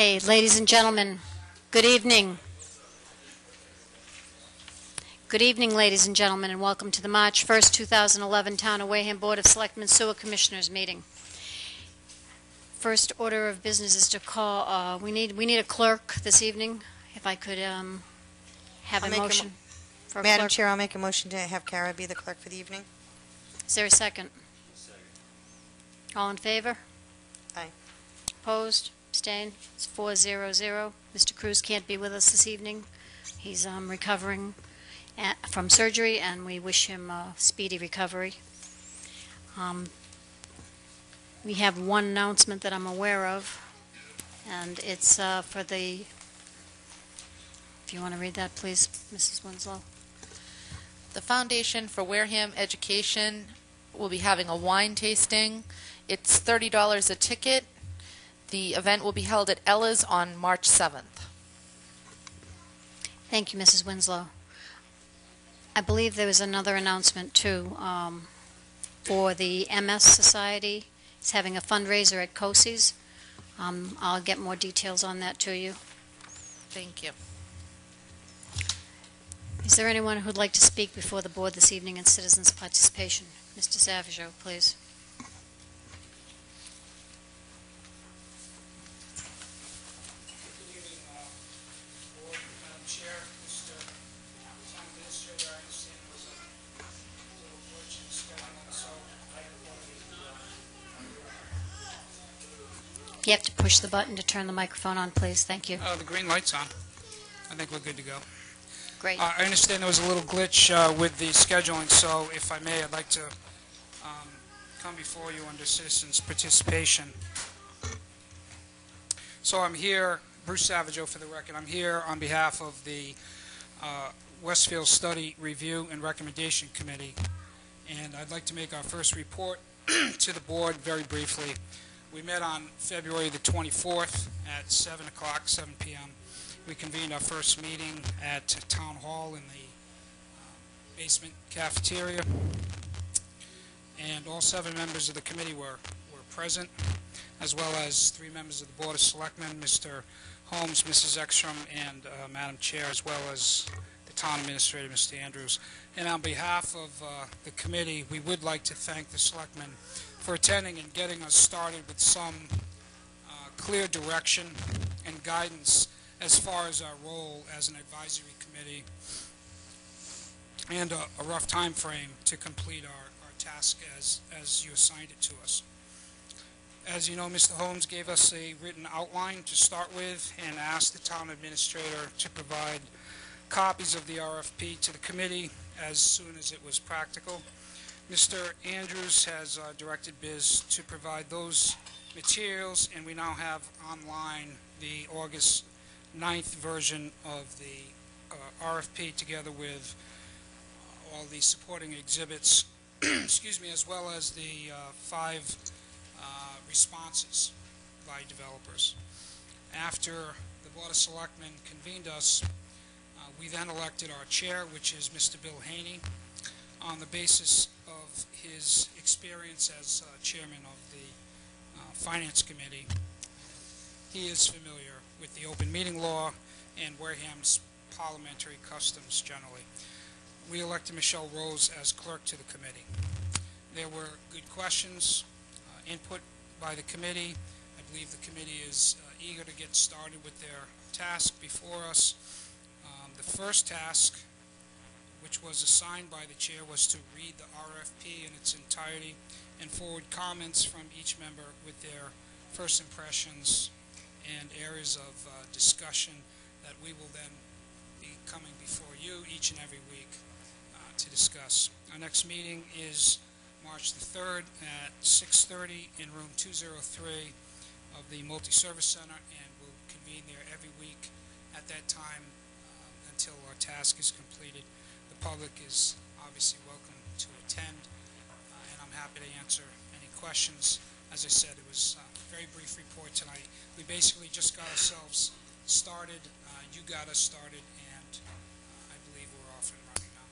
Okay, ladies and gentlemen, good evening. Good evening, ladies and gentlemen, and welcome to the March 1st, 2011 Town of Wareham Board of Selectmen Sewer Commissioners meeting. First order of business is to call, we need a clerk this evening. If I could have a motion for a clerk. Madam Chair, I'll make a motion to have Kara be the clerk for the evening. Is there a second? All in favor? Aye. Opposed? Abstained? It's 4-0-0. Mr. Cruz can't be with us this evening. He's recovering from surgery, and we wish him a speedy recovery. We have one announcement that I'm aware of, and it's for the, if you want to read that, please, Mrs. Winslow. The Foundation for Wareham Education will be having a wine tasting. It's $30 a ticket. The event will be held at Ella's on March 7th. Thank you, Mrs. Winslow. I believe there was another announcement, too, for the MS Society. It's having a fundraiser at COSI's. I'll get more details on that to you. Thank you. Is there anyone who'd like to speak before the board this evening in citizens' participation? Mr. Savageau, please. You have to push the button to turn the microphone on, please. Thank you. The green light's on. I think we're good to go. Great. I understand there was a little glitch with the scheduling, so if I may, I'd like to come before you under citizens' participation. So I'm here, Bruce Savageau for the record, I'm here on behalf of the Westfield Study Review and Recommendation Committee, and I'd like to make our first report to the board very briefly. We met on February the 24th at 7 p.m. We convened our first meeting at Town Hall in the basement cafeteria, and all 7 members of the committee were present, as well as 3 members of the Board of Selectmen, Mr. Holmes, Mrs. Ekstrom, and Madam Chair, as well as the Town Administrator, Mr. Andrews. And on behalf of the committee, we would like to thank the Selectmen for attending and getting us started with some clear direction and guidance as far as our role as an advisory committee, and a rough time frame to complete our task as you assigned it to us. As you know, Mr. Holmes gave us a written outline to start with and asked the town administrator to provide copies of the RFP to the committee as soon as it was practical. Mr. Andrews has directed Biz to provide those materials, and we now have online the August 9th version of the RFP together with all the supporting exhibits, excuse me, as well as the 5 responses by developers. After the Board of Selectmen convened us, we then elected our chair, which is Mr. Bill Haney, on the basis of his experience as chairman of the Finance Committee. He is familiar with the open meeting law and Wareham's parliamentary customs generally. We elected Michelle Rose as clerk to the committee. There were good questions, input by the committee. I believe the committee is eager to get started with their task before us. The first task, which was assigned by the chair, was to read the RFP in its entirety and forward comments from each member with their first impressions and areas of discussion that we will then be coming before you each and every week to discuss. Our next meeting is March the 3rd at 6:30 in room 203 of the Multi-Service Center, and we'll convene there every week at that time until our task is completed. The public is obviously welcome to attend, and I'm happy to answer any questions. As I said, it was a very brief report tonight. We basically just got ourselves started. You got us started, and I believe we're off and running now.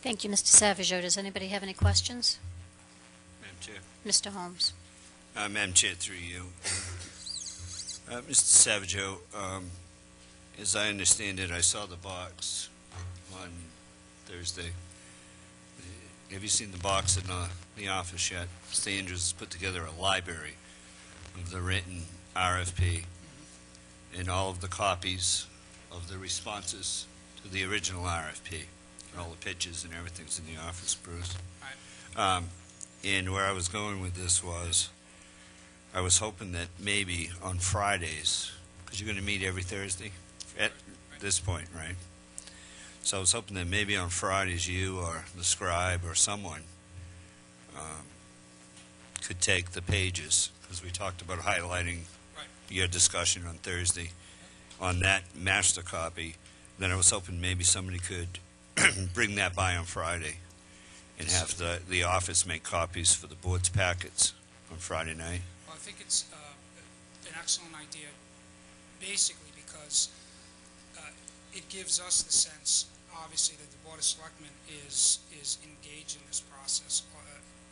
Thank you, Mr. Savageau. Does anybody have any questions? Madam Chair. Mr. Holmes. Madam Chair, through you. Mr. Savageau, as I understand it, I saw the box on Thursday. Have you seen the box in the office yet? Mr. Andrews has put together a library of the written RFP and all of the copies of the responses to the original RFP. And all the pitches and everything's in the office, Bruce. Right. And where I was going with this was, I was hoping that maybe on Fridays, because you're going to meet every Thursday at this point, right? So I was hoping that maybe on Fridays you or the scribe or someone could take the pages, because we talked about highlighting your discussion on Thursday on that master copy. Then I was hoping maybe somebody could bring that by on Friday and have the office make copies for the board's packets on Friday night. Well, I think it's an excellent idea, basically because it gives us the sense, obviously, that the Board of Selectmen is engaged in this process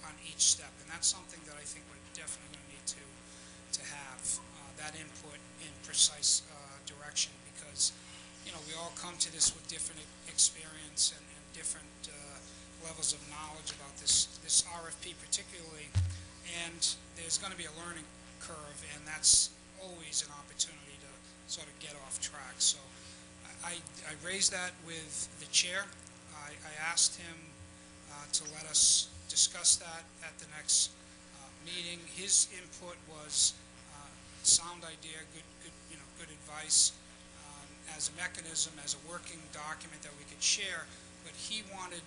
on each step, and that's something that I think we're definitely going to need to have that input in precise direction, because we all come to this with different experience and different levels of knowledge about this RFP particularly, and there's going to be a learning curve, and that's always an opportunity to sort of get off track. So I raised that with the chair. I asked him to let us discuss that at the next meeting. His input was sound idea, good advice as a mechanism, as a working document that we could share. But he wanted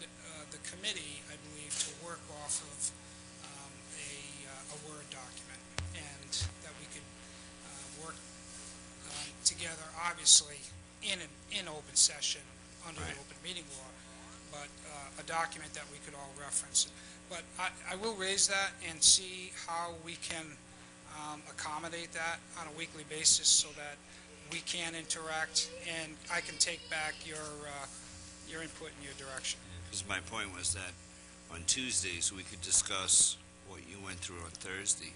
the committee, I believe, to work off of a Word document, and that we could work together, obviously, in open session under the open meeting law, but a document that we could all reference. But I will raise that and see how we can accommodate that on a weekly basis so that we can interact, and I can take back your input and your direction. Because my point was that on Tuesdays we could discuss what you went through on Thursday,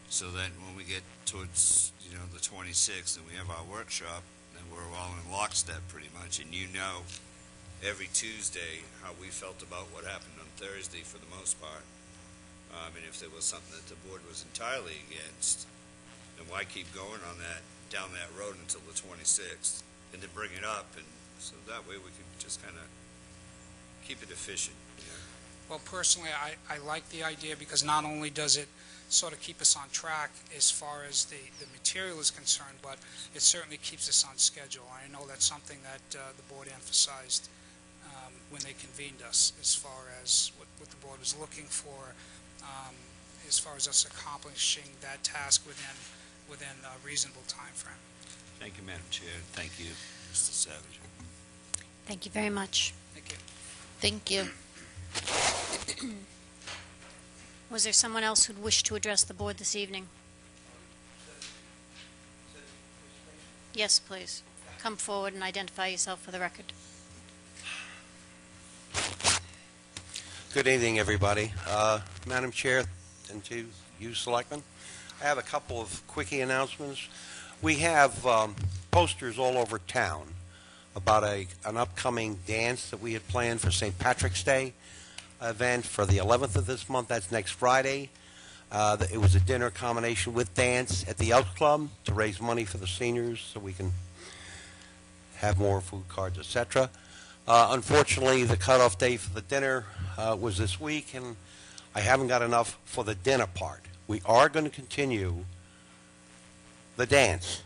so that when we get towards the 26th and we have our workshop, then we're all in lockstep pretty much, and every Tuesday how we felt about what happened on Thursday for the most part. And if there was something that the board was entirely against, then why keep going down that road until the 26th, and then bring it up, and so that way we could just kind of keep it efficient. Well, personally, I like the idea, because not only does it sort of keep us on track as far as the material is concerned, but it certainly keeps us on schedule. I know that's something that the board emphasized when they convened us, as far as what the board was looking for, as far as us accomplishing that task within a reasonable time frame. Thank you, Madam Chair. Thank you, Mr. Savage. Thank you very much. Thank you. Thank you. Was there someone else who'd wish to address the board this evening? Yes, please. Come forward and identify yourself for the record. Good evening, everybody. Madam Chair, and to you, Selectmen, I have a couple of quickie announcements. We have posters all over town about an upcoming dance that we had planned for St. Patrick's Day event for the 11th of this month. That's next Friday. It was a dinner combination with dance at the Elks Club to raise money for the seniors so we can have more food cards, etc. Unfortunately, the cutoff day for the dinner was this week, and I haven't got enough for the dinner part. We are going to continue the dance.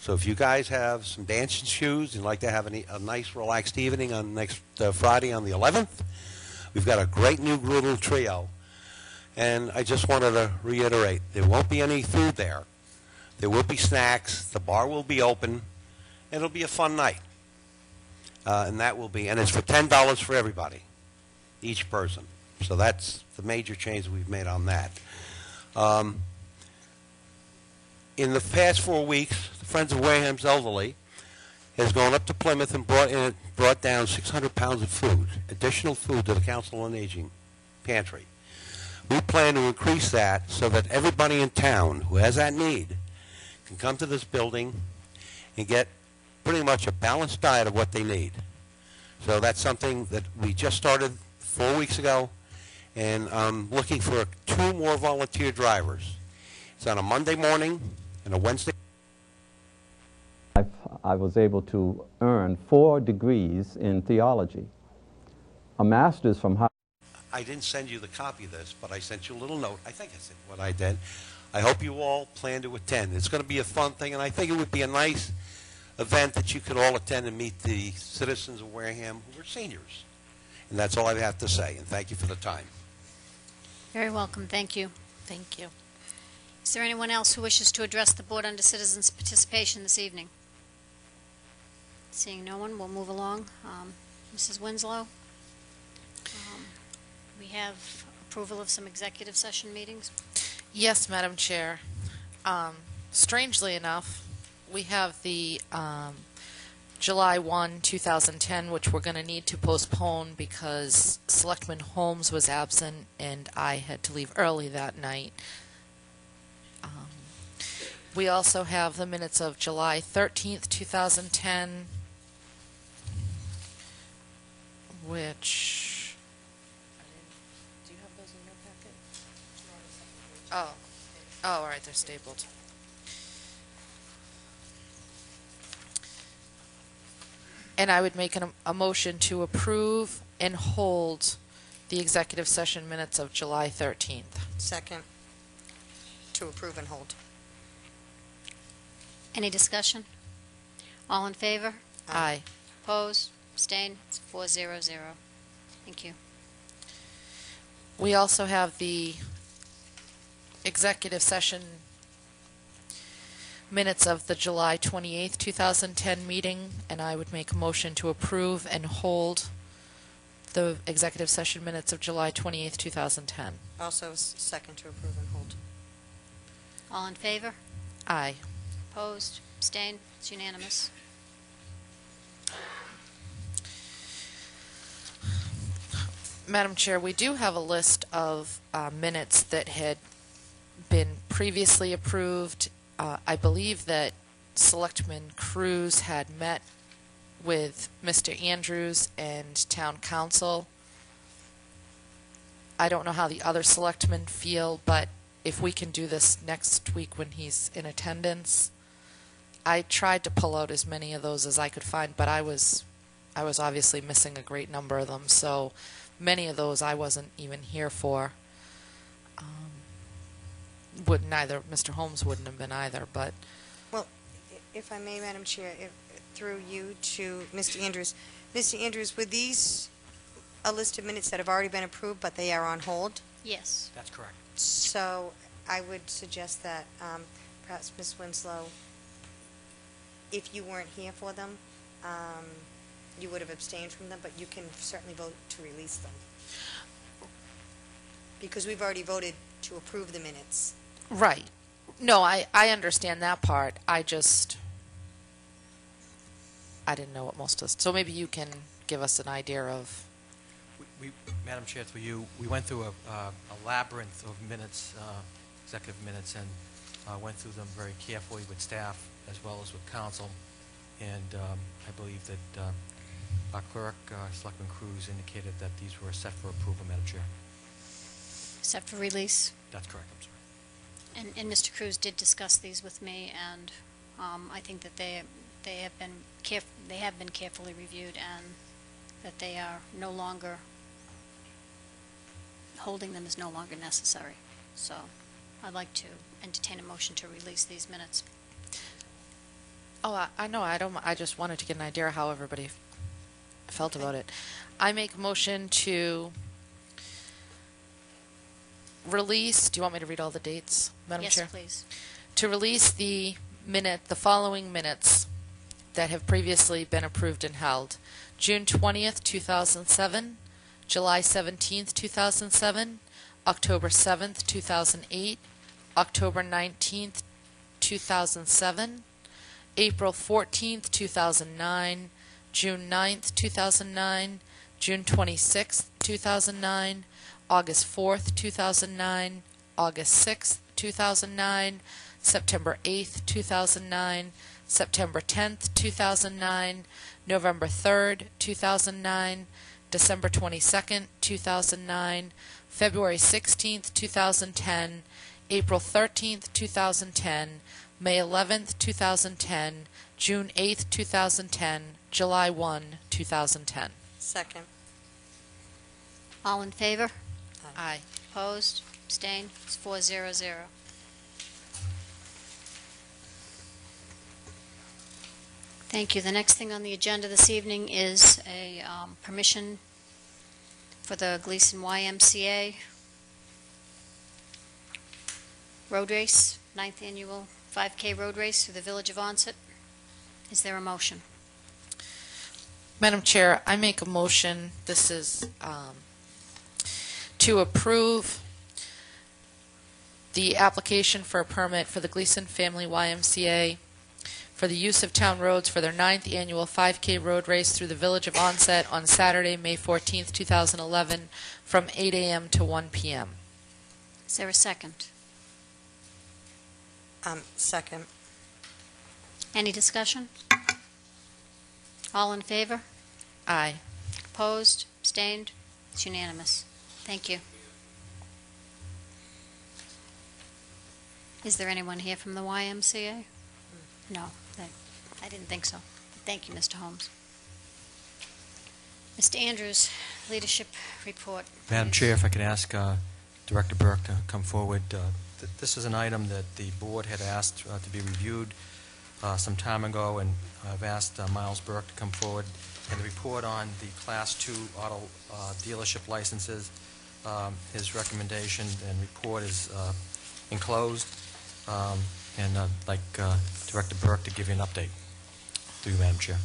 So if you guys have some dancing shoes and like to have a nice relaxed evening on next Friday on the 11th, we've got a great new little trio. And I just wanted to reiterate, there won't be any food there. There will be snacks. The bar will be open. It'll be a fun night. And it's for $10 for everybody, each person. So that's the major change we've made on that. In the past 4 weeks, the Friends of Wareham's Elderly has gone up to Plymouth and brought down 600 pounds of food, additional food to the Council on Aging pantry. We plan to increase that so that everybody in town who has that need can come to this building and get pretty much a balanced diet of what they need. So that's something that we just started 4 weeks ago, and I'm looking for 2 more volunteer drivers. It's on a Monday morning and a Wednesday. I was able to earn 4 degrees in theology, a master's from Harvard. I didn't send you the copy of this, but I sent you a little note. I think I said what I did. I hope you all plan to attend. It's going to be a fun thing, and I think it would be a nice event that you could all attend and meet the citizens of Wareham who are seniors. And that's all I have to say, and thank you for the time. Very welcome. Thank you. Thank you. Is there anyone else who wishes to address the board under citizens' participation this evening? Seeing no one, we'll move along. Mrs. Winslow? We have approval of some executive session meetings. Yes, Madam Chair. Strangely enough, we have the July 1, 2010, which we're going to need to postpone because Selectman Holmes was absent and I had to leave early that night. We also have the minutes of July 13th, 2010, which... Do you have those in your packet? Oh, all right, they're stapled. And I would make a motion to approve and hold the executive session minutes of July 13th. Second. To approve and hold. Any discussion? All in favor? Aye. Opposed? Abstained? It's 4-0-0. Thank you. We also have the executive session minutes of the July 28th, 2010 meeting, and I would make a motion to approve and hold the executive session minutes of July 28th, 2010. Also second to approve and hold. All in favor? Aye. Opposed? Abstained? It's unanimous. Madam Chair, we do have a list of minutes that had been previously approved. I believe that Selectman Cruz had met with Mr. Andrews and Town Council. I don't know how the other selectmen feel, but if we can do this next week when he's in attendance. I tried to pull out as many of those as I could find, but I was obviously missing a great number of them, so many of those I wasn't even here for. Mr. Holmes wouldn't have been either, but... Well, if I may, Madam Chair, through you to Mr. Andrews. Mr. Andrews, were these a list of minutes that have already been approved, but they are on hold? Yes. That's correct. So I would suggest that perhaps Ms. Winslow, if you weren't here for them, you would have abstained from them, but you can certainly vote to release them. Because we've already voted to approve the minutes. Right. No, I understand that part. I didn't know what most of... So maybe you can give us an idea of... Madam Chair, through you, we went through a labyrinth of minutes, executive minutes, and went through them very carefully with staff as well as with council. And I believe that our clerk, Selectman Cruz, indicated that these were set for approval, Madam Chair. Set for release. That's correct, I'm sorry. And Mr. Cruz did discuss these with me, and I think that they have been carefully reviewed, and that they are no longer... holding them is no longer necessary. So I'd like to entertain a motion to release these minutes. Oh, I know. I just wanted to get an idea how everybody felt about it. I make a motion to release... Do you want me to read all the dates, Madam Chair? Yes, please. To release the following minutes that have previously been approved and held. June 20th, 2007, July 17th, 2007, October 7th, 2008, October 19th, 2007, April 14th, 2009, June 9th, 2009, June 26th, 2009, August 4th, 2009, August 6th, 2009, September 8th, 2009, September 10th, 2009, November 3rd, 2009, December 22nd, 2009, February 16th, 2010, April 13th, 2010, May 11th, 2010, June 8th, 2010, July 1, 2010. Second. All in favor? Aye. Opposed? Abstained? It's 400. Thank you. The next thing on the agenda this evening is a permission for the Gleason YMCA road race, 9th annual 5K road race through the village of Onset. Is there a motion? Madam Chair, I make a motion, this is to approve the application for a permit for the Gleason Family YMCA for the use of town roads for their 9th annual 5K road race through the village of Onset on Saturday, May 14th, 2011, from 8 a.m. to 1 p.m. Is there a second? Second. Any discussion? All in favor? Aye. Opposed? Abstained? It's unanimous. Thank you. Is there anyone here from the YMCA? No, I didn't think so. Thank you, Mr. Holmes. Mr. Andrews, leadership report. Madam Chair, if I could ask Director Burke to come forward. This is an item that the board had asked to be reviewed some time ago, and I've asked Miles Burke to come forward. And the report on the Class 2 auto dealership licenses, his recommendation and report is enclosed. And I'd like Director Burke to give you an update. Through you, Madam Chair.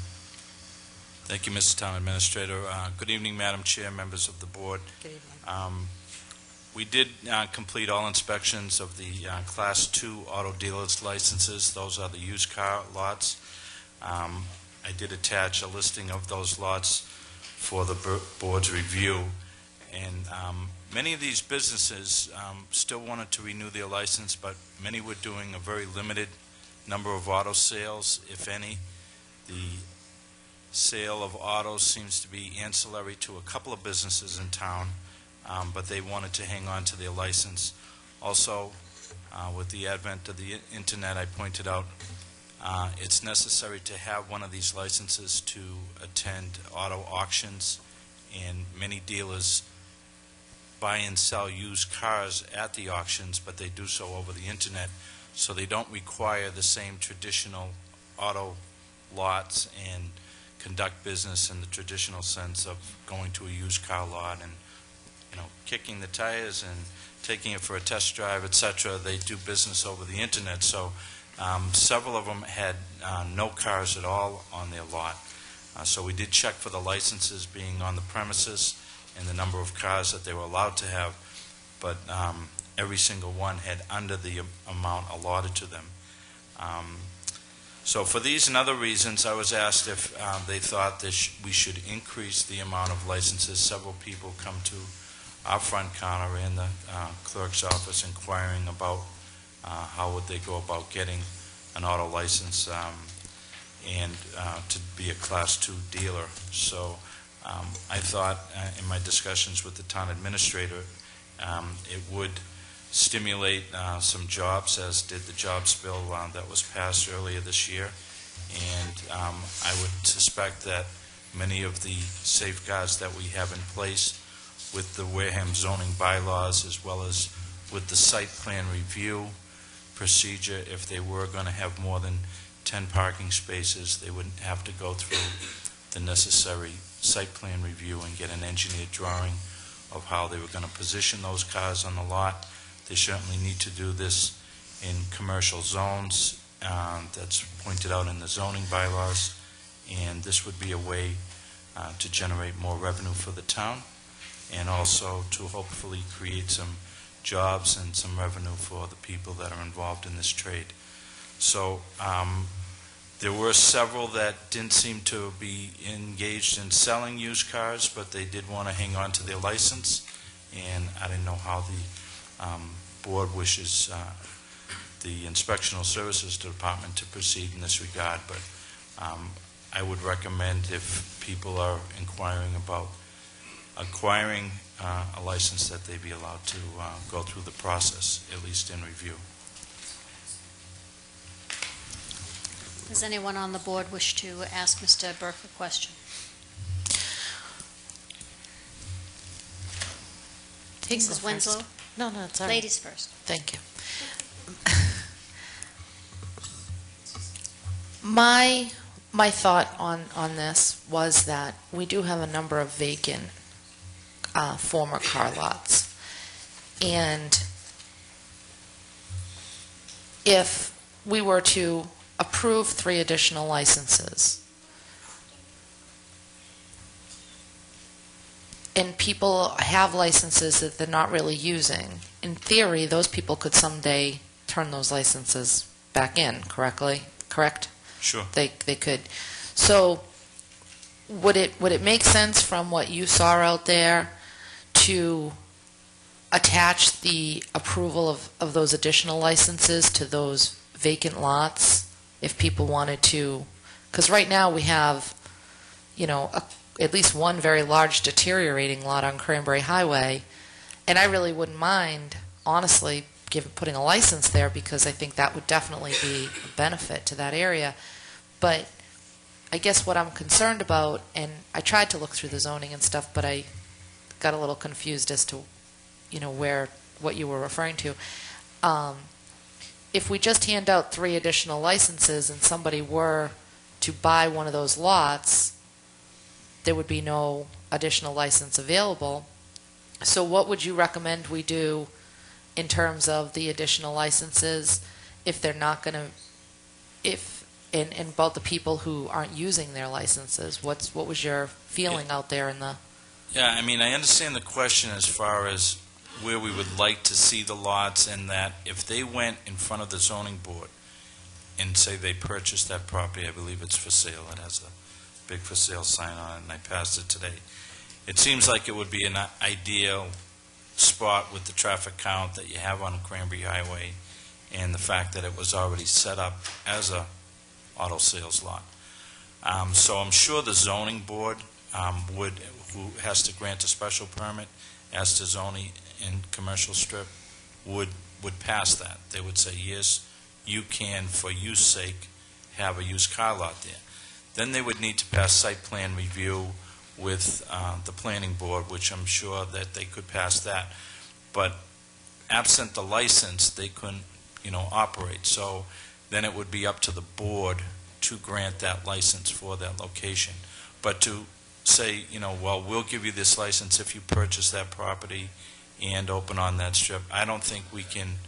Thank you, Mr. Town Administrator. Good evening, Madam Chair, members of the board. Good evening. We did complete all inspections of the Class 2 auto dealers licenses. Those are the used car lots. I did attach a listing of those lots for the board's review. And many of these businesses still wanted to renew their license, but many were doing a very limited number of auto sales, if any. The sale of autos seems to be ancillary to a couple of businesses in town, but they wanted to hang on to their license. Also, with the advent of the internet, I pointed out it's necessary to have one of these licenses to attend auto auctions, and many dealers buy and sell used cars at the auctions, but they do so over the internet, so they don't require the same traditional auto lots and conduct business in the traditional sense of going to a used car lot and, you know, kicking the tires and taking it for a test drive, etc. They do business over the internet, so several of them had no cars at all on their lot. So we did check for the licenses being on the premises and the number of cars that they were allowed to have, but every single one had under the amount allotted to them. So for these and other reasons, I was asked if they thought that we should increase the amount of licenses. Several people come to our front counter in the clerk's office inquiring about how would they go about getting an auto license and to be a Class 2 dealer. So I thought in my discussions with the town administrator it would stimulate some jobs, as did the jobs bill that was passed earlier this year. And I would suspect that many of the safeguards that we have in place with the Wareham zoning bylaws, as well as with the site plan review procedure, if they were going to have more than 10 parking spaces, they wouldn't have to go through the necessary site plan review and get an engineered drawing of how they were going to position those cars on the lot. They certainly need to do this in commercial zones. That's pointed out in the zoning bylaws, and this would be a way to generate more revenue for the town, and also to hopefully create some jobs and some revenue for the people that are involved in this trade. So there were several that didn't seem to be engaged in selling used cars, but they did want to hang on to their license, and I didn't know how the board wishes the Inspectional Services Department to proceed in this regard, but I would recommend if people are inquiring about acquiring a license that they be allowed to go through the process, at least in review. Does anyone on the board wish to ask Mr. Burke a question? He can go Mrs. first. Winslow? No, it's all right. Ladies first. Thank you. My thought on this was that we do have a number of vacant former car lots. And if we were to approve 3 additional licenses, and people have licenses that they're not really using, in theory, those people could someday turn those licenses back in, correct? Sure. They could. So would it make sense from what you saw out there to attach the approval of those additional licenses to those vacant lots if people wanted to? Because right now we have, at least one very large deteriorating lot on Cranberry Highway, and I really wouldn't mind, honestly, putting a license there because I think that would definitely be a benefit to that area. But I guess what I'm concerned about, and I tried to look through the zoning and stuff, but I got a little confused as to, what you were referring to. If we just hand out 3 additional licenses and somebody were to buy one of those lots, there would be no additional license available. So what would you recommend we do in terms of the additional licenses if they're not going to, and about the people who aren't using their licenses? What was your feeling out there in the... Yeah, I understand the question as far as where we would like to see the lots, and that if they went in front of the zoning board and say they purchased that property, I believe it's for sale, it has a big for sale sign on it, and I passed it today. It seems like it would be an ideal spot with the traffic count that you have on Cranberry Highway and the fact that it was already set up as a auto sales lot. So I'm sure the zoning board who has to grant a special permit as to zoning in commercial strip would pass that. They would say, yes, you can, for use sake, have a used car lot there. Then they would need to pass site plan review with the planning board, which I'm sure that they could pass that. But absent the license, they couldn't, operate. So then it would be up to the board to grant that license for that location. But to say, well, we'll give you this license if you purchase that property and open on that strip, I don't think we can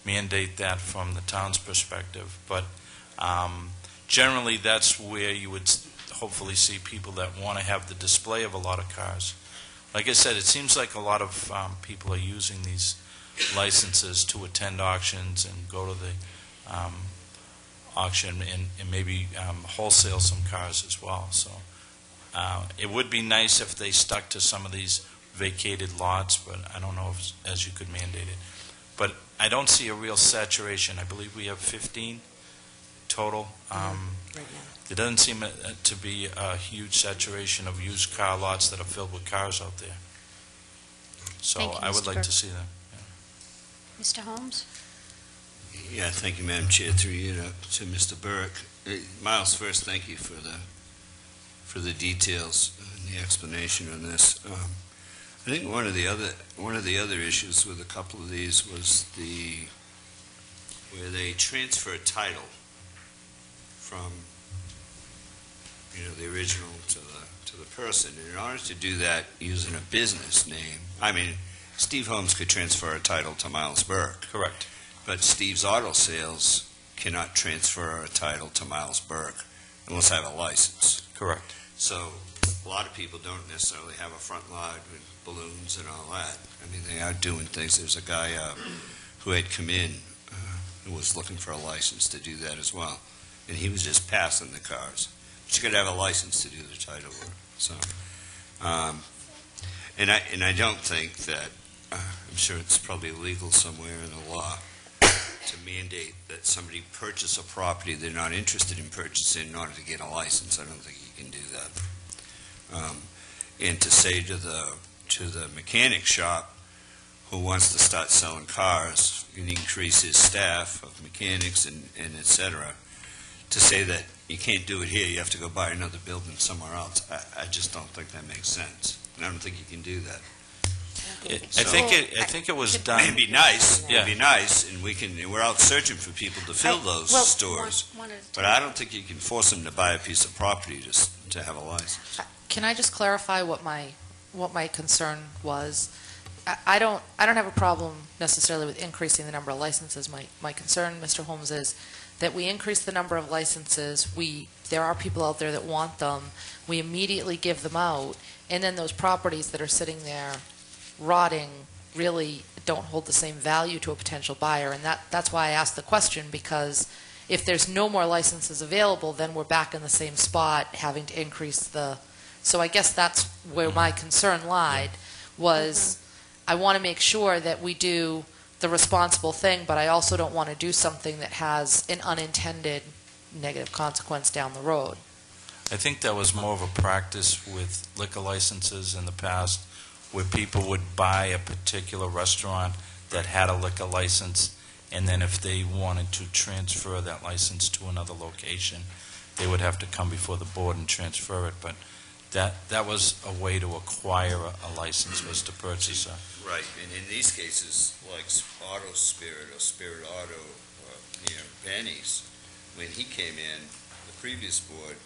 mandate that from the town's perspective. But generally, that's where you would hopefully see people that want to have the display of a lot of cars. Like I said, it seems like a lot of people are using these licenses to attend auctions and go to the auction and maybe wholesale some cars as well. So it would be nice if they stuck to some of these vacated lots, but I don't know as you could mandate it. But I don't see a real saturation. I believe we have 15 total. Right now. There doesn't seem to be a huge saturation of used car lots that are filled with cars out there. So Thank you, I would Mr. like Burke. to see them. Mr. Holmes? Yeah, thank you, Madam Chair. Through you to Mr. Burke. Miles, first, thank you for the details and the explanation on this. I think one of the other issues with a couple of these was where they transfer title from the original to the person. And in order to do that using a business name, Steve Holmes could transfer a title to Miles Burke. Correct. But Steve's Auto Sales cannot transfer a title to Miles Burke unless I have a license. Correct. So a lot of people don't necessarily have a front lot with balloons and all that. They are doing things. There's a guy who had come in who was looking for a license to do that as well. And he was just passing the cars. But you got to have a license to do the title work. So, and I don't think that, I'm sure it's probably legal somewhere in the law, to mandate that somebody purchase a property they're not interested in purchasing in order to get a license. I don't think you can do that. And to say to the mechanic shop who wants to start selling cars and increase his staff of mechanics and et cetera, to say that you can't do it here, you have to go buy another building somewhere else, I just don't think that makes sense. And I don't think you can do that. I think it was done. It'd be nice, Yeah. it'd be nice, and we're out searching for people to fill those well, stores. One at a But time. I don't think you can force them to buy a piece of property to have a license. Can I just clarify what my concern was? I don't have a problem necessarily with increasing the number of licenses. My concern, Mr. Holmes, is that we increase the number of licenses. There are people out there that want them. We immediately give them out, and then those properties that are sitting there rotting really don't hold the same value to a potential buyer. And that's why I asked the question, because if there's no more licenses available, then we're back in the same spot, having to increase the. So I guess that's where my concern lied, was I want to make sure that we do the responsible thing, but I also don't want to do something that has an unintended negative consequence down the road. I think that was more of a practice with liquor licenses in the past, where people would buy a particular restaurant that had a liquor license, and then if they wanted to transfer that license to another location, they would have to come before the board and transfer it. But that was a way to acquire a license, was to purchase a. Right, and in these cases, like Auto Spirit or Spirit Auto, Benny's, when he came in, the previous board,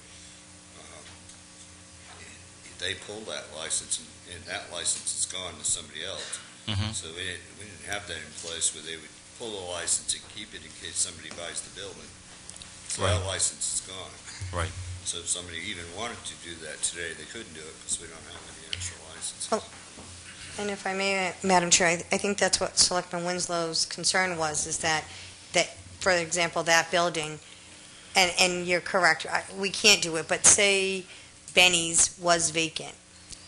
they pulled that license, and that license is gone to somebody else. Mhm. So we didn't have that in place where they would pull the license and keep it in case somebody buys the building. So that Right. license is gone. Right. So if somebody even wanted to do that today, they couldn't do it because we don't have any extra licenses. Oh. And if I may, Madam Chair, I think that's what Selectman Winslow's concern was, is that, for example, that building, and you're correct, we can't do it, but say Benny's was vacant,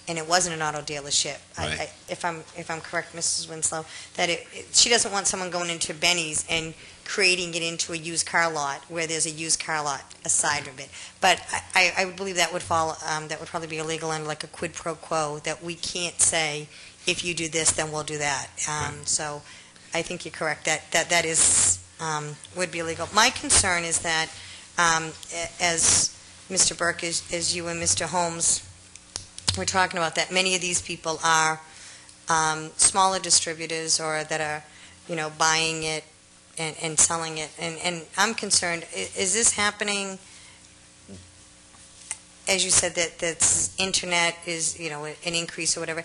and it wasn't an auto dealership. Right. If I'm correct, Mrs. Winslow, that she doesn't want someone going into Benny's and creating it into a used car lot where there's a used car lot aside of it. But I would believe that would fall, that would probably be illegal under like a quid pro quo, that we can't say, if you do this, then we'll do that. So I think you're correct, that is, would be illegal. My concern is that, as Mr. Burke, as you and Mr. Holmes were talking about, that many of these people are smaller distributors, or that are, buying it and selling it. And I'm concerned, is this happening, as you said, that's internet is, an increase or whatever.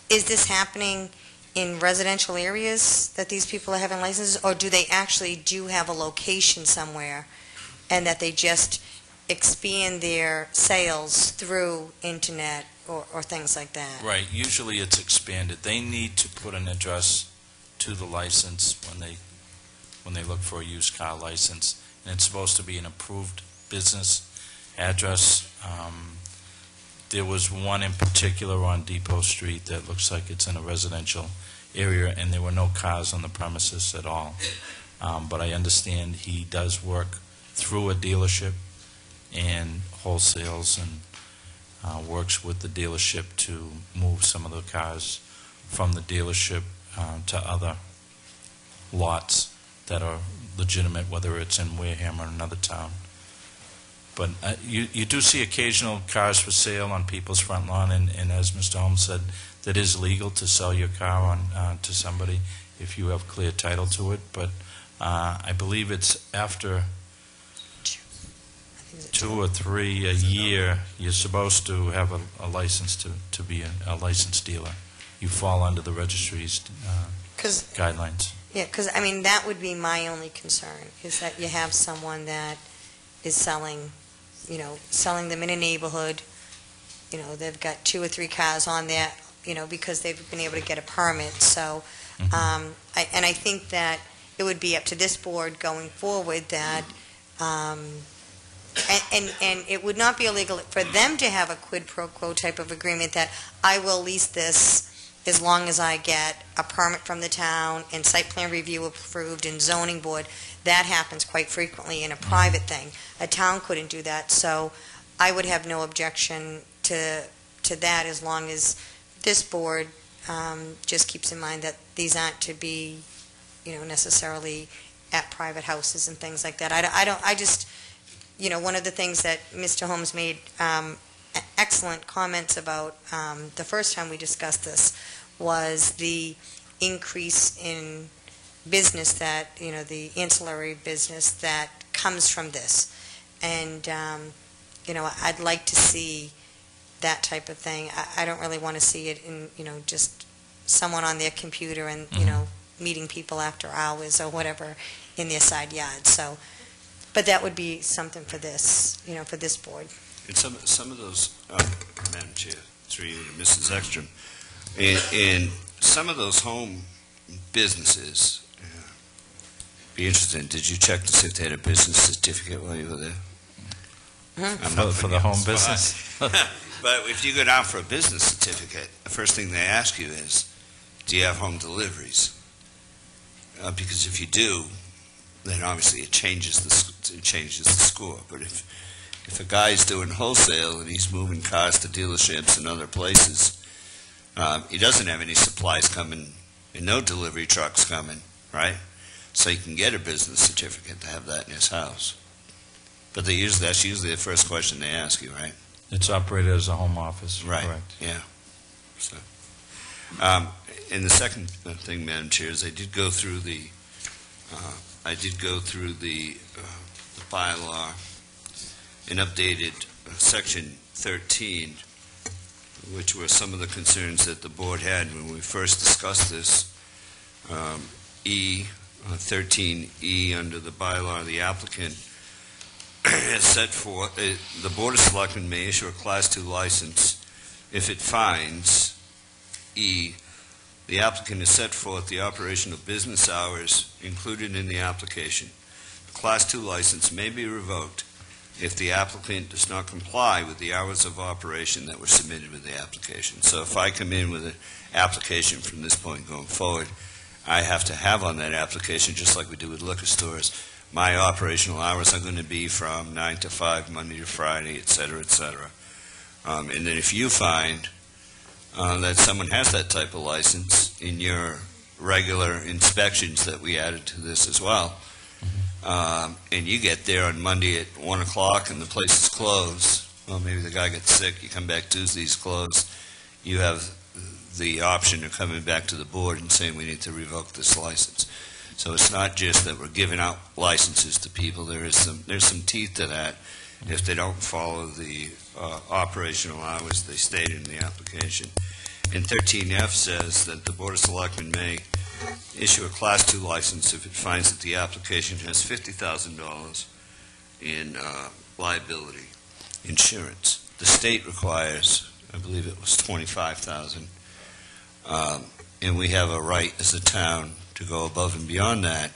Is this happening in residential areas that these people are having licenses, or do they actually do have a location somewhere and that they just expand their sales through internet or things like that? Right. Usually it's expanded. They need to put an address to the license when they look for a used car license, and it's supposed to be an approved business address. There was one in particular on Depot Street that looks like it's in a residential area, and there were no cars on the premises at all. But I understand he does work through a dealership and wholesales, and works with the dealership to move some of the cars from the dealership to other lots that are legitimate, whether it's in Wareham or another town. But you do see occasional cars for sale on people's front lawn, and as Mr. Holmes said, that is legal to sell your car on to somebody if you have clear title to it. But I believe it's after 2 or 3 a year, you're supposed to have a license to be a licensed dealer. You fall under the registry's guidelines. Yeah, because, that would be my only concern, is that you have someone that is selling them in a neighborhood. They've got 2 or 3 cars on there, because they've been able to get a permit. So, I think that it would be up to this board going forward that, and it would not be illegal for them to have a quid pro quo type of agreement that I will lease this as long as I get a permit from the town and site plan review approved and zoning board. That happens quite frequently in a private thing. A town couldn't do that, so I would have no objection to that as long as this board just keeps in mind that these aren't to be, necessarily at private houses and things like that. I just, one of the things that Mr. Holmes made excellent comments about the first time we discussed this was the increase in business that, the ancillary business that comes from this. And, I'd like to see that type of thing. I don't really want to see it in, just someone on their computer and, meeting people after hours or whatever in their side yard. So, but that would be something for this, for this board. And some of those, Madam Chair, through you to Mrs. Ekstrom, and some of those home businesses, be interested, did you check to see if they had a business certificate while you were there? I'm not For the home business? But if you go down for a business certificate, the first thing they ask you is, do you have home deliveries? Because if you do, then obviously it changes the score. But if a guy's doing wholesale and he's moving cars to dealerships and other places, he doesn't have any supplies coming and no delivery trucks coming, right? So he can get a business certificate to have that in his house. But that's usually the first question they ask you, right? It's operated as a home office, right? Correct. Yeah. So, and the second thing, Madam Chair, is I did go through the bylaw and updated Section 13, which were some of the concerns that the board had when we first discussed this. 13E under the bylaw, the applicant has set forth, the Board of Selectmen may issue a Class 2 license if it finds, E, the applicant has set forth the operation of business hours included in the application. The Class 2 license may be revoked if the applicant does not comply with the hours of operation that were submitted with the application. So if I come in with an application from this point going forward, I have to have on that application, just like we do with liquor stores, my operational hours are going to be from 9 to 5, Monday to Friday, et cetera, et cetera. And then if you find that someone has that type of license in your regular inspections that we added to this as well, and you get there on Monday at 1 o'clock and the place is closed, well, maybe the guy gets sick, you come back Tuesday, he's closed, you have the option of coming back to the board and saying we need to revoke this license. So it's not just that we're giving out licenses to people. There's some teeth to that. If they don't follow the operational hours they stated in the application. And 13F says that the Board of Selectmen may issue a Class 2 license if it finds that the application has $50,000 in liability insurance. The state requires, I believe it was $25,000, and we have a right as a town to go above and beyond that.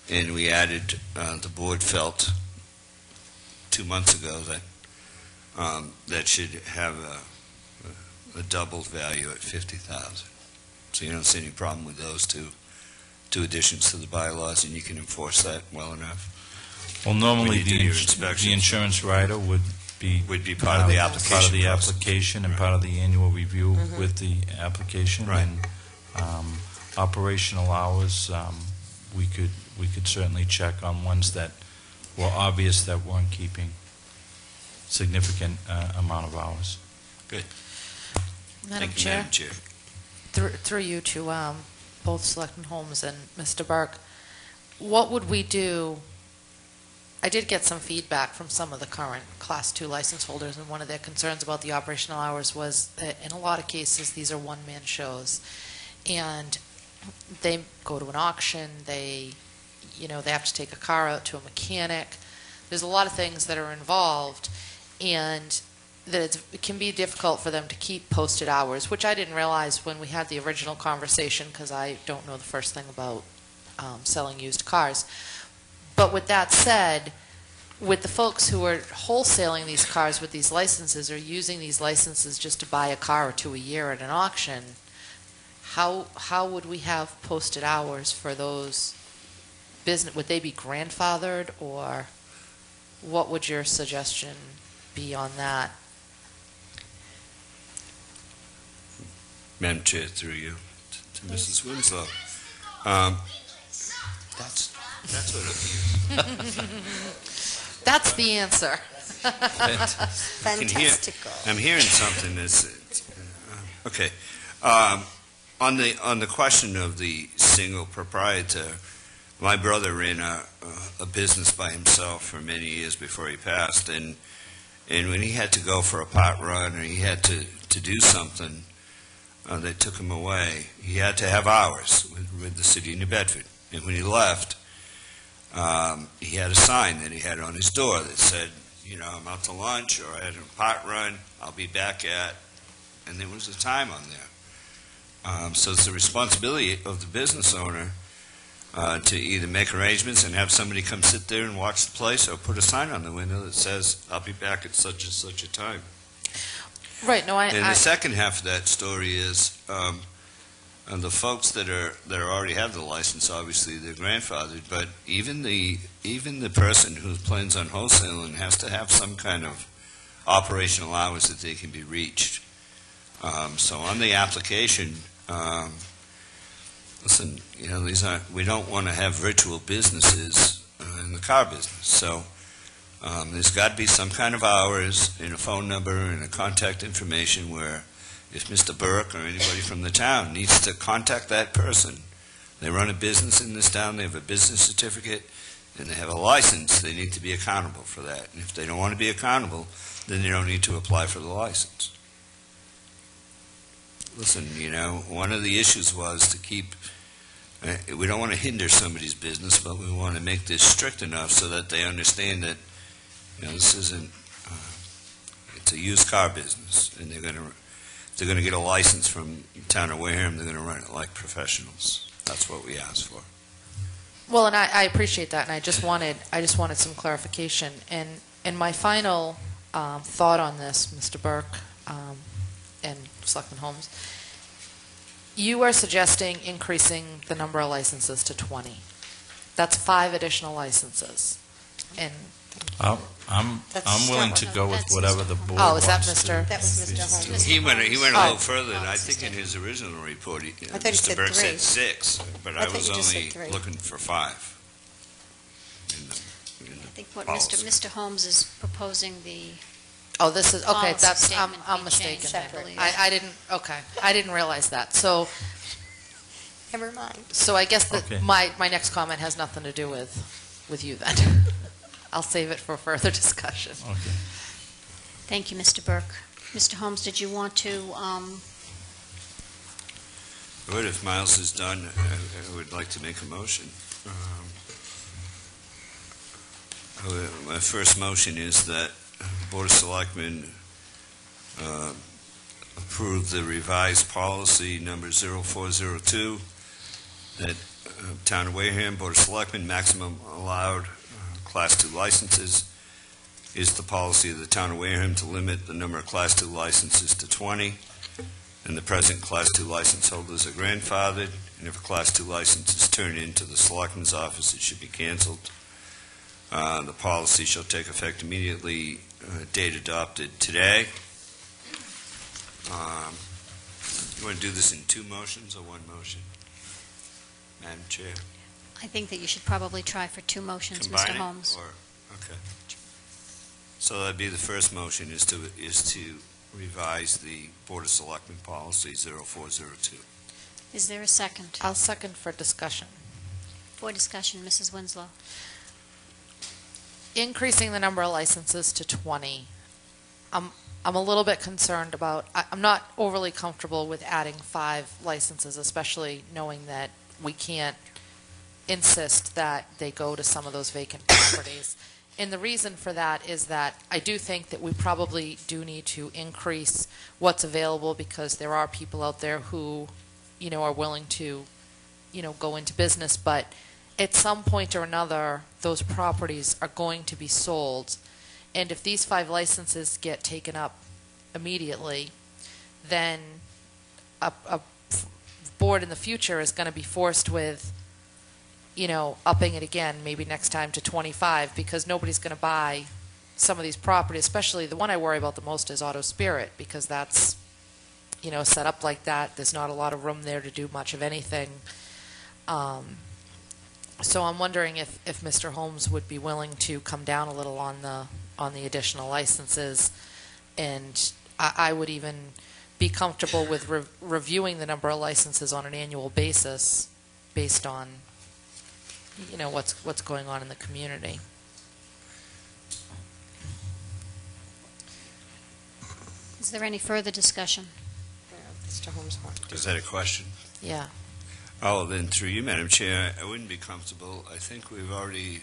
And we added, the board felt 2 months ago that that should have a doubled value at $50,000. So you don't see any problem with those two additions to the bylaws, and you can enforce that well enough. Well, normally When you do your the inspections. insurance rider would be part of the application part of the process. application and Right. part of the annual review with the application. Right. And operational hours, we could certainly check on ones that were obvious that weren't keeping significant amount of hours. Madam Thank you, Chair, Madam Chair. through you to both Selectman Holmes and Mr. Burke, what would we do? I did get some feedback from some of the current Class 2 license holders, and one of their concerns about the operational hours was that in a lot of cases, these are one-man shows. And they go to an auction, they have to take a car out to a mechanic. There's a lot of things that are involved, and that it can be difficult for them to keep posted hours, which I didn't realize when we had the original conversation, because I don't know the first thing about selling used cars. But with that said, with the folks who are wholesaling these cars with these licenses or using these licenses just to buy a car or two a year at an auction, how would we have posted hours for those business? Would they be grandfathered, or what would your suggestion be on that? Madam Chair, through you to Mrs. Winslow. That's what I'm hearing. That's the answer. Fantastical. I'm hearing something that's okay. On the question of the single proprietor, my brother ran a business by himself for many years before he passed, and when he had to go for a pot run or he had to do something, they took him away. He had to have hours with the city of New Bedford, and when he left, he had a sign that he had on his door that said, I'm out to lunch, or I had a pot run, I'll be back at, and there was a time on there. So it's the responsibility of the business owner to either make arrangements and have somebody come sit there and watch the place, or put a sign on the window that says, I'll be back at such and such a time. Right. No, And the second half of that story is the folks that already have the license, obviously they're grandfathered, but even the person who plans on wholesaling has to have some kind of operational hours that they can be reached. So on the application, listen, we don't want to have virtual businesses in the car business. So there's got to be some kind of hours and a phone number and a contact information where if Mr. Burke or anybody from the town needs to contact that person, they run a business in this town, they have a business certificate, and they have a license, they need to be accountable for that. And if they don't want to be accountable, then they don't need to apply for the license. Listen, one of the issues was to keep, we don't want to hinder somebody's business, but we want to make this strict enough so that they understand that, this isn't, it's a used car business, and they're going to get a license from the town of Wareham, they're going to run it like professionals. That's what we asked for. Well, and I appreciate that, and I just wanted some clarification. And my final thought on this, Mr. Burke and Selectman Holmes, you are suggesting increasing the number of licenses to 20. That's 5 additional licenses. And I'm willing to go with That's whatever Mr. the Holmes. board Oh, is that wants to. Mr.? That was Mr. Holmes. He went a Oh. little further, and I think in his original report, I thought he Mr. said Burke 3. said 6, but I I thought was you just said only 3. looking for 5. I think what Policy. Mr. Holmes is proposing, the Oh, this is, okay, policy that's, statement I'm be mistaken. changed, then. I believe. I didn't realize that. So Never mind. I guess that Okay. my next comment has nothing to do with you then. I'll save it for further discussion. Okay. Thank you, Mr. Burke. Mr. Holmes, did you want to, Good, if Miles is done, I would like to make a motion. My first motion is that the Board of Selectmen approve the revised policy number 0402, that Town of Wareham Board of Selectmen maximum allowed Class 2 licenses is the policy of the Town of Wareham to limit the number of Class 2 licenses to 20, and the present Class 2 license holders are grandfathered, and if a Class 2 license is turned into the Selectman's office, it should be canceled. The policy shall take effect immediately, date adopted today. You want to do this in 2 motions or 1 motion? Madam Chair? I think that you should probably try for 2 motions, Mr. Combine it, Holmes. Okay. So that'd be the first motion is to revise the Board of Selectmen policy 0402. Is there a second? I'll second for discussion. For discussion, Mrs. Winslow. Increasing the number of licenses to 20, I'm a little bit concerned about, I'm not overly comfortable with adding 5 licenses, especially knowing that we can't insist that they go to some of those vacant properties. And the reason for that is that I do think that we probably do need to increase what's available, because there are people out there who, are willing to, go into business, but at some point or another, those properties are going to be sold. And if these 5 licenses get taken up immediately, then board in the future is going to be forced with, upping it again, maybe next time to 25, because nobody's going to buy some of these properties, especially the one I worry about the most is Auto Spirit, because that's, set up like that. There's not a lot of room there to do much of anything. So I'm wondering if Mr. Holmes would be willing to come down a little on the additional licenses, and I would even be comfortable with reviewing the number of licenses on an annual basis based on, what's going on in the community. Is there any further discussion? Mr. Holmes wants to. Is that a question? Yeah. Oh, then through you, Madam Chair, I wouldn't be comfortable. I think we've already,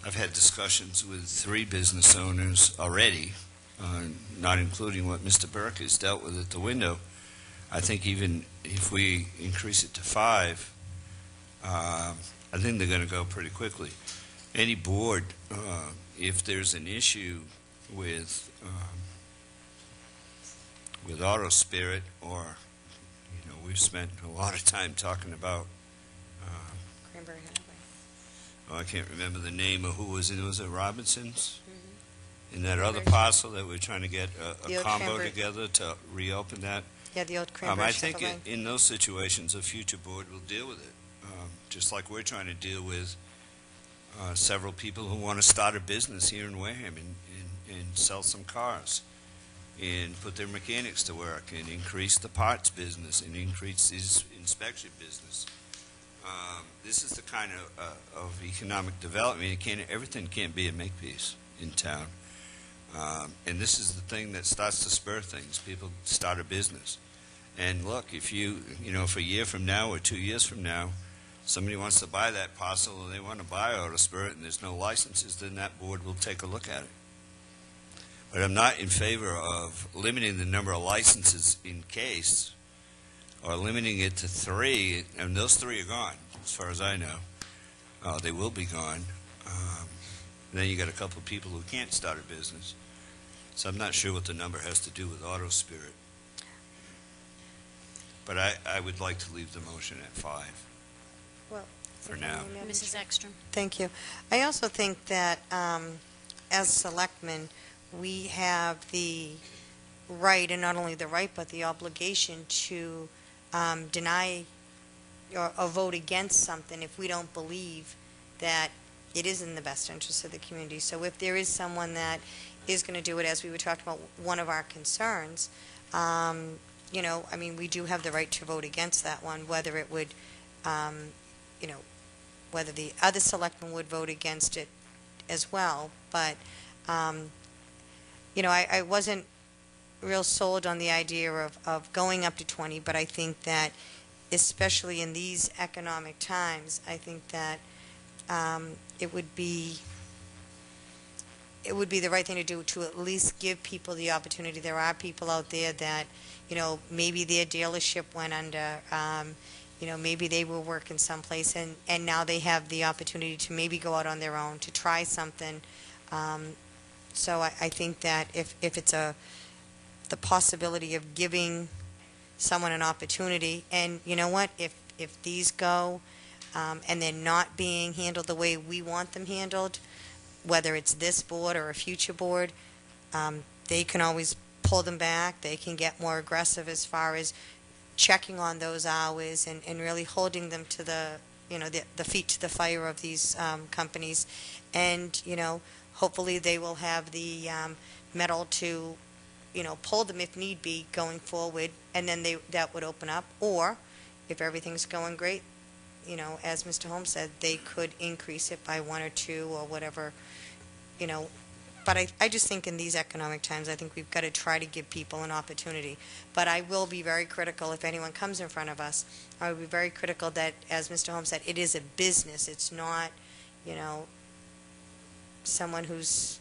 I've had discussions with 3 business owners already, not including what Mr. Burke has dealt with at the window. I think even if we increase it to 5, I think they're going to go pretty quickly. Any board, if there's an issue with Auto Spirit, or we've spent a lot of time talking about. Cranberry Highway. Oh, I can't remember the name of who was in. Was it Robinson's? Mm-hmm. In that other parcel that we're trying to get The a old combo Cranberry- together to reopen that. Yeah, the old Cranberry I think Chevrolet. in those situations, a future board will deal with it, just like we're trying to deal with several people who want to start a business here in Wareham and sell some cars and put their mechanics to work and increase the parts business and increase his inspection business. This is the kind of economic development. Everything can't be a makepiece in town. And this is the thing that starts to spur things. People start a business. And look, if if a year from now or 2 years from now, somebody wants to buy that parcel or they want to buy Auto Spirit and there's no licenses, then that board will take a look at it. But I'm not in favor of limiting the number of licenses in case, or limiting it to 3, and those 3 are gone, as far as I know. They will be gone. Then you got a couple of people who can't start a business. So I'm not sure what the number has to do with Auto Spirit. But I would like to leave the motion at 5 Well, for now. Mrs. Ekstrom? Thank you. I also think that as selectmen, we have the right, and not only the right, but the obligation to deny or vote against something if we don't believe that it is in the best interest of the community. So if there is someone that is going to do it, as we were talking about, one of our concerns, we do have the right to vote against that one, whether it would, whether the other selectmen would vote against it as well. But, I wasn't real sold on the idea of going up to 20, but I think that, especially in these economic times, I think that it would be the right thing to do to at least give people the opportunity. There are people out there that, maybe their dealership went under, maybe they were working someplace and now they have the opportunity to maybe go out on their own to try something. So I think that if it's the possibility of giving someone an opportunity, and you know what, if these go and they're not being handled the way we want them handled, whether it's this board or a future board, they can always pull them back. They can get more aggressive as far as checking on those hours and really holding them to the feet to the fire of these companies. And, hopefully they will have the mettle to, pull them if need be going forward, and then that would open up. Or if everything's going great, as Mr. Holmes said, they could increase it by 1 or 2 or whatever, But I just think in these economic times, I think we've got to try to give people an opportunity. But I will be very critical if anyone comes in front of us. I will be very critical that, as Mr. Holmes said, it is a business. It's not, someone who's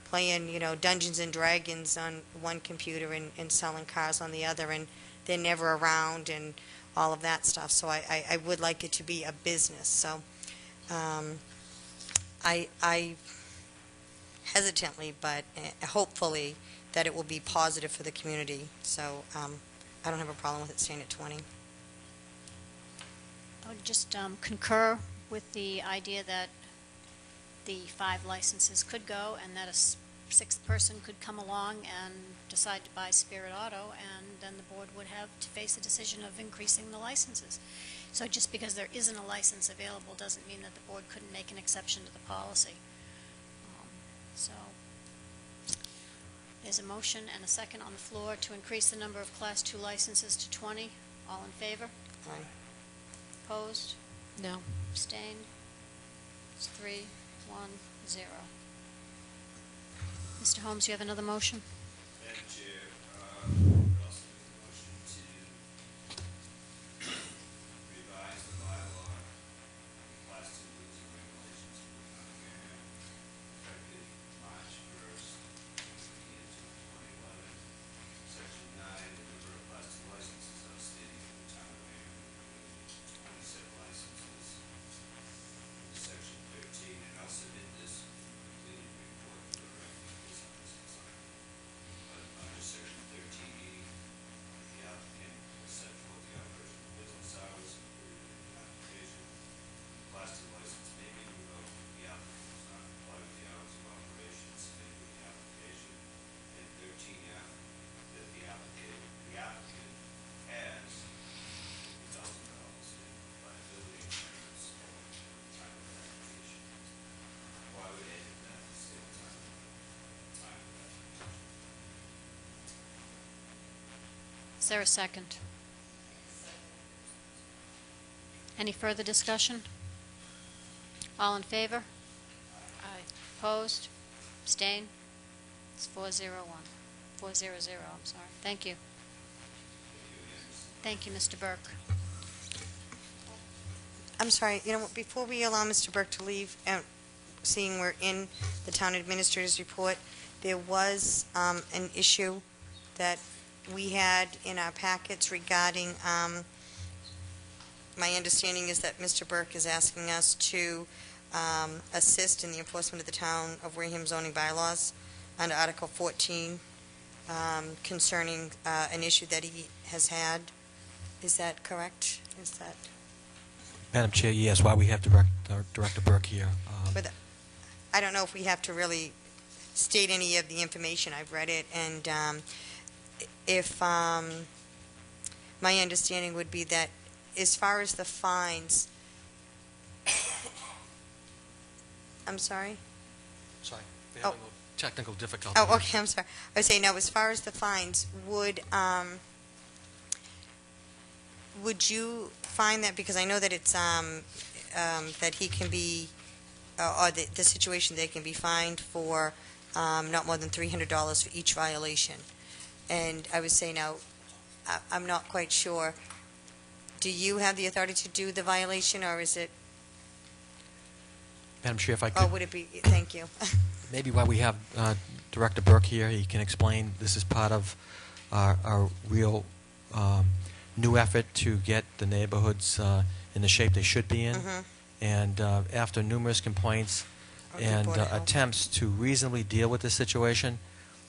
playing, Dungeons and Dragons on one computer and selling cars on the other, and they're never around and all of that stuff. So I would like it to be a business. So I hesitantly, but hopefully that it will be positive for the community. So I don't have a problem with it staying at 20. I would just concur with the idea that the 5 licenses could go and that a sixth person could come along and decide to buy Spirit Auto, and then the board would have to face a decision of increasing the licenses. So just because there isn't a license available doesn't mean that the board couldn't make an exception to the policy. So there's a motion and a second on the floor to increase the number of Class 2 licenses to 20. All in favor? Aye. Opposed? No. Abstained? It's 3, 1, 0. Mr. Holmes, you have another motion? Madam Chair, we also make a motion to revise the bylaw, Class 2 rules and regulations for the town of Wareham, effective March 1st, 2011. Section 9, the number of Class 2 licenses outstanding for the town of Wareham, including 27 licenses. Section 13, and I'll submit this completed report for the record. But under section 13E, the applicant will set forth the operation of business hours included in the application. Class 2 license may be revoked if the applicant does not comply with the hours of operation submitted with the application. And 13F, that the applicant has $50,000 in liability insurance over the time of the application. Why would it add that at the same time of the application? Is there a second? Any further discussion? All in favor? Aye. Opposed? Abstained? It's 401. 400, I'm sorry. Thank you. Thank you, Mr. Burke. I'm sorry, you know what, before we allow Mr. Burke to leave, seeing we're in the town administrator's report, there was an issue that we had in our packets regarding, my understanding is that Mr. Burke is asking us to assist in the enforcement of the town of Wareham zoning bylaws under Article 14 concerning an issue that he has had. Is that correct? Is that... Madam Chair, yes, while we have Director Burke here. But I don't know if we have to really state any of the information. I've read it, and if my understanding would be that as far as the fines, I'm sorry? Sorry, we Oh. have a little technical difficulty. Oh, okay, I'm sorry. I was saying, now, as far as the fines, would you find that, because I know that it's, that he can be, or the situation, they can be fined for not more than $300 for each violation. And I would say, now, I'm not quite sure, do you have the authority to do the violation, or is it, Madam Chair, if I or could, would it be, thank you. maybe while we have Director Burke here, he can explain this is part of our real new effort to get the neighborhoods in the shape they should be in. Mhm. And after numerous complaints Okay, and Board of Health. attempts to reasonably deal with this situation,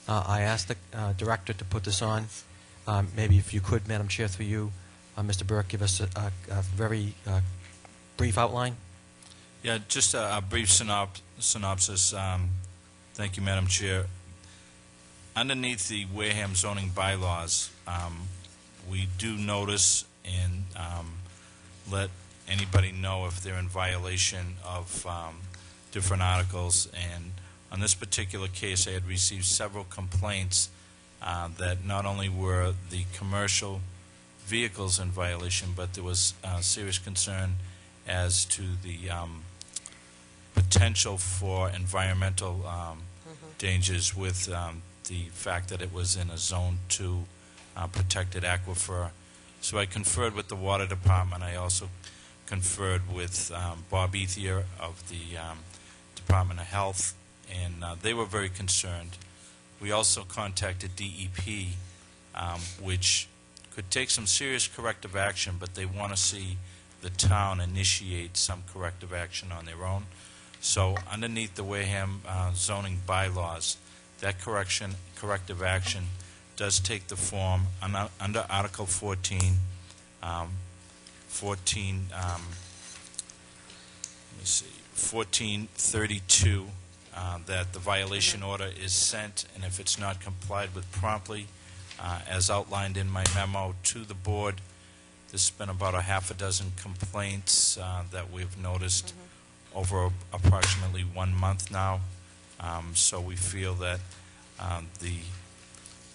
I asked the Director to put this on. Maybe if you could, Madam Chair, through you, Mr. Burke, give us a very brief outline. Yeah, just a brief synopsis. Thank you, Madam Chair. Underneath the Wareham zoning bylaws, we do notice and let anybody know if they're in violation of different articles. And on this particular case, I had received several complaints that not only were the commercial vehicles in violation, but there was serious concern as to the potential for environmental dangers with the fact that it was in a Zone 2 protected aquifer. So I conferred with the Water Department. I also conferred with Bob Ethier of the Department of Health, and they were very concerned. We also contacted DEP, which could take some serious corrective action, but they want to see the town initiate some corrective action on their own. So underneath the Wareham zoning bylaws, that corrective action does take the form under Article 14, 1432, that the violation order is sent, and if it's not complied with promptly, as outlined in my memo to the board, there's been about a half a dozen complaints that we've noticed over approximately 1 month now. So we feel that the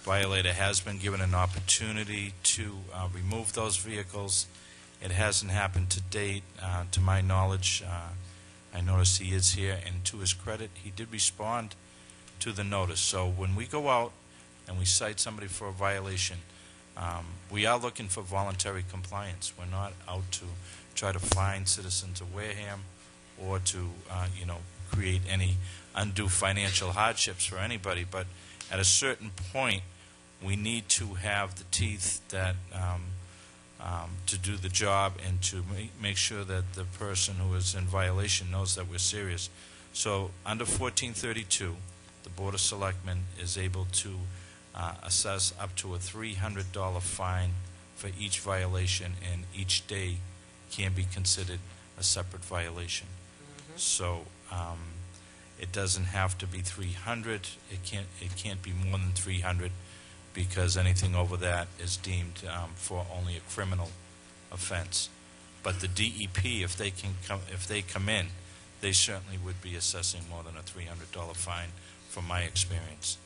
violator has been given an opportunity to remove those vehicles. It hasn't happened to date. To my knowledge, I noticed he is here, and to his credit, he did respond to the notice. So when we go out and we cite somebody for a violation, we are looking for voluntary compliance. We're not out to try to fine citizens of Wareham or to, create any undue financial hardships for anybody. But at a certain point, we need to have the teeth that to do the job and to make sure that the person who is in violation knows that we're serious. So under 1432, the Board of Selectmen is able to assess up to a $300 fine for each violation, and each day can be considered a separate violation. So it doesn't have to be 300. It can't be more than 300, because anything over that is deemed for only a criminal offense. But the DEP, if they come in, they certainly would be assessing more than a $300 fine, from my experience,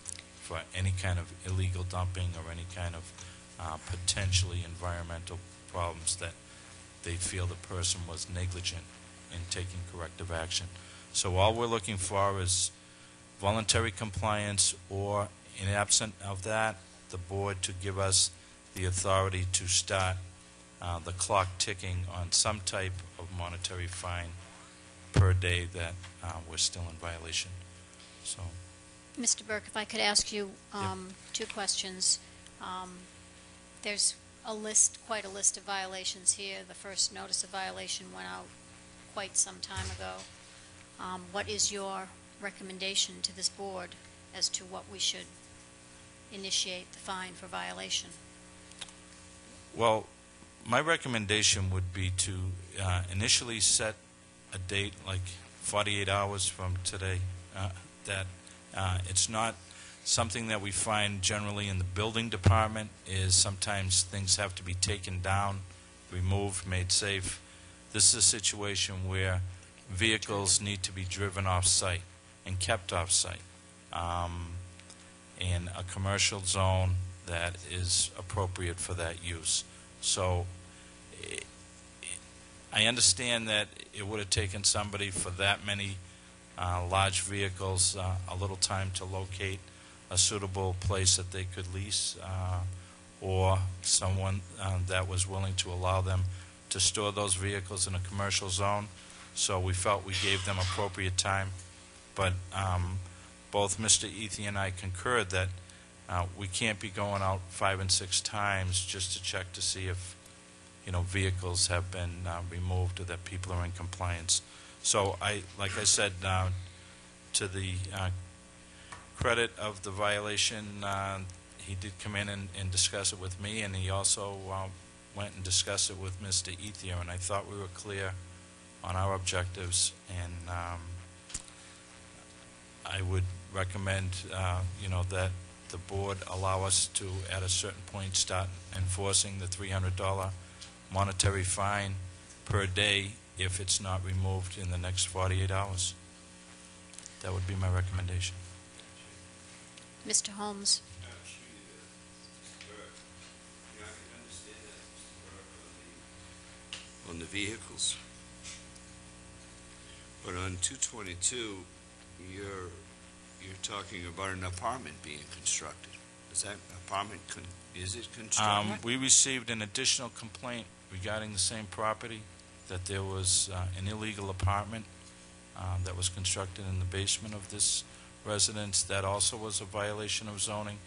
for any kind of illegal dumping or any kind of potentially environmental problems that they feel the person was negligent in taking corrective action. So all we're looking for is voluntary compliance, or in absent of that, the board to give us the authority to start the clock ticking on some type of monetary fine per day that we're still in violation. So, Mr. Burke, if I could ask you Yep. 2 questions. There's quite a list of violations here. The first notice of violation went out quite some time ago. What is your recommendation to this board as to what we should initiate the fine for violation? well, my recommendation would be to initially set a date, like 48 hours from today, that it's not something that we find generally in the building department. Is sometimes things have to be taken down, removed, made safe. This is a situation where vehicles need to be driven off-site and kept off-site in a commercial zone that is appropriate for that use. So I understand that it would have taken somebody for that many large vehicles a little time to locate a suitable place that they could lease, or someone that was willing to allow them to store those vehicles in a commercial zone. So we felt we gave them appropriate time. But both Mr. Ethy and I concurred that we can't be going out 5 and 6 times just to check to see if vehicles have been removed or that people are in compliance. So like I said, to the credit of the violation, he did come in and discuss it with me, and he also went and discussed it with Mr. Ethier, and I thought we were clear on our objectives, and I would recommend that the board allow us to, at a certain point, start enforcing the $300 monetary fine per day if it's not removed in the next 48 hours. That would be my recommendation. Mr. Holmes? On the vehicles. But on 222, you're talking about an apartment being constructed. Is that apartment, is it constructed? We received an additional complaint regarding the same property, that there was an illegal apartment that was constructed in the basement of this residence. That also was a violation of zoning.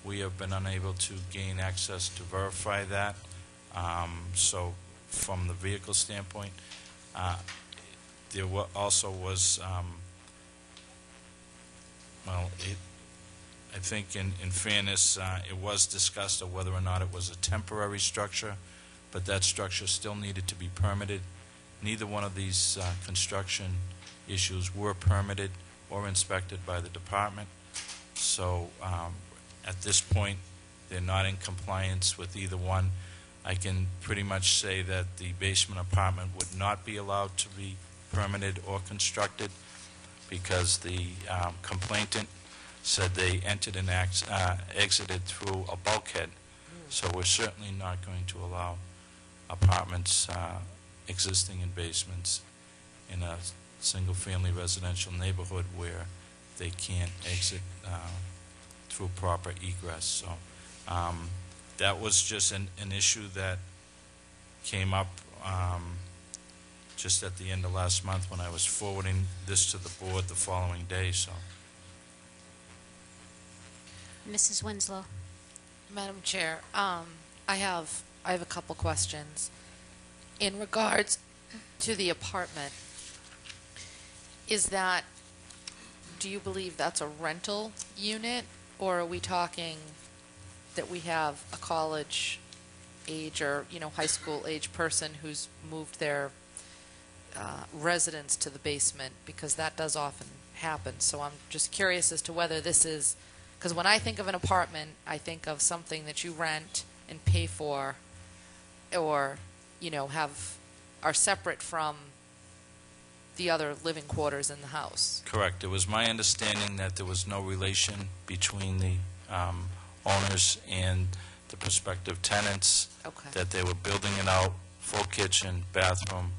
We have been unable to gain access to verify that. So from the vehicle standpoint, there also was, I think in fairness, it was discussed of whether or not it was a temporary structure, but that structure still needed to be permitted. Neither one of these construction issues were permitted or inspected by the department. So at this point, they're not in compliance with either one. I can pretty much say that the basement apartment would not be allowed to be permitted or constructed because the complainant said they entered and exited through a bulkhead. So we're certainly not going to allow apartments existing in basements in a single-family residential neighborhood where they can't exit through proper egress. So that was just an issue that came up just at the end of last month when I was forwarding this to the board the following day. So, Mrs. Winslow. Madam Chair, I have a couple questions. In regards to the apartment, do you believe that's a rental unit, or are we talking that we have a college age or, high school age person who's moved their residence to the basement? Because that does often happen. So I'm just curious as to whether this is, because when I think of an apartment, I think of something that you rent and pay for, or are separate from the other living quarters in the house. correct. It was my understanding that there was no relation between the owners and the prospective tenants, Okay. that they were building it out, full kitchen, bathroom,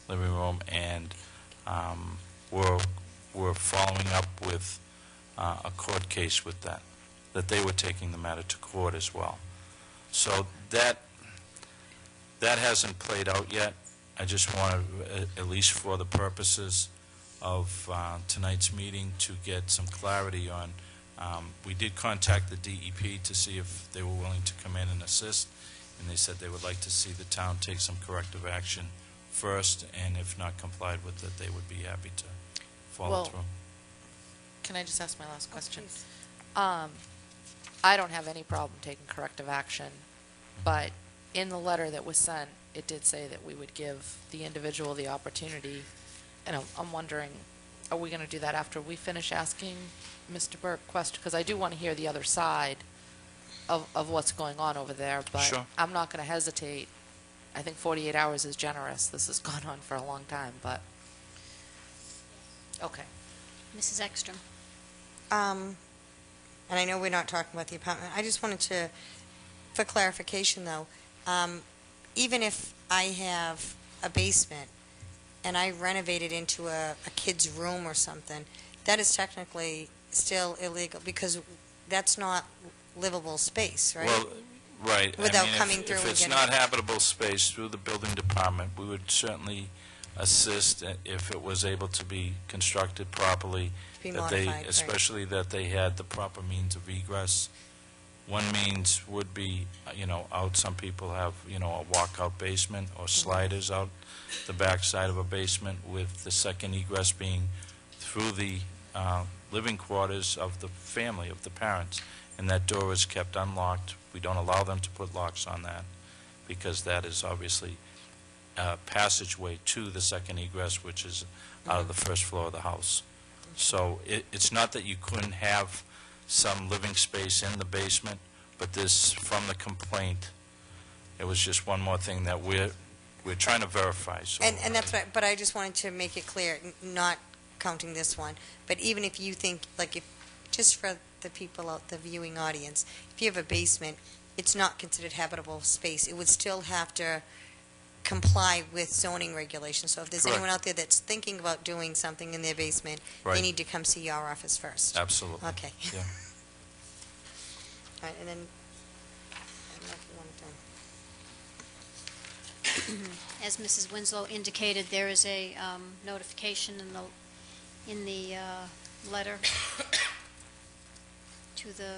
living room, and were following up with a court case with that they were taking the matter to court as well. So that hasn't played out yet. I just wanted, at least for the purposes of tonight's meeting, to get some clarity on. We did contact the DEP to see if they were willing to come in and assist, and they said they would like to see the town take some corrective action first, and if not complied with it, they would be happy to follow through. Can I just ask my last question? Please. I don't have any problem taking corrective action, but in the letter that was sent, it did say that we would give the individual the opportunity, and I'm wondering, are we going to do that after we finish asking Mr. Burke questions? Because I do want to hear the other side of what's going on over there, but Sure. I'm not going to hesitate. I think 48 hours is generous. This has gone on for a long time, but okay. Mrs. Ekstrom. And I know we're not talking about the apartment. I just wanted to, for clarification though, even if I have a basement and I renovate it into a kid's room or something, that is technically still illegal because that's not livable space, right? Well, right. Without I mean, coming through if and it's getting- not habitable space through the building department, we would certainly assist if it was able to be constructed properly. Be that they, modified, right. especially that they had the proper means of egress. One means would be, out. Some people have, a walkout basement or sliders out the backside of a basement, with the second egress being through the living quarters of the family, of the parents, and that door is kept unlocked. We don't allow them to put locks on that because that is obviously a passageway to the second egress, which is out of the first floor of the house. So it's not that you couldn't have some living space in the basement, but this, from the complaint, it was just one more thing that we're trying to verify. So, And that's right, but I just wanted to make it clear, not counting this one, but even if you think, like, if just for the people out, the viewing audience, if you have a basement, it's not considered habitable space. It would still have to comply with zoning regulations. So if there's Correct. anyone out there that's thinking about doing something in their basement, Right. they need to come see your office first. Absolutely. Okay. Yeah. All right, and then, I don't know if you want to. As Mrs. Winslow indicated, there is a notification in the letter to the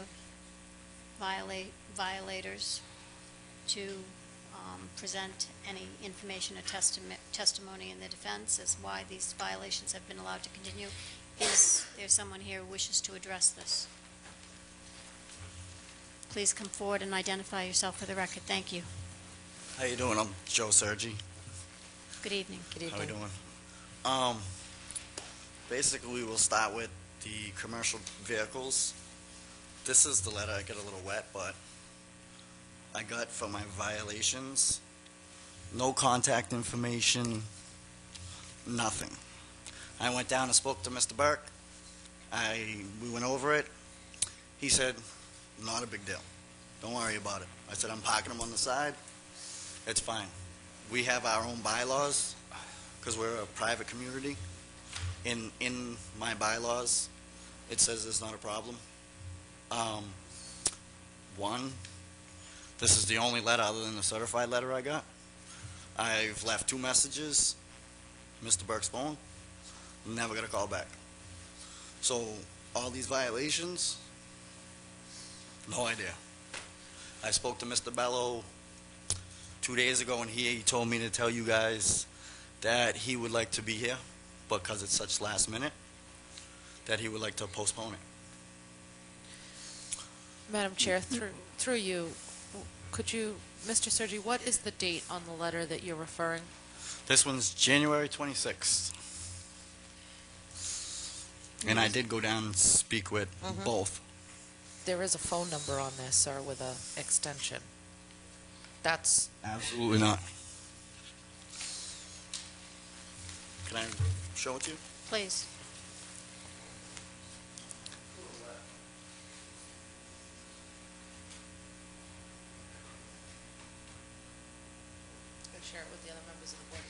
violators to present any information or testimony in their defense as why these violations have been allowed to continue. Is there someone here who wishes to address this? please come forward and identify yourself for the record. Thank you. How you doing? I'm Joe Sergi. Good evening. Good How you doing? Basically, we'll start with the commercial vehicles. This is the letter. I get a little wet, but I got for my violations. No contact information, nothing. I went down and spoke to Mr. Burke. We went over it. He said, not a big deal. Don't worry about it. I said, I'm parking them on the side. It's fine. We have our own bylaws because we're a private community. In my bylaws, it says there's not a problem. This is the only letter other than the certified letter I got. I've left 2 messages, Mr. Burke's phone, never got a call back. So all these violations, no idea. I spoke to Mr. Bello 2 days ago, and he told me to tell you guys that he would like to be here, but because it's such last minute, that he would like to postpone it. Madam Chair, through you, could you, Mr. Sergi, what is the date on the letter that you're referring? This one's January 26th. And I did go down and speak with both. There is a phone number on this, sir, with a extension. That's... Absolutely not. Can I show it to you? Please. Share it with the other members of the board.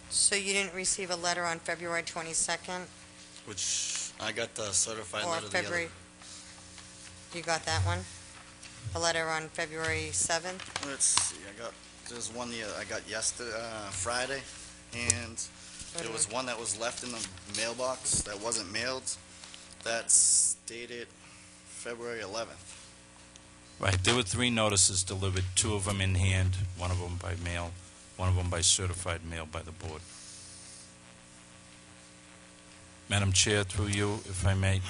So you didn't receive a letter on February 22nd Which I got the certified or letter February? together. You got that one? A letter on February 7th? Let's see. There's one I got yesterday, Friday, and there was one that was left in the mailbox that wasn't mailed. That's dated February 11th. Right, there were 3 notices delivered, 2 of them in hand, 1 of them by mail, 1 of them by certified mail by the board. Madam Chair, through you, if I may.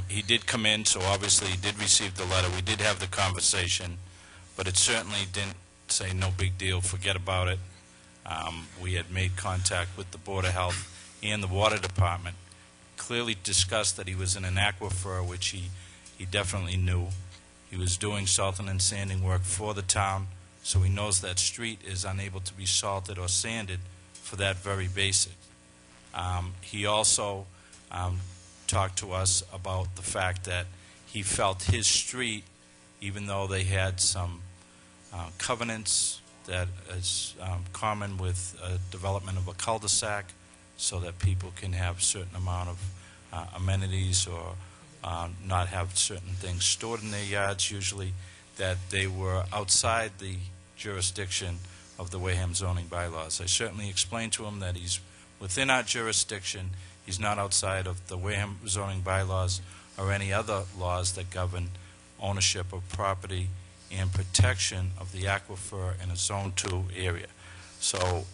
He did come in, so obviously he did receive the letter. We did have the conversation, but it certainly didn't say no big deal, forget about it. We had made contact with the Board of Health and the Water Department, clearly discussed that he was in an aquifer, which he definitely knew. He was doing salting and sanding work for the town, so he knows that street is unable to be salted or sanded for that very basic. He also talked to us about the fact that he felt his street, even though they had some covenants that is common with development of a cul-de-sac, so that people can have certain amount of amenities or not have certain things stored in their yards usually, that they were outside the jurisdiction of the Wareham zoning bylaws. I certainly explained to him that he's within our jurisdiction. He's not outside of the Wareham zoning bylaws or any other laws that govern ownership of property and protection of the aquifer in a Zone 2 area. So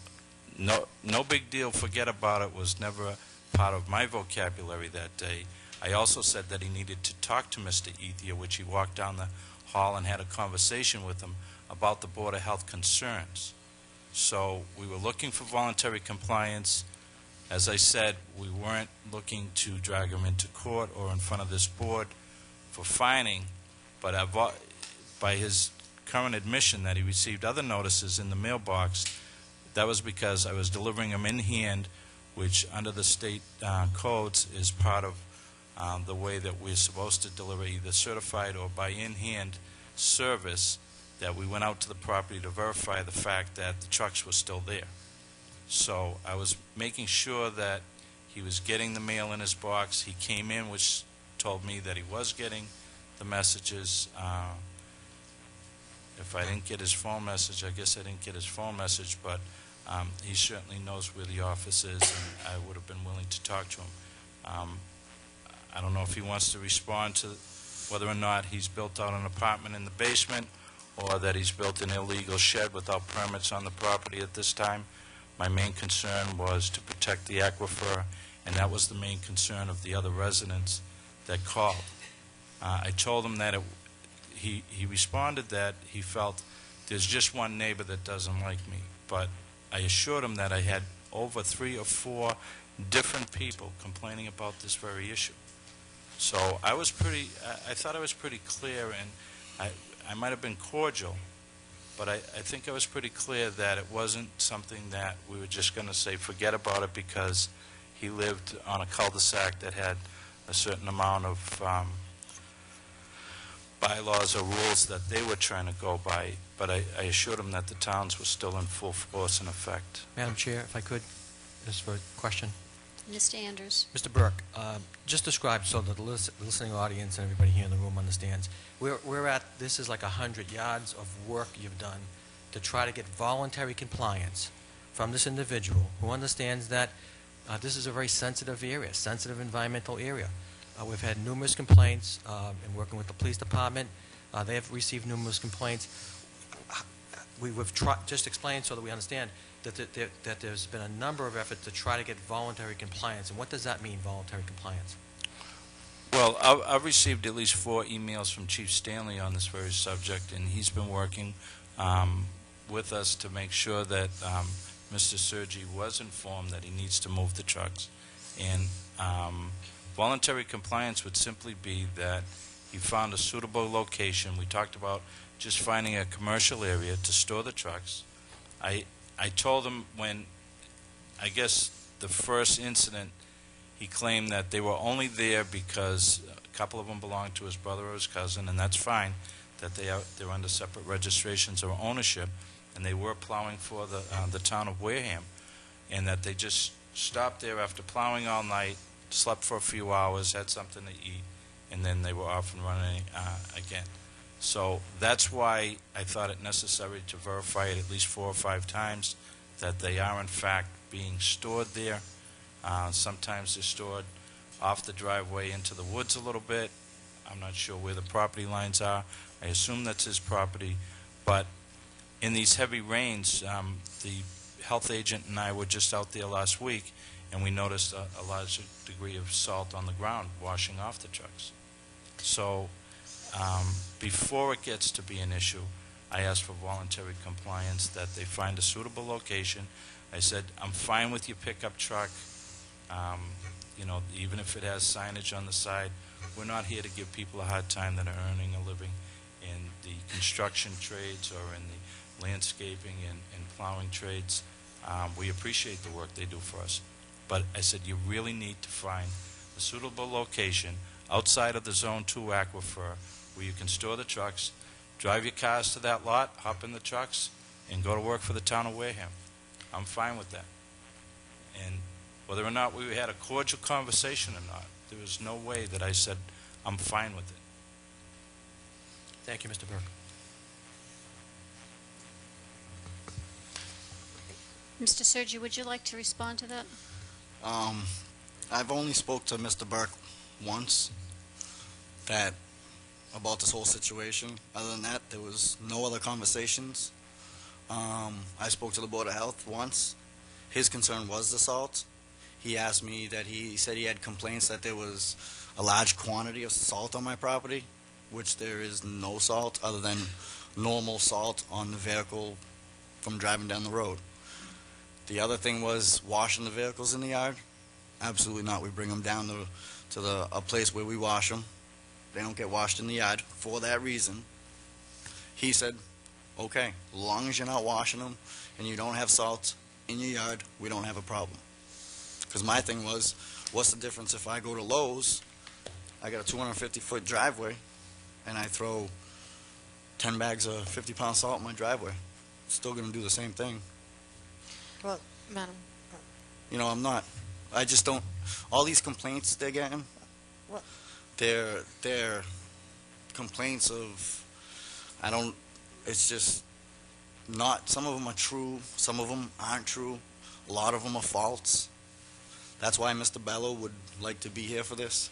no big deal, forget about it, was never part of my vocabulary that day. I also said that he needed to talk to Mr. Ethia, which he walked down the hall and had a conversation with him about the Board of Health concerns. So we were looking for voluntary compliance. As I said, we weren't looking to drag him into court or in front of this board for fining, but by his current admission that he received other notices in the mailbox, that was because I was delivering them in hand, which under the state codes is part of the way that we're supposed to deliver either certified or by in-hand service, that we went out to the property to verify the fact that the trucks were still there. So I was making sure that he was getting the mail in his box. He came in, which told me that he was getting the messages. If I didn't get his phone message, I guess I didn't get his phone message, but he certainly knows where the office is, and I would have been willing to talk to him. I don't know if he wants to respond to whether or not he's built out an apartment in the basement or that he's built an illegal shed without permits on the property at this time. My main concern was to protect the aquifer, and that was the main concern of the other residents that called. I told him that he responded that he felt there's just one neighbor that doesn't like me, but I assured him that I had over 3 or 4 different people complaining about this very issue. So I thought I was pretty clear, and I might have been cordial, but I think I was pretty clear that it wasn't something that we were just going to say forget about it because he lived on a cul-de-sac that had a certain amount of bylaws or rules that they were trying to go by, but I assured him that the towns were still in full force and effect. Madam Chair, if I could, just for a question. Mr. Andrews? Mr. Burke, just describe so that the listening audience and everybody here in the room understands. We're at, this is like 100 yards of work you've done to try to get voluntary compliance from this individual who understands that this is a very sensitive area, sensitive environmental area. We've had numerous complaints in working with the police department. They have received numerous complaints. We've just explained so that we understand that there's been a number of efforts to try to get voluntary compliance. And what does that mean, voluntary compliance? Well, I've received at least 4 emails from Chief Stanley on this very subject, and he's been working with us to make sure that Mr. Sergi was informed that he needs to move the trucks. And voluntary compliance would simply be that he found a suitable location. We talked about just finding a commercial area to store the trucks. I told him when, I guess, the first incident, he claimed that they were only there because a couple of them belonged to his brother or his cousin, and that's fine, that they're under separate registrations or ownership, and they were plowing for the town of Wareham, and that they just stopped there after plowing all night, slept for a few hours, had something to eat, and then they were off and running again. So that's why I thought it necessary to verify it at least 4 or 5 times that they are in fact being stored there. Sometimes they're stored off the driveway into the woods a little bit. I'm not sure where the property lines are. I assume that's his property. But in these heavy rains, the health agent and I were just out there last week, and we noticed a large degree of salt on the ground washing off the trucks. So before it gets to be an issue, I asked for voluntary compliance, that they find a suitable location. I said, I'm fine with your pickup truck, you know, even if it has signage on the side. We're not here to give people a hard time that are earning a living in the construction trades or in the landscaping and plowing trades. We appreciate the work they do for us. But I said, you really need to find a suitable location outside of the Zone 2 aquifer where you can store the trucks, drive your cars to that lot, hop in the trucks, and go to work for the town of Wareham. I'm fine with that. And whether or not we had a cordial conversation or not, there was no way that I said, I'm fine with it. Thank you, Mr. Burke. Mr. Sergi, would you like to respond to that? I've only spoke to Mr. Burke once about this whole situation. Other than that, there was no other conversations. I spoke to the Board of Health once. His concern was the salt. He asked me that he said he had complaints that there was a large quantity of salt on my property, which there is no salt other than normal salt on the vehicle from driving down the road. The other thing was washing the vehicles in the yard. Absolutely not. We bring them down to a place where we wash them. They don't get washed in the yard for that reason. He said, okay, as long as you're not washing them and you don't have salt in your yard, we don't have a problem. Because my thing was, what's the difference if I go to Lowe's, I got a 250-foot driveway, and I throw 10 bags of 50-pound salt in my driveway? It's still going to do the same thing. Well, Madam. You know, I'm not. I just don't. All these complaints they're getting, Well- they're complaints of, it's just not, some of them are true, some of them aren't true, a lot of them are false. That's why Mr. Bello would like to be here for this.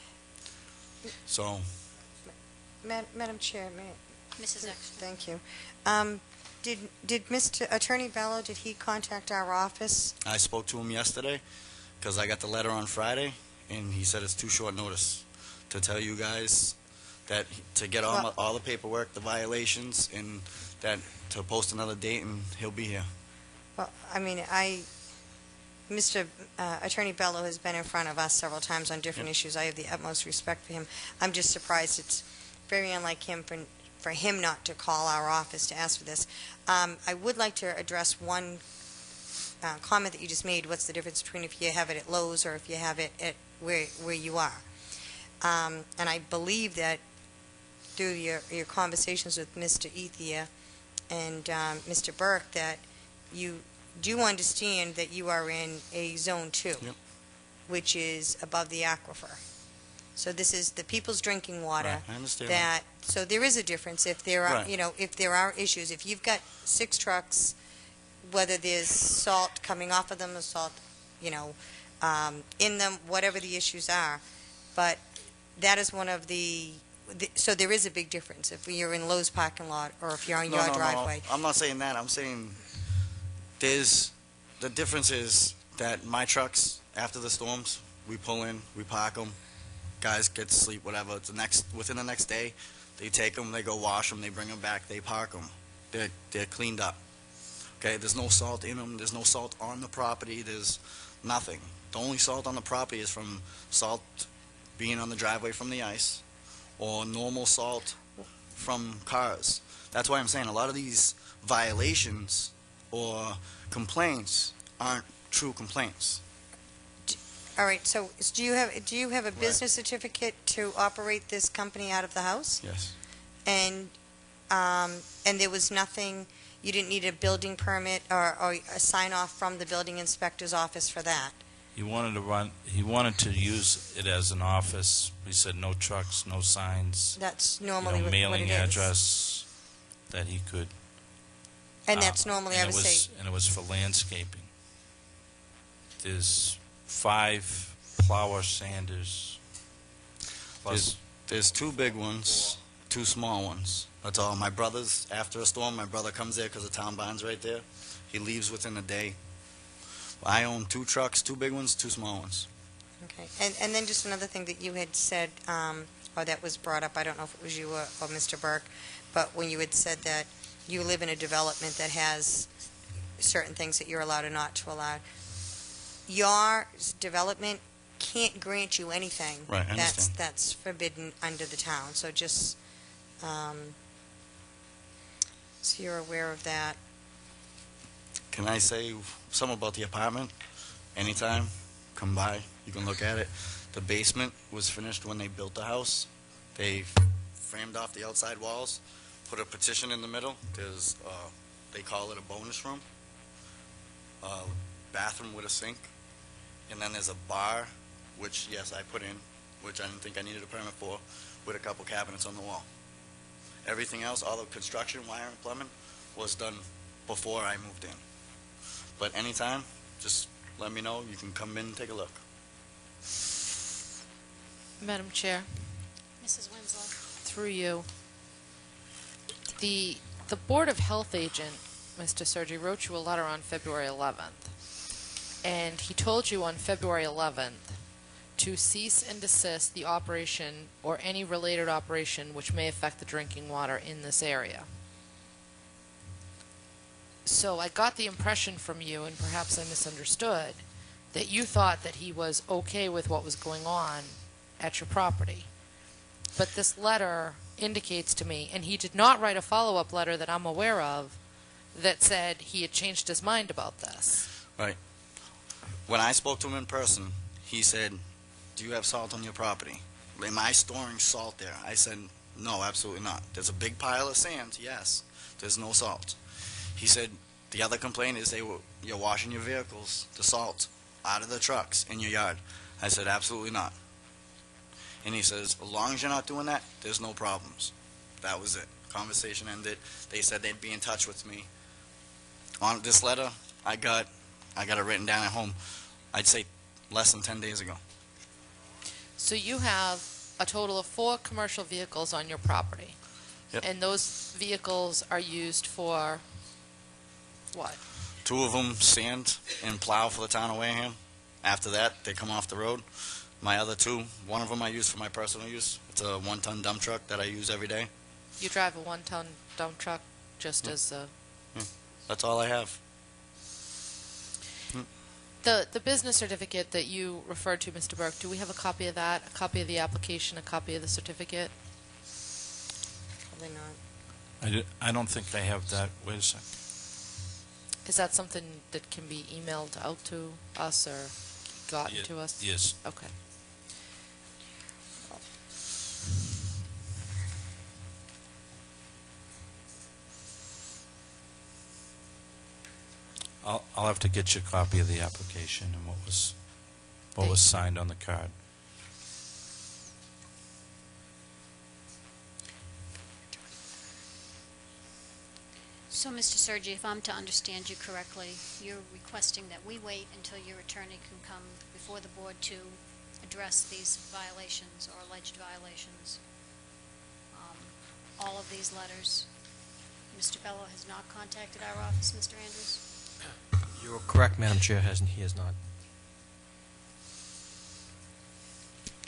So, Madam Chair, may, Mrs. Extra. thank you. Did Mr. Attorney Bello, did he contact our office? I spoke to him yesterday, because I got the letter on Friday, and he said it's too short notice to tell you guys that, to get all the paperwork, the violations, and that to post another date, and he'll be here. Well, I mean, Mr. Attorney Bello has been in front of us several times on different issues. I have the utmost respect for him. I'm just surprised it's very unlike him for him not to call our office to ask for this. I would like to address one comment that you just made. What's the difference between if you have it at Lowe's or if you have it at where you are? And I believe that through your conversations with Mr. Ethia and Mr. Burke that you do understand that you are in a Zone 2, Yep. which is above the aquifer. So this is the people's drinking water. Right, I understand that. So there is a difference if there are, Right. if there are issues. If you've got 6 trucks, whether there's salt coming off of them or salt, in them, whatever the issues are. But that is one of so there is a big difference if you're in Lowe's parking lot or if you're on your driveway. No, I'm not saying that. I'm saying the difference is that my trucks, after the storms, we pull in, we park them, guys get to sleep, whatever. Within the next day, they take them, they go wash them, they bring them back, they park them. They're cleaned up. Okay, there's no salt in them, there's no salt on the property, there's nothing. The only salt on the property is from salt being on the driveway from the ice or normal salt from cars. That's why I'm saying a lot of these violations or complaints aren't true complaints. All right, so do you have a business certificate to operate this company out of the house? Yes. And there was nothing, you didn't need a building permit or a sign-off from the building inspector's office for that? He wanted to use it as an office. He said no trucks, no signs, That's normally what it is. mailing address that he could. And that's normally, I would say, And it was for landscaping. There's 5 plower sanders. Plus, There's 2 big ones, 2 small ones. That's all. My brother's, after a storm, my brother comes there because the town bond's right there. He leaves within a day. I own 2 trucks, 2 big ones, 2 small ones. okay. And then just another thing that you had said, or that was brought up, I don't know if it was you or Mr. Burke, but when you had said that you live in a development that has certain things that you're allowed or not to allow, your development can't grant you anything. Right, I understand. That's forbidden under the town. So just so you're aware of that. Can I say something about the apartment? Anytime, come by, you can look at it. The basement was finished when they built the house. They framed off the outside walls, put a partition in the middle. There's, they call it a bonus room, a bathroom with a sink, and then there's a bar, which, yes, I put in, which I didn't think I needed a permit for, with a couple cabinets on the wall. Everything else, all the construction, wiring, plumbing, was done before I moved in. But anytime, just let me know. You can come in and take a look. Madam Chair, Mrs. Winslow. through you, the Board of Health agent, Mr. Sergi, wrote you a letter on February 11th, and he told you on February 11th to cease and desist the operation or any related operation which may affect the drinking water in this area. So I got the impression from you, and perhaps I misunderstood, that you thought that he was okay with what was going on at your property. But this letter indicates to me, and he did not write a follow-up letter that I'm aware of, that said he had changed his mind about this. Right. When I spoke to him in person, he said, do you have salt on your property? Am I storing salt there? I said, no, absolutely not. There's a big pile of sand, yes. There's no salt. He said, the other complaint is you're washing your vehicles, the salt, out of the trucks in your yard. I said, absolutely not. And he says, as long as you're not doing that, there's no problems. That was it. Conversation ended. They said they'd be in touch with me. On this letter, I got it written down at home, I'd say less than 10 days ago. So you have a total of 4 commercial vehicles on your property. Yep. And those vehicles are used for what? 2 of them sand and plow for the town of Wareham. After that, they come off the road. My other 2, one of them I use for my personal use. It's a 1-ton dump truck that I use every day. You drive a 1-ton dump truck just as a... That's all I have. The business certificate that you referred to, Mr. Burke, do we have a copy of that? A copy of the application, a copy of the certificate? Probably not. I don't think I have that. Wait a sec. Is that something that can be emailed out to us or gotten to us? Yes. Okay. I'll have to get you a copy of the application and what was signed on the card. So, Mr. Sergi, if I'm to understand you correctly, you're requesting that we wait until your attorney can come before the board to address these violations or alleged violations. All of these letters. Mr. Bello has not contacted our office, Mr. Andrews? You're correct, Madam Chair. He has not.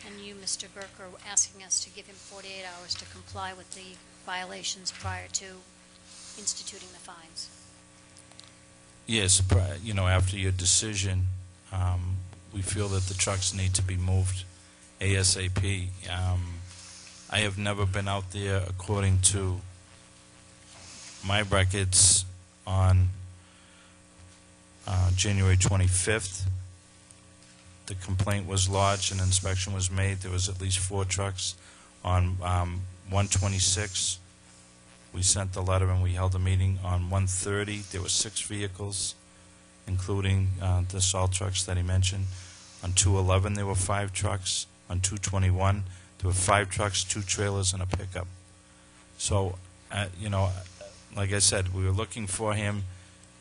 And you, Mr. Burke, are asking us to give him 48 hours to comply with the violations prior to instituting the fines. Yes, after your decision, we feel that the trucks need to be moved ASAP. I have never been out there, according to my records, on January 25th. The complaint was lodged and inspection was made. There was at least 4 trucks. On 1/26, we sent the letter and we held a meeting. On 1/30, there were 6 vehicles, including the salt trucks that he mentioned. On 2/11, there were 5 trucks. On 2/21, there were 5 trucks, 2 trailers, and a pickup. So, like I said, we were looking for him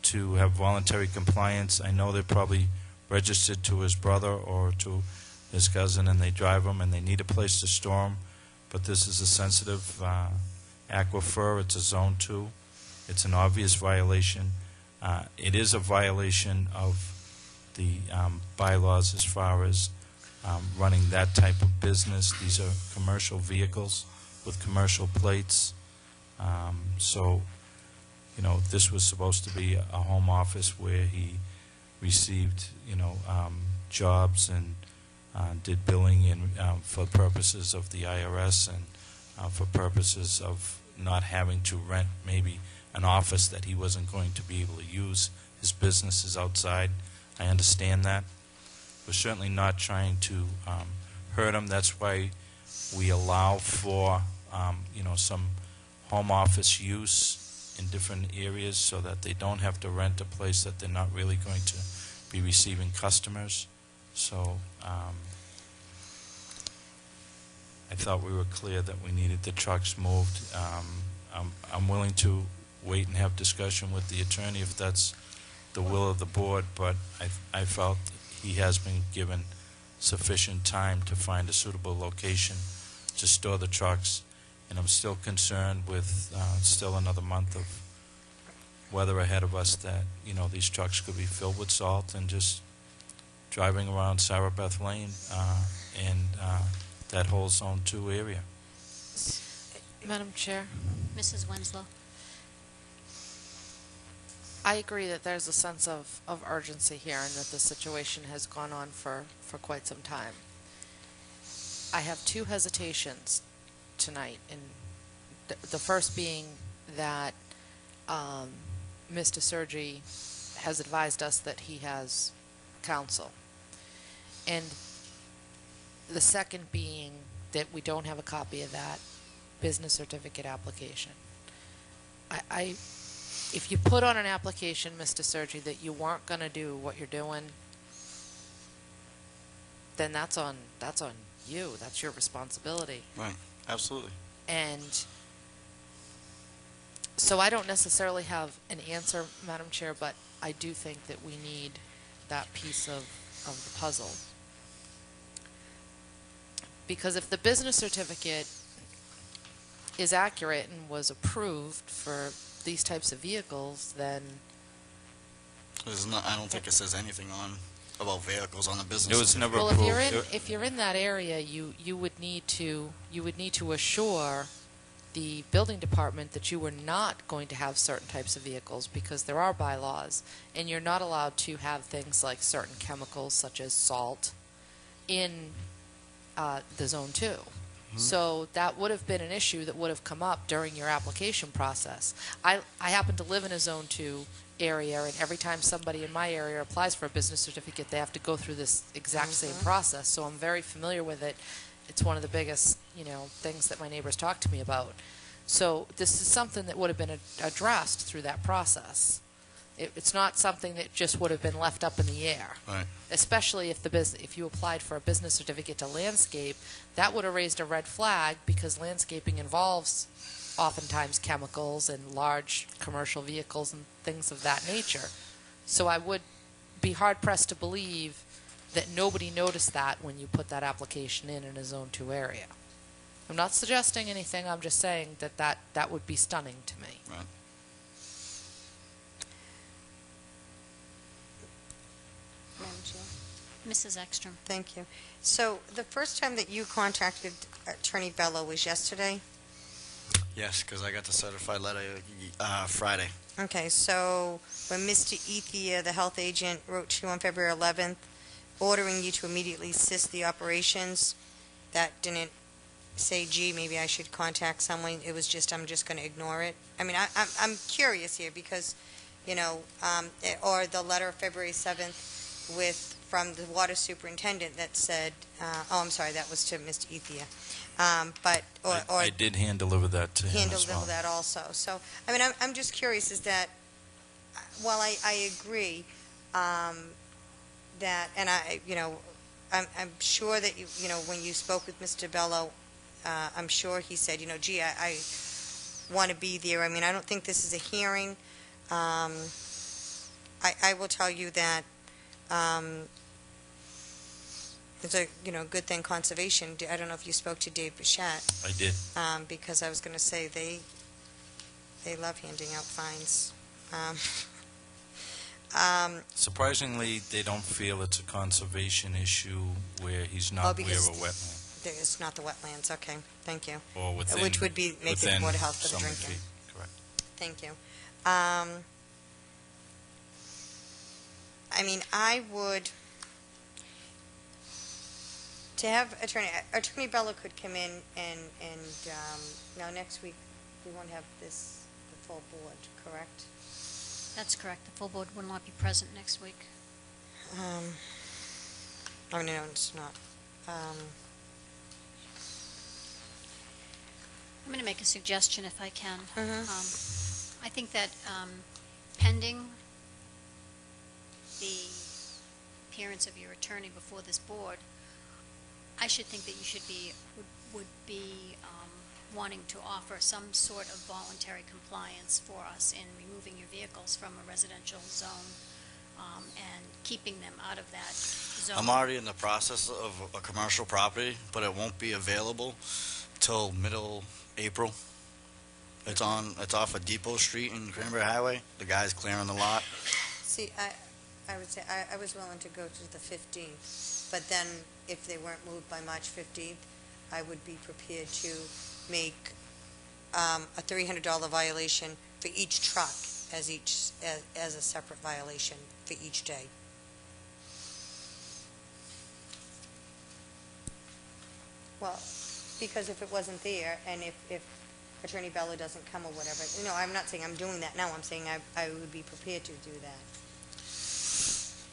to have voluntary compliance. I know they're probably registered to his brother or to his cousin, and they drive them, and they need a place to store them. But this is a sensitive aquifer. It's a Zone 2. It's an obvious violation. It is a violation of the bylaws as far as running that type of business. These are commercial vehicles with commercial plates. So, this was supposed to be a home office where he received, jobs and did billing and for purposes of the IRS and for purposes of not having to rent maybe an office that he wasn't going to be able to use. His business is outside. I understand that. We're certainly not trying to hurt him. That's why we allow for, some home office use in different areas so that they don't have to rent a place that they're not really going to be receiving customers. So I thought we were clear that we needed the trucks moved. I'm willing to wait and have discussion with the attorney if that's the will of the board, but I felt he has been given sufficient time to find a suitable location to store the trucks, and I'm still concerned with still another month of weather ahead of us that, these trucks could be filled with salt and just driving around Sarah Beth Lane and that whole Zone 2 area. Madam Chair, Mrs. Winslow? I agree that there's a sense of urgency here and that the situation has gone on for quite some time. I have 2 hesitations tonight, and the first being that Mr. Sergi has advised us that he has counsel, and the second being that we don't have a copy of that business certificate application. If you put on an application, Mr. Sergi, that you weren't going to do what you're doing, then that's on you. That's your responsibility. Right. Absolutely. And so I don't necessarily have an answer, Madam Chair, but I do think that we need that piece of the puzzle. Because if the business certificate is accurate and was approved for these types of vehicles, then There's not, I don't think it says anything on about vehicles on the business. It was never well, approved. if you're in that area, you would need to assure the building department that you were not going to have certain types of vehicles, because there are bylaws, and you're not allowed to have things like certain chemicals such as salt in the Zone 2. So that would have been an issue that would have come up during your application process. I happen to live in a Zone 2 area, and every time somebody in my area applies for a business certificate, they have to go through this exact same process. So I'm very familiar with it. It's one of the biggest, things that my neighbors talk to me about. So this is something that would have been addressed through that process. It's not something that just would have been left up in the air. Right. Especially if you applied for a business certificate to landscape, that would have raised a red flag, because landscaping involves oftentimes chemicals and large commercial vehicles and things of that nature. So I would be hard-pressed to believe that nobody noticed that when you put that application in a Zone 2 area. I'm not suggesting anything, I'm just saying that would be stunning to me. Right. Madam Chair. Mrs. Ekstrom. Thank you. So the first time that you contacted Attorney Bello was yesterday? Yes, because I got the certified letter Friday. Okay, so when Mr. Ethia, the health agent, wrote to you on February 11th, ordering you to immediately cease the operations, that didn't say, gee, maybe I should contact someone. It was just, I'm just going to ignore it. I mean, I'm curious here because, or the letter of February 7th from the water superintendent that said, I'm sorry, that was to Mr. Ethia. I did hand deliver that to him as well. Handle that also. So, I mean, I'm just curious is that, while I agree that, and I'm sure that, when you spoke with Mr. Bello, I'm sure he said, gee, I want to be there. I mean, I don't think this is a hearing. I will tell you that it's a good thing conservation. I don't know if you spoke to Dave Bichette. I did. Because I was going to say they love handing out fines. Surprisingly, they don't feel it's a conservation issue where he's not near a because wetland. It's not the wetlands. Okay, thank you. Or within, Which would be make it Board of Health for the so many drinking. feet. Correct. Thank you. I mean, I would, to have Attorney Bello could come in and now next week we won't have the full board, correct? That's correct. The full board will not be present next week. Oh, no, it's not. I'm going to make a suggestion if I can. Mhm. I think that pending the appearance of your attorney before this board, I should think that you should be, would be wanting to offer some sort of voluntary compliance for us in removing your vehicles from a residential zone and keeping them out of that zone. I'm already in the process of a commercial property, but it won't be available till middle April. It's off of Depot Street in Cranberry Highway. The guy's clearing the lot. See, I would say I was willing to go to the 15th, but then if they weren't moved by March 15th, I would be prepared to make a $300 violation for each truck as a separate violation for each day. Well, because if it wasn't there, and if Attorney Bello doesn't come or whatever, I'm not saying I'm doing that now, I'm saying I would be prepared to do that.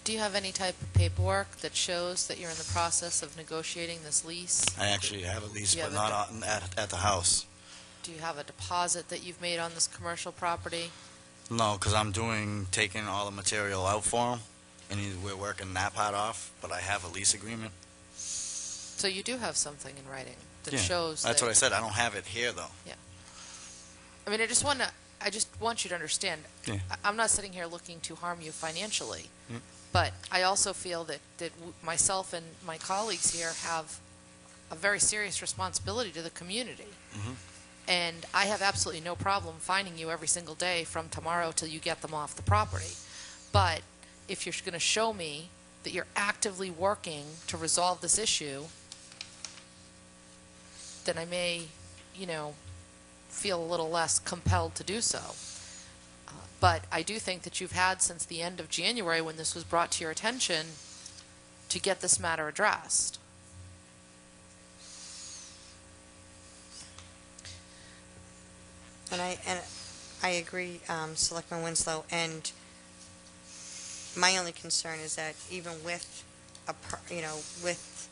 Do you have any type of paperwork that shows that you're in the process of negotiating this lease? I actually have a lease, Yeah, but but not at the house. Do you have a deposit that you've made on this commercial property? No, because I'm taking all the material out for him, and we're working that part off, but I have a lease agreement. So you do have something in writing that Yeah, shows that's that... what I said. I don't have it here, though. I mean, I just want you to understand, Yeah. I'm not sitting here looking to harm you financially, Mm. but I also feel that myself and my colleagues here have a very serious responsibility to the community. And I have absolutely no problem fining you every single day from tomorrow till you get them off the property. But if you're going to show me that you're actively working to resolve this issue, then I may, feel a little less compelled to do so. But I do think that you've had since the end of January, when this was brought to your attention, to get this matter addressed. And I agree, Selectman Winslow, and my only concern is that even with with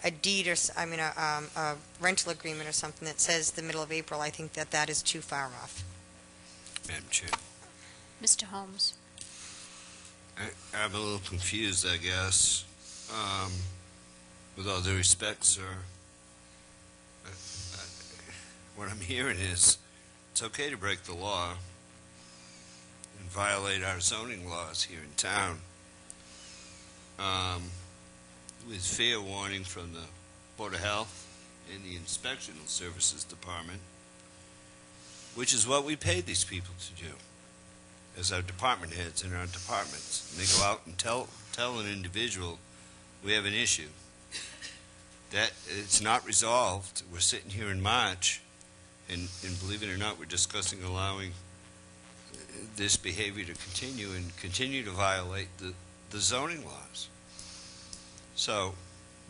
a deed or, a rental agreement or something that says the middle of April, I think that is too far off. Madam Chair. Mr. Holmes? I'm a little confused, I guess. With all due respect, sir, what I'm hearing is it's okay to break the law and violate our zoning laws here in town with fair warning from the Board of Health and the Inspectional Services Department, which is what we paid these people to do as our department heads in our departments. And they go out and tell an individual, we have an issue. That it's not resolved. We're sitting here in March, and believe it or not, we're discussing allowing this behavior to continue and continue to violate the zoning laws. So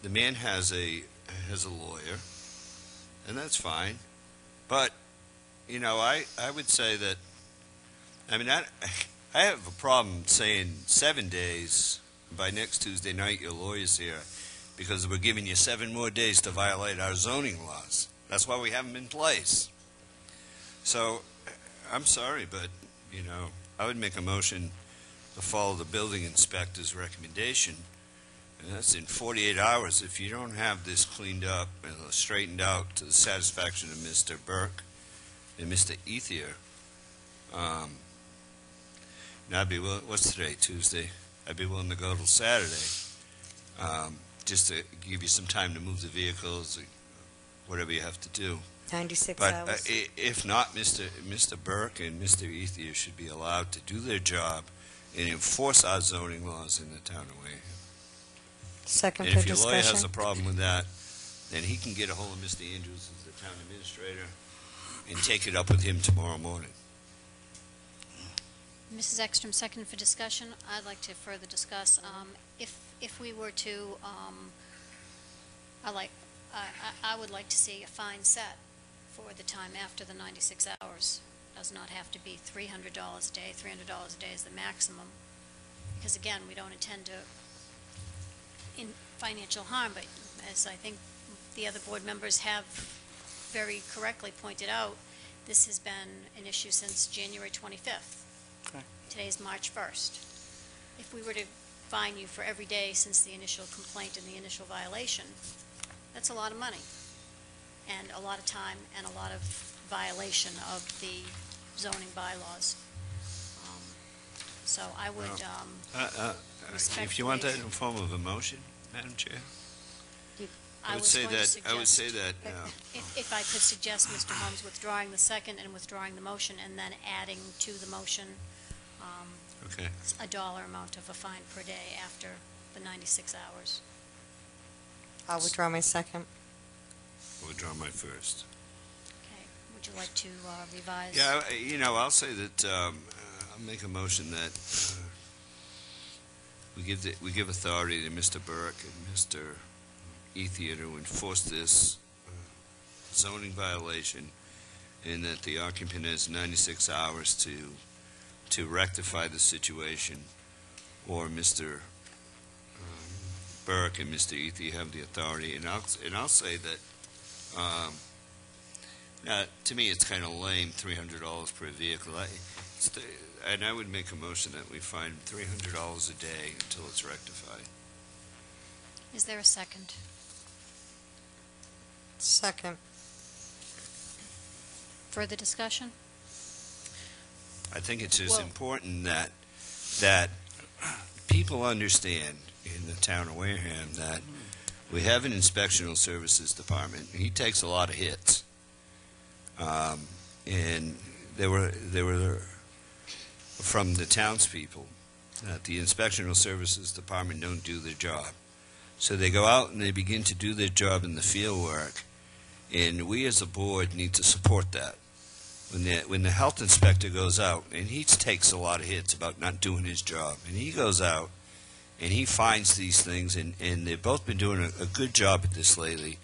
the man has a lawyer, and that's fine. But, I would say that, I have a problem saying 7 days, by next Tuesday night your lawyer's here, because we're giving you 7 more days to violate our zoning laws. That's why we have them in place. So, I'm sorry, but, I would make a motion to follow the building inspector's recommendation. And that's in 48 hours. If you don't have this cleaned up and straightened out to the satisfaction of Mr. Burke and Mr. Ethier, now I'd be willing, what's today, Tuesday? I'd be willing to go till Saturday, just to give you some time to move the vehicles, or whatever you have to do. 96 But hours. if not, Mr. Burke and Mr. Ethier should be allowed to do their job and enforce our zoning laws in the town of Wareham. Second And for if your lawyer discussion. has a problem with that, then he can get a hold of Mr. Andrews as the town administrator and take it up with him tomorrow morning. Mrs. Ekstrom, second for discussion. I'd like to further discuss, if we were to, I would like to see a fine set for the time after the 96 hours. Does not have to be $300 a day. $300 a day is the maximum. Because again, we don't intend to in financial harm, but as I think the other board members have very correctly pointed out, this has been an issue since January 25th. Okay. Today's March 1st. If we were to fine you for every day since the initial complaint and the initial violation, that's a lot of money and a lot of time and a lot of violation of the zoning bylaws. So I would If you want that in the form of a motion, Madam Chair, I would say that. If I could suggest, Mr. Holmes, withdrawing the second and withdrawing the motion, and then adding to the motion Okay. a dollar amount of a fine per day after the 96 hours. I'll withdraw my second. I'll withdraw my first. Okay. Would you like to revise? Yeah, I'll say that I'll make a motion that we give authority to Mr. Burke and Mr. Ethier to enforce this zoning violation, and that the occupant has 96 hours to rectify the situation, or Mr. Burke and Mr. Ethier have the authority. And I'll say that to me it's kind of lame, $300 per vehicle. And I would make a motion that we fine $300 a day until it's rectified. Is there a second? Second. Further discussion? I think it's just Well- important that people understand in the town of Wareham that We have an inspectional services department. He takes a lot of hits. And there were from the townspeople that the inspectional services department don't do their job. So they go out and they begin to do their job in the field work, and we as a board need to support that. When the health inspector goes out, and he takes a lot of hits about not doing his job, and he goes out and he finds these things, and they've both been doing a good job at this lately.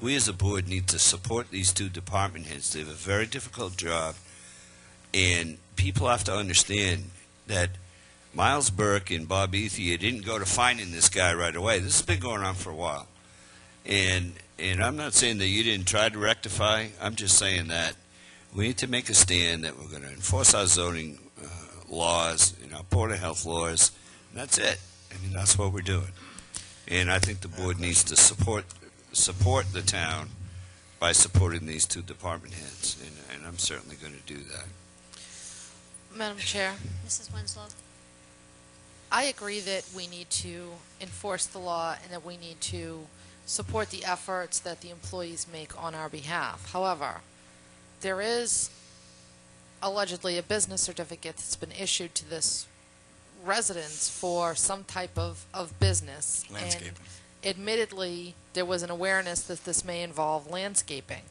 We as a board need to support these two department heads. They have a very difficult job, and people have to understand that Miles Burke and Bob Ethia didn't go to finding this guy right away. This has been going on for a while. And I'm not saying that you didn't try to rectify. I'm just saying that we need to make a stand that we're going to enforce our zoning laws and our Board of Health laws. And that's it. I mean, that's what we're doing. And I think the board needs to support the town by supporting these two department heads. And I'm certainly going to do that. Madam Chair, Mrs. Winslow? I agree that we need to enforce the law and that we need to support the efforts that the employees make on our behalf. However, there is allegedly a business certificate that's been issued to this residence for some type of business. Landscaping. And admittedly, there was an awareness that this may involve landscaping.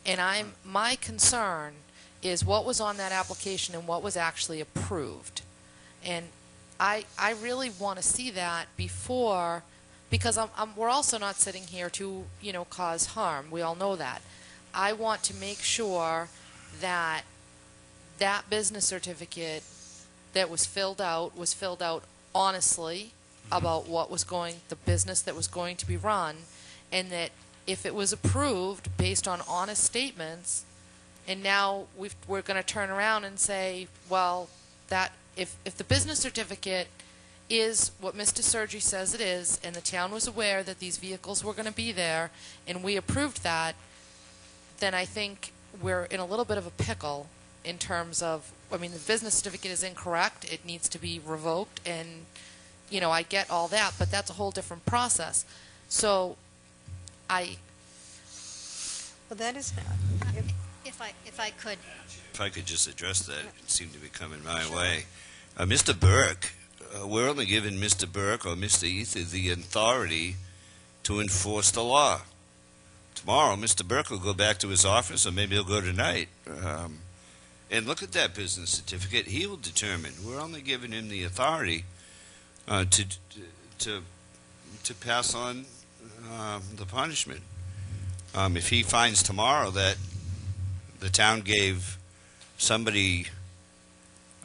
And my concern is what was on that application and what was actually approved. And I really want to see that before, because we're also not sitting here to, cause harm. We all know that. I want to make sure that that business certificate that was filled out honestly about what was the business that was going to be run, and that if it was approved based on honest statements, and now we're going to turn around and say, well, that if the business certificate is what Mr. Sergi says it is, and the town was aware that these vehicles were going to be there, and we approved that, then I think we're in a little bit of a pickle in terms of, the business certificate is incorrect, it needs to be revoked, and, I get all that, but that's a whole different process. So, Well, that is, If I could, If I could just address that, it seemed to be coming my way. Mr. Burke, we're only giving Mr. Burke or Mr. Ether the authority to enforce the law. Tomorrow, Mr. Burke will go back to his office, or maybe he'll go tonight, and look at that business certificate. He will determine. We're only giving him the authority to pass on the punishment. If he finds tomorrow that the town gave somebody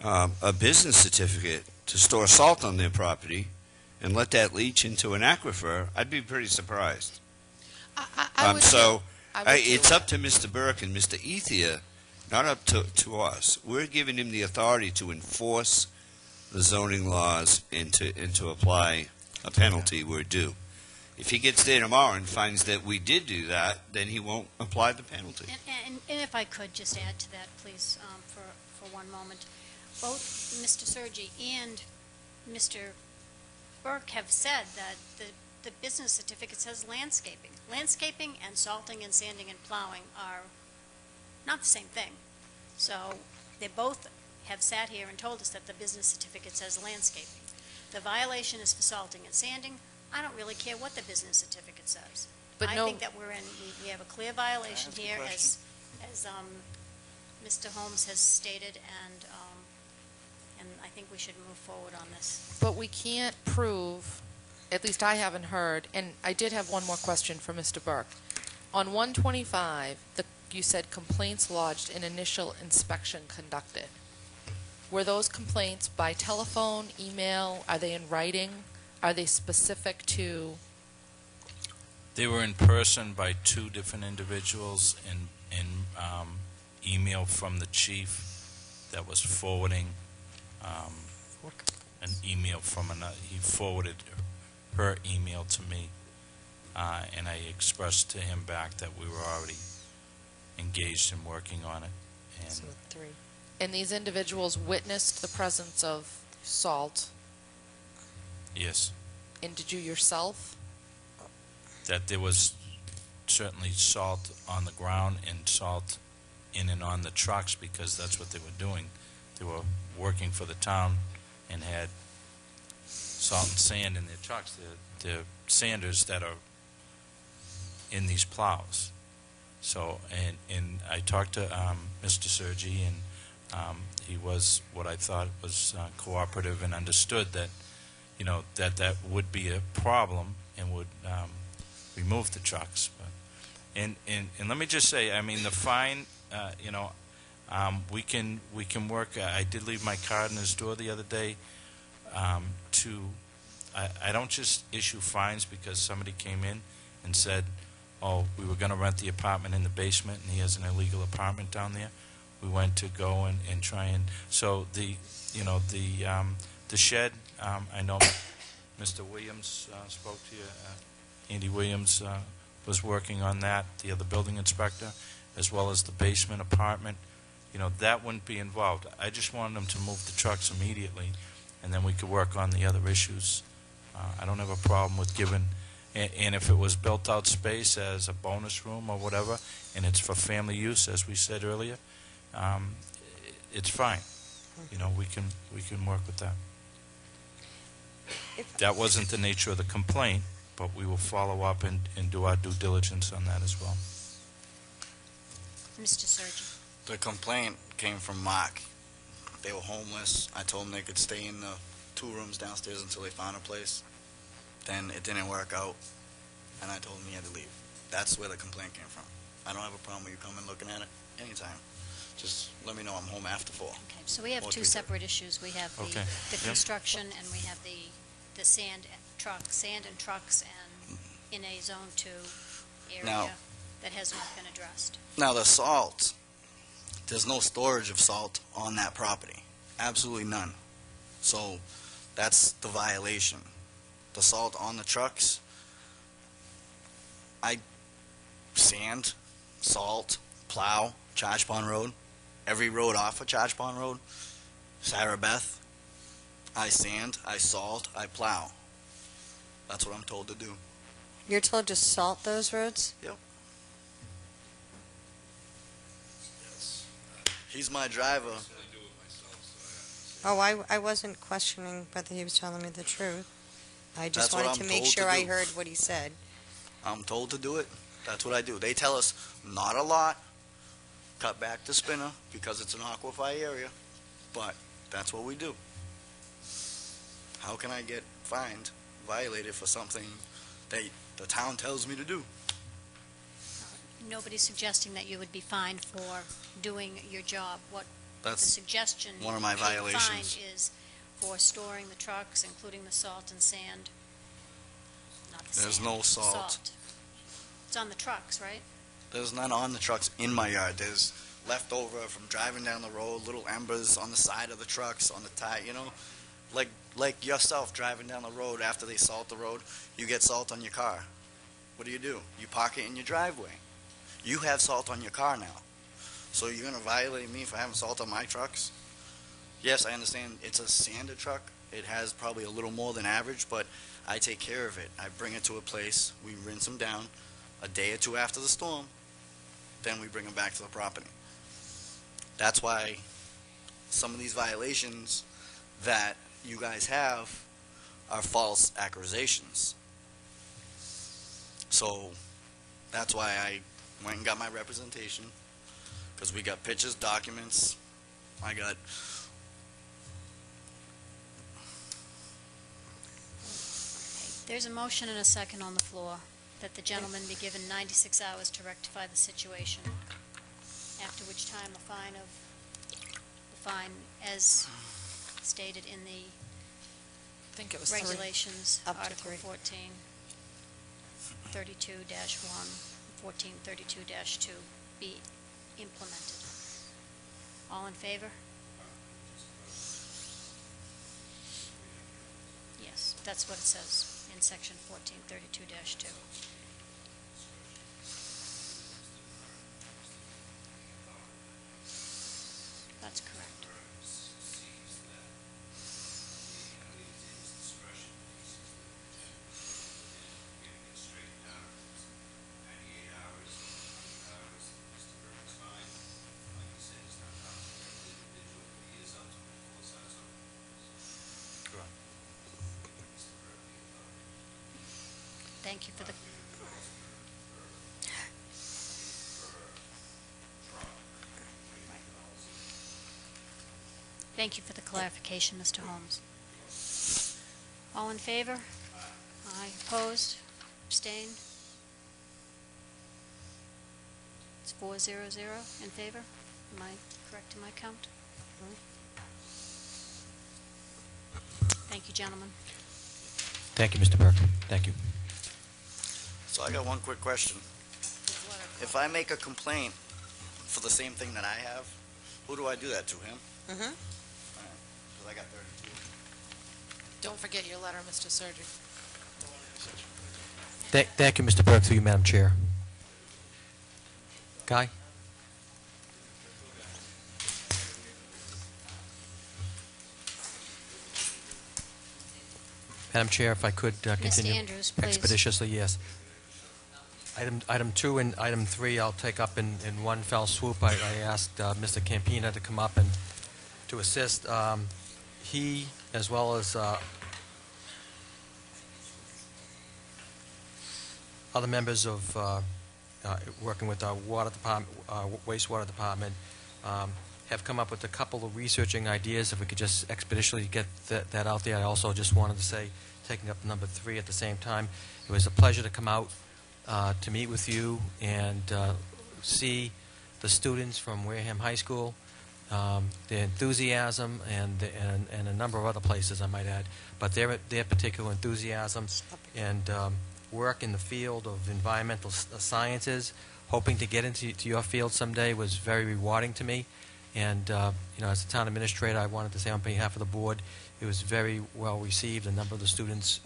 a business certificate to store salt on their property and let that leach into an aquifer, I'd be pretty surprised. It's up to Mr. Burke and Mr. Ethia, not up to us. We're giving him the authority to enforce the zoning laws and to apply a penalty where due. If he gets there tomorrow and finds that we did do that, then he won't apply the penalty. and if I could just add to that, please, for one moment. Both Mr. Sergi and Mr. Burke have said that the business certificate says landscaping. Landscaping and salting and sanding and plowing are not the same thing. So they both have sat here and told us that the business certificate says landscaping. The violation is for salting and sanding. I don't really care what the business certificate says. But I no- think that we have a clear violation Can I here, ask a as Mr. Holmes has stated, and I think we should move forward on this. But we can't prove, at least I haven't heard, and I did have one more question for Mr. Burke. On 125, you said complaints lodged and initial inspection conducted. Were those complaints by telephone, email? Are they in writing? Are they specific to? They were in person by two different individuals, and email from the chief that was forwarding an email from another. He forwarded her email to me, and I expressed to him back that we were already engaged in working on it. And so 3. And these individuals witnessed the presence of salt, yes, and did you yourself? that there was certainly salt on the ground and salt in and on the trucks, because that's what they were doing. They were working for the town and had salt and sand in their trucks. They're sanders that are in these plows. So, and I talked to Mr. Sergi, and he was what I thought was cooperative and understood that, you know, that would be a problem and would remove the trucks. But, and let me just say, I mean, the fine, you know, we can work. I did leave my card in his door the other day. I don't just issue fines because somebody came in and said, oh, we were going to rent the apartment in the basement and he has an illegal apartment down there. We went to go and try and, so the shed, I know Mr. Williams spoke to you. Andy Williams was working on that, the other building inspector, as well as the basement apartment. You know, that wouldn't be involved. I just wanted them to move the trucks immediately, and then we could work on the other issues. I don't have a problem with giving, and if it was built-out space as a bonus room or whatever, and it's for family use, as we said earlier, it's fine. You know, we can work with that. That wasn't the nature of the complaint, but we will follow up and do our due diligence on that as well. Mr. Surgeon. The complaint came from Mark. They were homeless. I told them they could stay in the 2 rooms downstairs until they found a place. Then it didn't work out, and I told him he had to leave. That's where the complaint came from. I don't have a problem with you coming looking at it anytime. Just let me know I'm home after 4. Okay, so we have Or 2 3:30. separate issues. We have the Okay. Yep. construction, and we have the sand and trucks, and in a Zone 2 area Now- that has not been addressed. Now the salt, there's no storage of salt on that property. Absolutely none. So that's the violation. The salt on the trucks, I sand, salt, plow, Charge Pond Road, every road off of Charge Pond Road, Sarah Beth, I sand, I salt, I plow. That's what I'm told to do. You're told to salt those roads? Yep. He's my driver. Oh, I wasn't questioning whether he was telling me the truth. I just That's what wanted I'm to make told to sure I do. heard what he said. I'm told to do it. That's what I do. They tell us not a lot. Cut back the spinner because it's an aquify area. But that's what we do. How can I get fined, violated for something that the town tells me to do? Nobody's suggesting that you would be fined for doing your job. What the That's suggestion one of my being fined violations. is for storing the trucks, including the salt and sand. Not the There's sand, no the salt. It's on the trucks, right? There's none on the trucks in my yard. There's leftover from driving down the road, little embers on the side of the trucks, on the tire, you know? Like yourself driving down the road after they salt the road, you get salt on your car. What do? You park it in your driveway. You have salt on your car now. So you're going to violate me for having salt on my trucks? Yes, I understand it's a sander truck. It has probably a little more than average, but I take care of it. I bring it to a place, we rinse them down a day or 2 after the storm, then we bring them back to the property. That's why some of these violations that you guys have are false accusations. So that's why I went and got my representation, because we got pictures, documents. I got There's a motion and a second on the floor that the gentleman be given 96 hours to rectify the situation, after which time the fine as stated in the I think it was regulations, Up to Article 3. 14, 32-1, 1432-2 be implemented. All in favor? Yes, that's what it says in section 1432-2. That's correct. thank you for the... Thank you for the clarification, Mr. Holmes. All in favor? Aye. Opposed? Abstained? It's 400 in favor. Am I correct in my count? Thank you, gentlemen. Thank you, Mr. Burke. Thank you. So I got one quick question. If I make a complaint for the same thing that I have, who do I do that to, him? Mm-hmm. Because I got 32. Don't forget your letter, Mr. Surgery. Thank you, Mr. Burke, through you, Madam Chair. Guy? Madam Chair, if I could continue. Mr. Andrews, please. Expeditiously, yes. Item 2 and item 3 I'll take up in one fell swoop. I asked Mr. Campina to come up and to assist. He, as well as other members of working with our water department, wastewater department, have come up with a couple of researching ideas. If we could just expeditiously get that out there. I also just wanted to say, taking up number 3 at the same time, it was a pleasure to come out to meet with you and see the students from Wareham High School, their enthusiasm, and a number of other places, I might add, but their particular enthusiasm and work in the field of environmental sciences, hoping to get into your field someday, was very rewarding to me. And you know, as a town administrator, I wanted to say on behalf of the board, it was very well received. A number of the students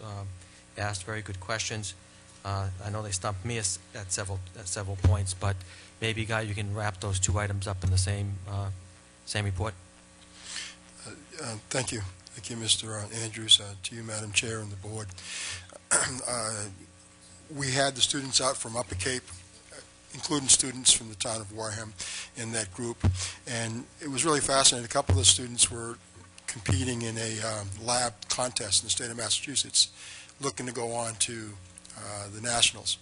asked very good questions. I know they stumped me at several points, but maybe, Guy, you can wrap those 2 items up in the same report. Thank you. Thank you, Mr. Andrews, to you, Madam Chair, and the board. We had the students out from Upper Cape, including students from the town of Wareham, in that group, and it was really fascinating. A couple of the students were competing in a lab contest in the state of Massachusetts, looking to go on to the Nationals.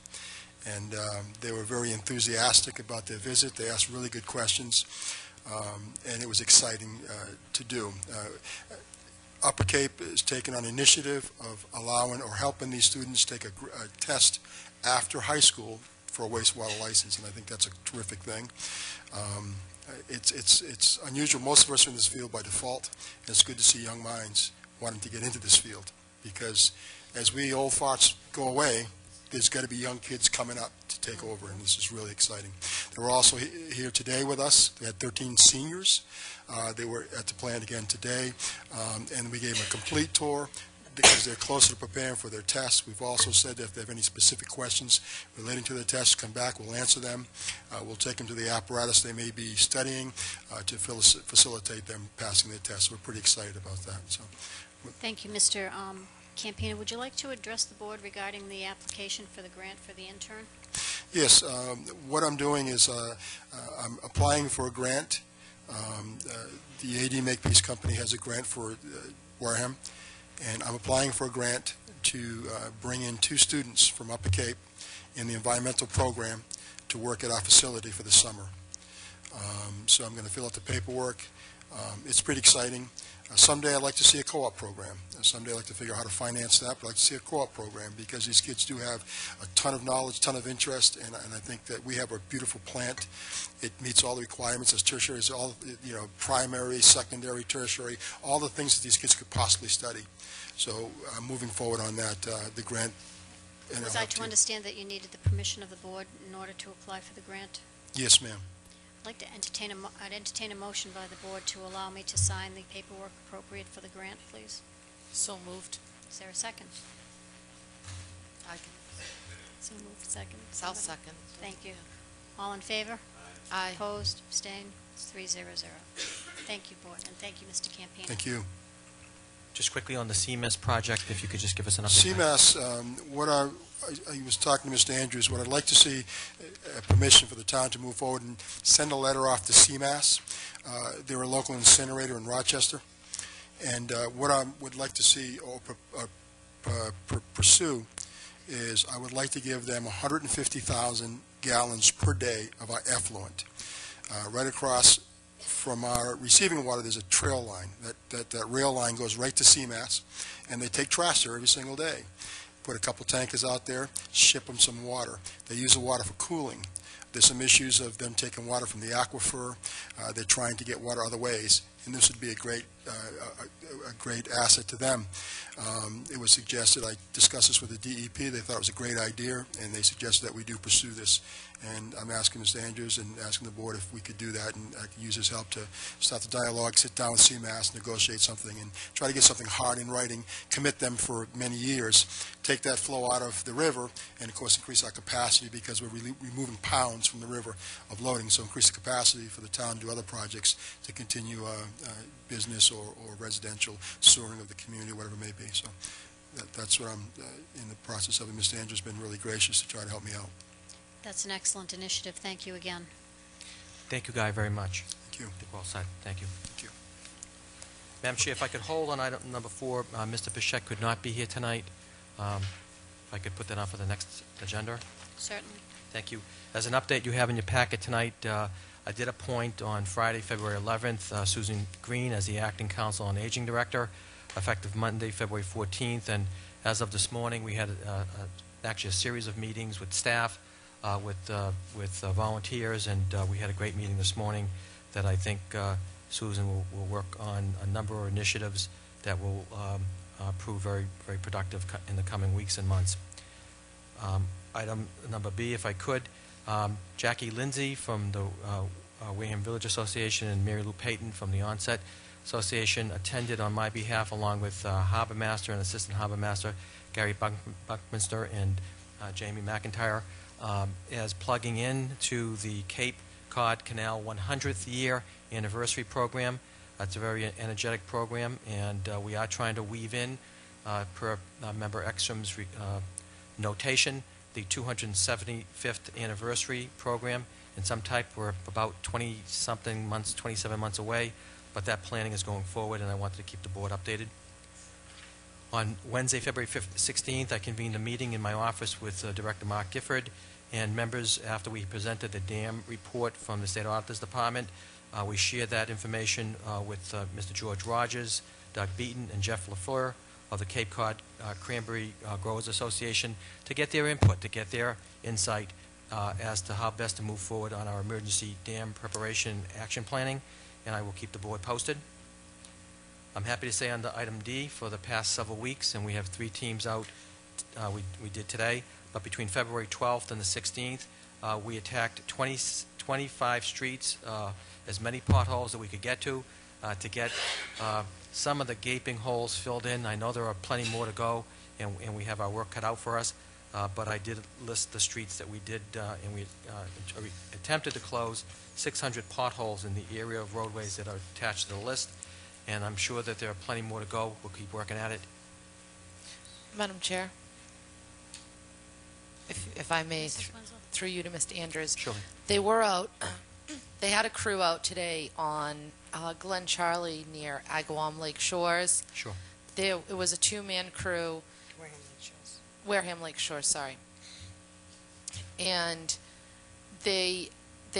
And they were very enthusiastic about their visit. They asked really good questions, and it was exciting to do. Upper Cape is taking on initiative of allowing or helping these students take a test after high school for a wastewater license, and I think that's a terrific thing. It's unusual. Most of us are in this field by default, and it's good to see young minds wanting to get into this field, because as we old farts go away, there's got to be young kids coming up to take over, and this is really exciting. They were also here today with us. They had 13 seniors. They were at the plant again today, and we gave them a complete tour because they're closer to preparing for their tests. We've also said that if they have any specific questions relating to their tests, come back, we'll answer them. We'll take them to the apparatus they may be studying to facilitate them passing their tests. We're pretty excited about that. So, Thank you, Mr. Campina. Would you like to address the board regarding the application for the grant for the intern? yes, what I'm doing is I'm applying for a grant. The AD Makepeace Company has a grant for Wareham, and I'm applying for a grant to bring in 2 students from Upper Cape in the environmental program to work at our facility for the summer. So I'm going to fill out the paperwork. It's pretty exciting. Someday I'd like to see a co-op program. Someday I'd like to figure out how to finance that, but I'd like to see a co-op program because these kids do have a ton of knowledge, ton of interest, and I think that we have a beautiful plant. It meets all the requirements as tertiary, as all, you know, primary, secondary, tertiary, all the things that these kids could possibly study. So I'm moving forward on that, the grant. And Was I to understand that you needed the permission of the board in order to apply for the grant? Yes, ma'am. I'd like to entertain I'd entertain a motion by the board to allow me to sign the paperwork appropriate for the grant, please. So moved. Is there a second? I can. So moved, second. I'll Somebody? second. Thank you. All in favor? Aye. Opposed? Abstained? It's 300. Thank you, board, and thank you, Mr. Campina. Thank you. Just quickly on the CMS project, if you could just give us an update. CMAS, what I was talking to Mr. Andrews, what I'd like to see permission for the town to move forward and send a letter off to CMAS. They're a local incinerator in Rochester. And what I would like to see or pursue is I would like to give them 150,000 gallons per day of our effluent. Right across from our receiving water, there's a trail line. That rail line goes right to CMAS, and they take trash there every single day. Put a couple tankers out there, ship them some water. They use the water for cooling. There's some issues of them taking water from the aquifer. They're trying to get water other ways, and this would be a great asset to them. It was suggested, I discussed this with the DEP, they thought it was a great idea, and they suggested that we do pursue this. And I'm asking Mr. Andrews and asking the board if we could do that, and I could use his help to start the dialogue, sit down with CMAS, negotiate something, and try to get something hard in writing, commit them for many years, take that flow out of the river, and of course increase our capacity because we're removing pounds from the river of loading, so increase the capacity for the town to do other projects to continue business or residential sewering of the community, whatever it may be. So that's what I'm in the process of, and Mr. Andrews has been really gracious to try to help me out. That's an excellent initiative. Thank you again. Thank you, Guy, very much. Thank you. Well said. Thank you. Thank you. Madam Chair, if I could hold on item number 4, Mr. Pichette could not be here tonight. If I could put that on for the next agenda. Certainly. Thank you. As an update you have in your packet tonight, I did appoint on Friday, February 11th, Susan Green as the Acting Council on Aging Director, effective Monday, February 14th. And as of this morning, we had actually a series of meetings with staff, with volunteers, and we had a great meeting this morning that I think Susan will work on a number of initiatives that will prove very, very productive in the coming weeks and months. Item number B, if I could, Jackie Lindsay from the Wareham Village Association and Mary Lou Payton from the Onset Association attended on my behalf, along with Harbor Master and Assistant Harbor Master Gary Buckminster and Jamie McIntyre, as plugging in to the Cape Cod Canal 100th year anniversary program. It's a very energetic program, and we are trying to weave in, per Member Ekstrom's notation, the 275th anniversary program in some type. We're about 20-something months, 27 months away, but that planning is going forward, and I wanted to keep the board updated. On Wednesday, February 16th, I convened a meeting in my office with Director Mark Gifford and members after we presented the dam report from the State Auditor's Department. We shared that information with Mr. George Rogers, Doug Beaton, and Jeff LaFleur of the Cape Cod Cranberry Growers Association to get their input, to get their insight as to how best to move forward on our emergency dam preparation and action planning, and I will keep the board posted. I'm happy to say under item D, for the past several weeks, and we have 3 teams out, we did today, but between February 12th and the 16th, we attacked 25 streets, as many potholes that we could get to get some of the gaping holes filled in. I know there are plenty more to go, and we have our work cut out for us, but I did list the streets that we did, and we attempted to close 600 potholes in the area of roadways that are attached to the list, and I'm sure that there are plenty more to go. We'll keep working at it. Madam Chair, if I may, Mrs. Winslow? through you to Mr. Andrews. Sure. They were out, they had a crew out today on Glen Charlie near Agawam Lake Shores. Sure. It was a 2-man crew. Wareham Lake Shores. Wareham Lake Shores, sorry. And they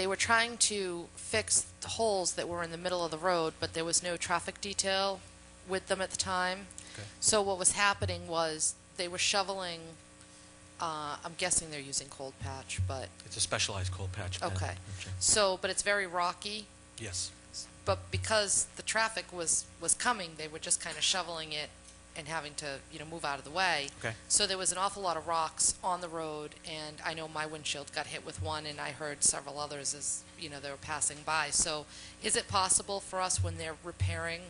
were trying to fix the holes that were in the middle of the road, but there was no traffic detail with them at the time. Okay. So what was happening was they were shoveling, I'm guessing they're using cold patch, but It's a specialized cold patch. okay. So, but it's very rocky. Yes. But because the traffic was coming, they were just kind of shoveling it and having to, move out of the way. Okay. So there was an awful lot of rocks on the road, and I know my windshield got hit with one, and I heard several others as, they were passing by. So is it possible for us, when they're repairing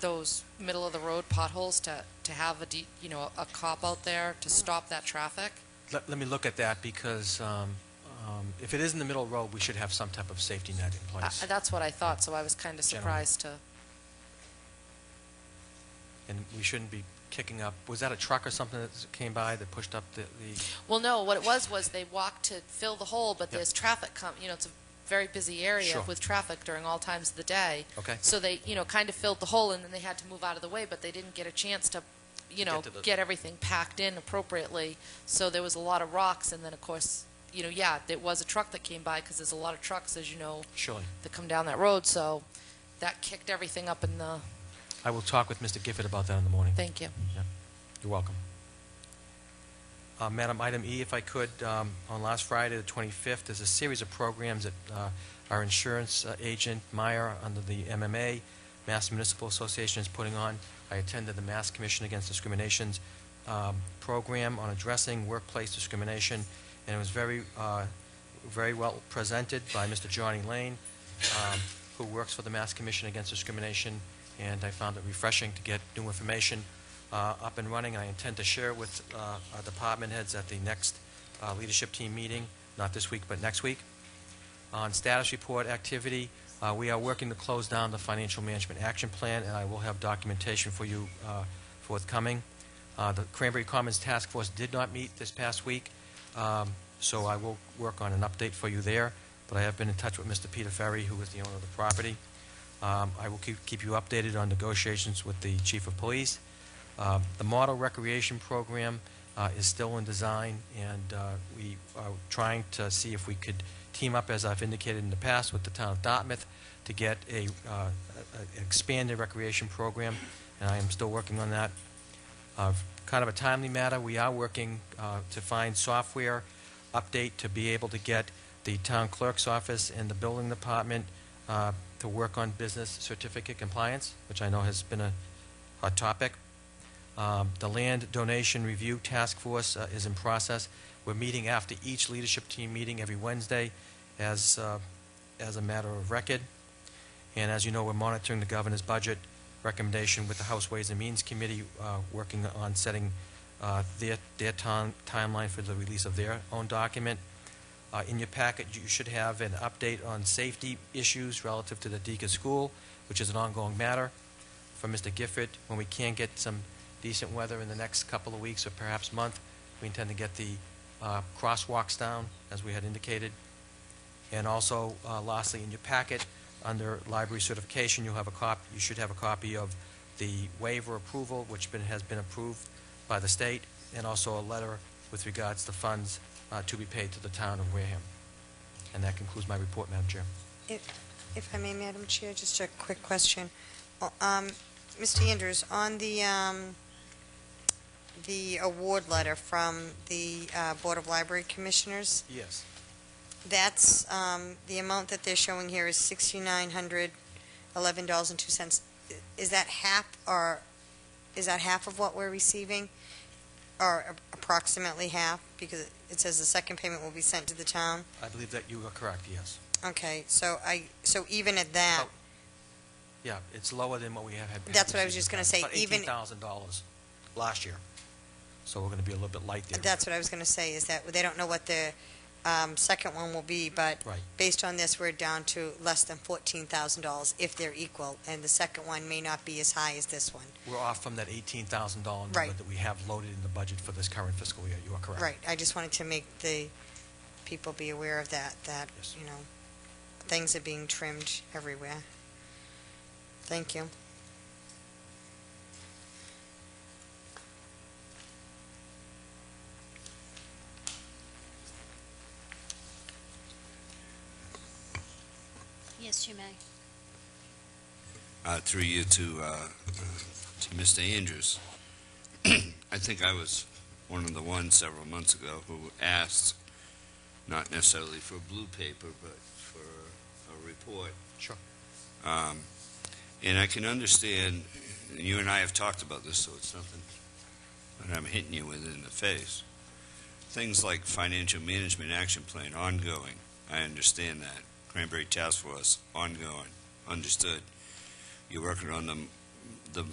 those middle-of-the-road potholes, to have a cop out there to stop that traffic? Let me look at that, because if it is in the middle of the road, we should have some type of safety net in place. That's what I thought, so I was kind of surprised to... And we shouldn't be kicking up. Was that a truck or something that came by that pushed up the... Well, no, what it was they walked to fill the hole, but there's traffic it's a very busy area Sure. with traffic during all times of the day. Okay. So they, kind of filled the hole, and then they had to move out of the way, but they didn't get a chance to you know, get everything packed in appropriately. So there was a lot of rocks, and then, of course, you know, yeah, there was a truck that came by, because there's a lot of trucks, as you know, Surely. that come down that road, so that kicked everything up in the, I will talk with Mr. Gifford about that in the morning. thank you. You're welcome. Madam, item E, if I could, on last Friday, the 25th, there's a series of programs that our insurance agent, Meyer, under the MMA, Mass Municipal Association, is putting on. I attended the Mass Commission Against Discrimination's program on addressing workplace discrimination, and it was very well presented by Mr. Johnny Lane, who works for the Mass Commission Against Discrimination, and I found it refreshing to get new information up and running. I intend to share with our department heads at the next leadership team meeting, not this week, but next week. On status report activity, we are working to close down the Financial Management Action Plan, and I will have documentation for you forthcoming. The Cranberry Commons Task Force did not meet this past week, so I will work on an update for you there, but I have been in touch with Mr. Peter Ferry, who is the owner of the property. I will keep you updated on negotiations with the Chief of Police. The Model Recreation Program is still in design, and we are trying to see if we could team up, as I've indicated in the past, with the town of Dartmouth to get an expanded recreation program, and I am still working on that. Kind of a timely matter, we are working to find software update to be able to get the town clerk's office and the building department to work on business certificate compliance, which I know has been a hot topic. The Land Donation Review Task Force is in process. We're meeting after each leadership team meeting every Wednesday as a matter of record. And as you know, we're monitoring the governor's budget recommendation with the House Ways and Means Committee, working on setting their timeline for the release of their own document. In your packet, you should have an update on safety issues relative to the Deacon School, which is an ongoing matter. From Mr. Gifford, when we can get some decent weather in the next couple of weeks or perhaps month, we intend to get the crosswalks down, as we had indicated. And also, lastly, in your packet, under library certification, you should have a copy of the waiver approval, which has been approved by the state, and also a letter with regards to funds to be paid to the town of Wareham. And that concludes my report, Madam Chair. If I may, Madam Chair, just a quick question. Mr. Andrews, on the award letter from the Board of Library Commissioners, Yes. that's the amount that they're showing here is $6,911.02. Is that half, or is that half of what we're receiving, or approximately half? Because it says the second payment will be sent to the town. I believe that you are correct, yes. Okay, so even at that, Yeah, it's lower than what we have had. That's what I was just gonna say, About even- $18,000 last year. So we're going to be a little bit light there. that's what I was going to say, is that they don't know what the second one will be, but Right. based on this, we're down to less than $14,000 if they're equal, and the second one may not be as high as this one. We're off from that $18,000 number Right. that we have loaded in the budget for this current fiscal year. You are correct. Right, I just wanted to make the people be aware of that, Yes. things are being trimmed everywhere. Thank you. Yes, you may. Through you to Mr. Andrews. I think I was one of the ones several months ago who asked, not necessarily for blue paper, but for a report. Sure. And I can understand, and you and I have talked about this, so it's nothing that I'm hitting you with in the face. Things like Financial Management Action Plan, ongoing. I understand that. Cranberry Task Force, ongoing. Understood. You're working on the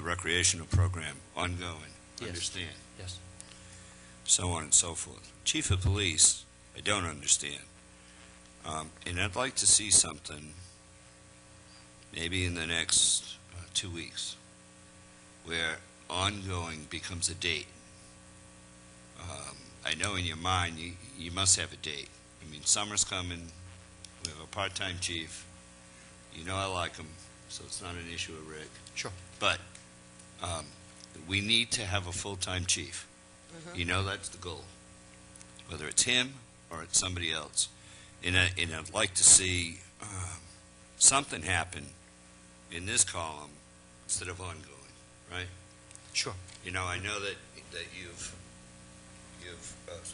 recreational program, ongoing. Yes. Understand. Yes. So on and so forth. Chief of Police, I don't understand. And I'd like to see something, maybe in the next 2 weeks, where ongoing becomes a date. I know in your mind you must have a date. I mean, summer's coming. We have a part-time chief. You know I like him, so it's not an issue with Rick. Sure. But we need to have a full-time chief. You know that's the goal, whether it's him or it's somebody else. And I'd like to see something happen in this column instead of ongoing, right? Sure. You know, I know that you've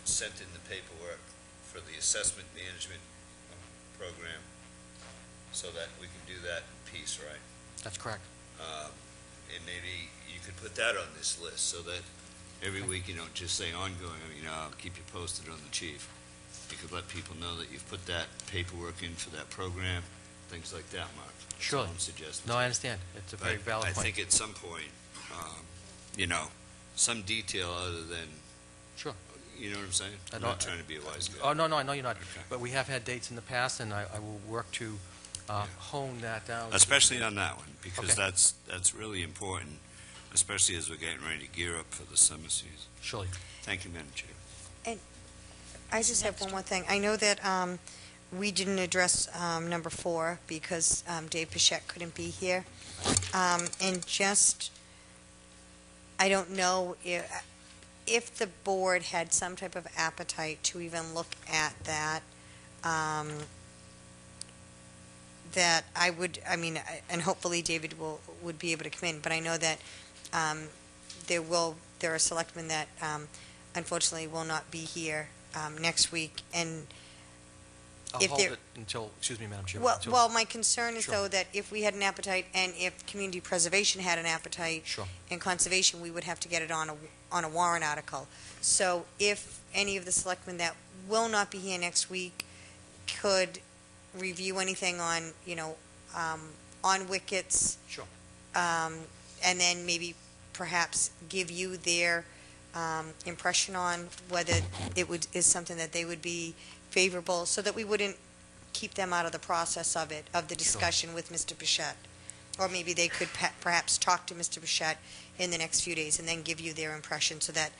sent in the paperwork for the assessment management program so that we can do that in peace, right? That's correct. And maybe you could put that on this list so that every week you don't just say ongoing. I mean, I'll keep you posted on the chief. You could let people know that you've put that paperwork in for that program, things like that, Mark. That's Sure. all I'm suggesting. No, I understand. It's a very But valid I point. think at some point, you know, some detail other than, Sure. you know what I'm saying? I I'm know- not trying to be a wise guy. Oh, no, I know you're not. Okay. But we have had dates in the past, and I will work to hone that down. Especially on that one, because Okay. that's really important, especially as we're getting ready to gear up for the summer season. Surely. Thank you, Madam Chair. I just have one more thing. I know that we didn't address number 4 because Dave Pichette couldn't be here. And just, I don't know if the board had some type of appetite to even look at that, that I would, I mean, and hopefully David would be able to come in, but I know that there are selectmen that unfortunately will not be here next week, and I'll if hold there- it until, excuse me, Madam Chair. well, until- well, my concern is Sure. though that if we had an appetite and if community preservation had an appetite Sure. and conservation, we would have to get it on a warrant article. So if any of the selectmen that will not be here next week could review anything on, on wickets, Sure. and then maybe perhaps give you their impression on whether is something that they would be favorable, so that we wouldn't keep them out of the process of the discussion with Mr. Pichette. Or maybe they could perhaps talk to Mr. Pichette in the next few days and then give you their impression, so that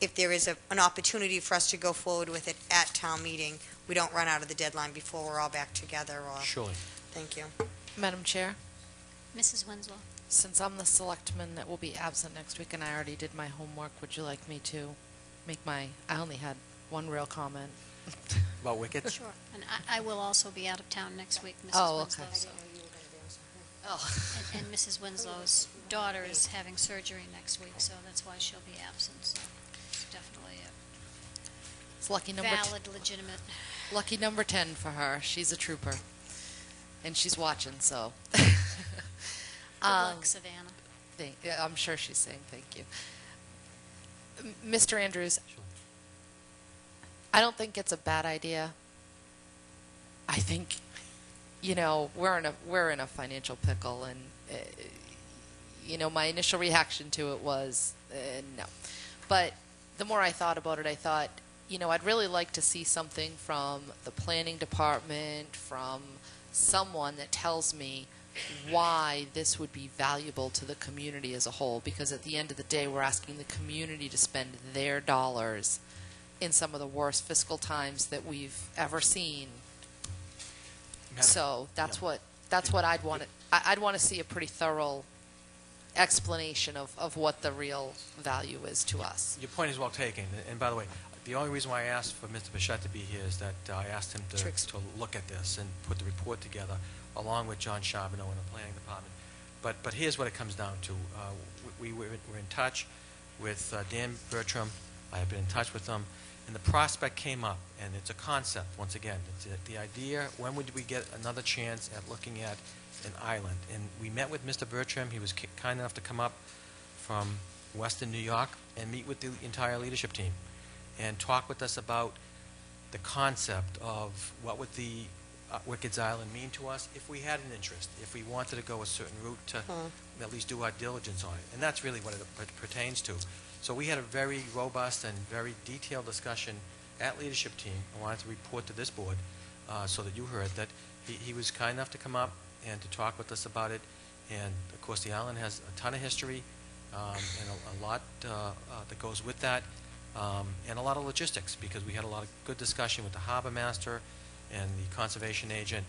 if there is an opportunity for us to go forward with it at town meeting, we don't run out of the deadline before we're all back together. Surely. Thank you. Madam Chair, Mrs. Winslow? since I'm the selectman that will be absent next week and I already did my homework, would you like me to I only had one real comment. About wickets? Sure. And I will also be out of town next week, Mrs. Oh, Winslow. okay. so- Oh. And Mrs. Winslow's daughter is having surgery next week, so that's why she'll be absent, so it's definitely It's lucky a number valid, legitimate. lucky number 10 for her. She's a trooper. And she's watching, so. Good luck, Savannah. Yeah, I'm sure she's saying thank you. Mr. Andrews, Sure. I don't think it's a bad idea. I think, we're in a financial pickle, and my initial reaction to it was no. But the more I thought about it, I thought, I'd really like to see something from the planning department, from someone that tells me why this would be valuable to the community as a whole, because at the end of the day, we're asking the community to spend their dollars in some of the worst fiscal times that we've ever seen. So that's what I'd want to, I'd want to see a pretty thorough explanation of what the real value is to us. Your point is well taken. And by the way, the only reason why I asked for Mr. Pichette to be here is that I asked him to look at this and put the report together, along with John Charbonneau in the planning department. But here's what it comes down to. We're in touch with Dan Bertram. I have been in touch with them. And the prospect came up, and it's a concept, once again. It's the idea, when would we get another chance at looking at an island? And we met with Mr. Bertram. He was kind enough to come up from Western New York and meet with the entire leadership team and talk with us about the concept of what would the Wickeds Island mean to us if we had an interest, if we wanted to go a certain route to at least do our diligence on it. And that's really what it pertains to. So we had a very robust and very detailed discussion at leadership team. I wanted to report to this board so that you heard that he was kind enough to come up and to talk with us about it. And, of course, the island has a ton of history and a lot that goes with that, and a lot of logistics, because we had a lot of good discussion with the harbor master and the conservation agent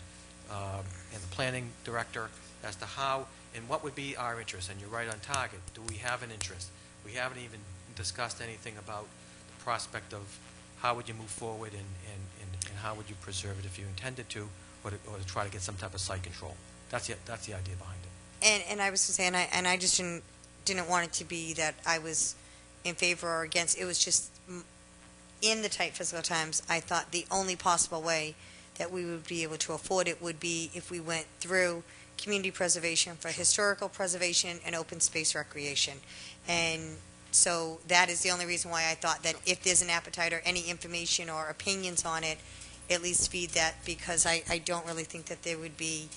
and the planning director as to how And what would be our interest? And you're right on target. Do we have an interest? We haven't even discussed anything about the prospect of how would you move forward and how would you preserve it if you intended to, or to try to get some type of site control. That's the idea behind it. And I was going to say, and I just didn't want it to be that I was in favor or against. It was just in the tight fiscal times, I thought the only possible way that we would be able to afford it would be if we went through community preservation for historical preservation and open space recreation. And so that is the only reason why I thought that if there's an appetite or any information or opinions on it, at least feed that, because I don't really think that there would be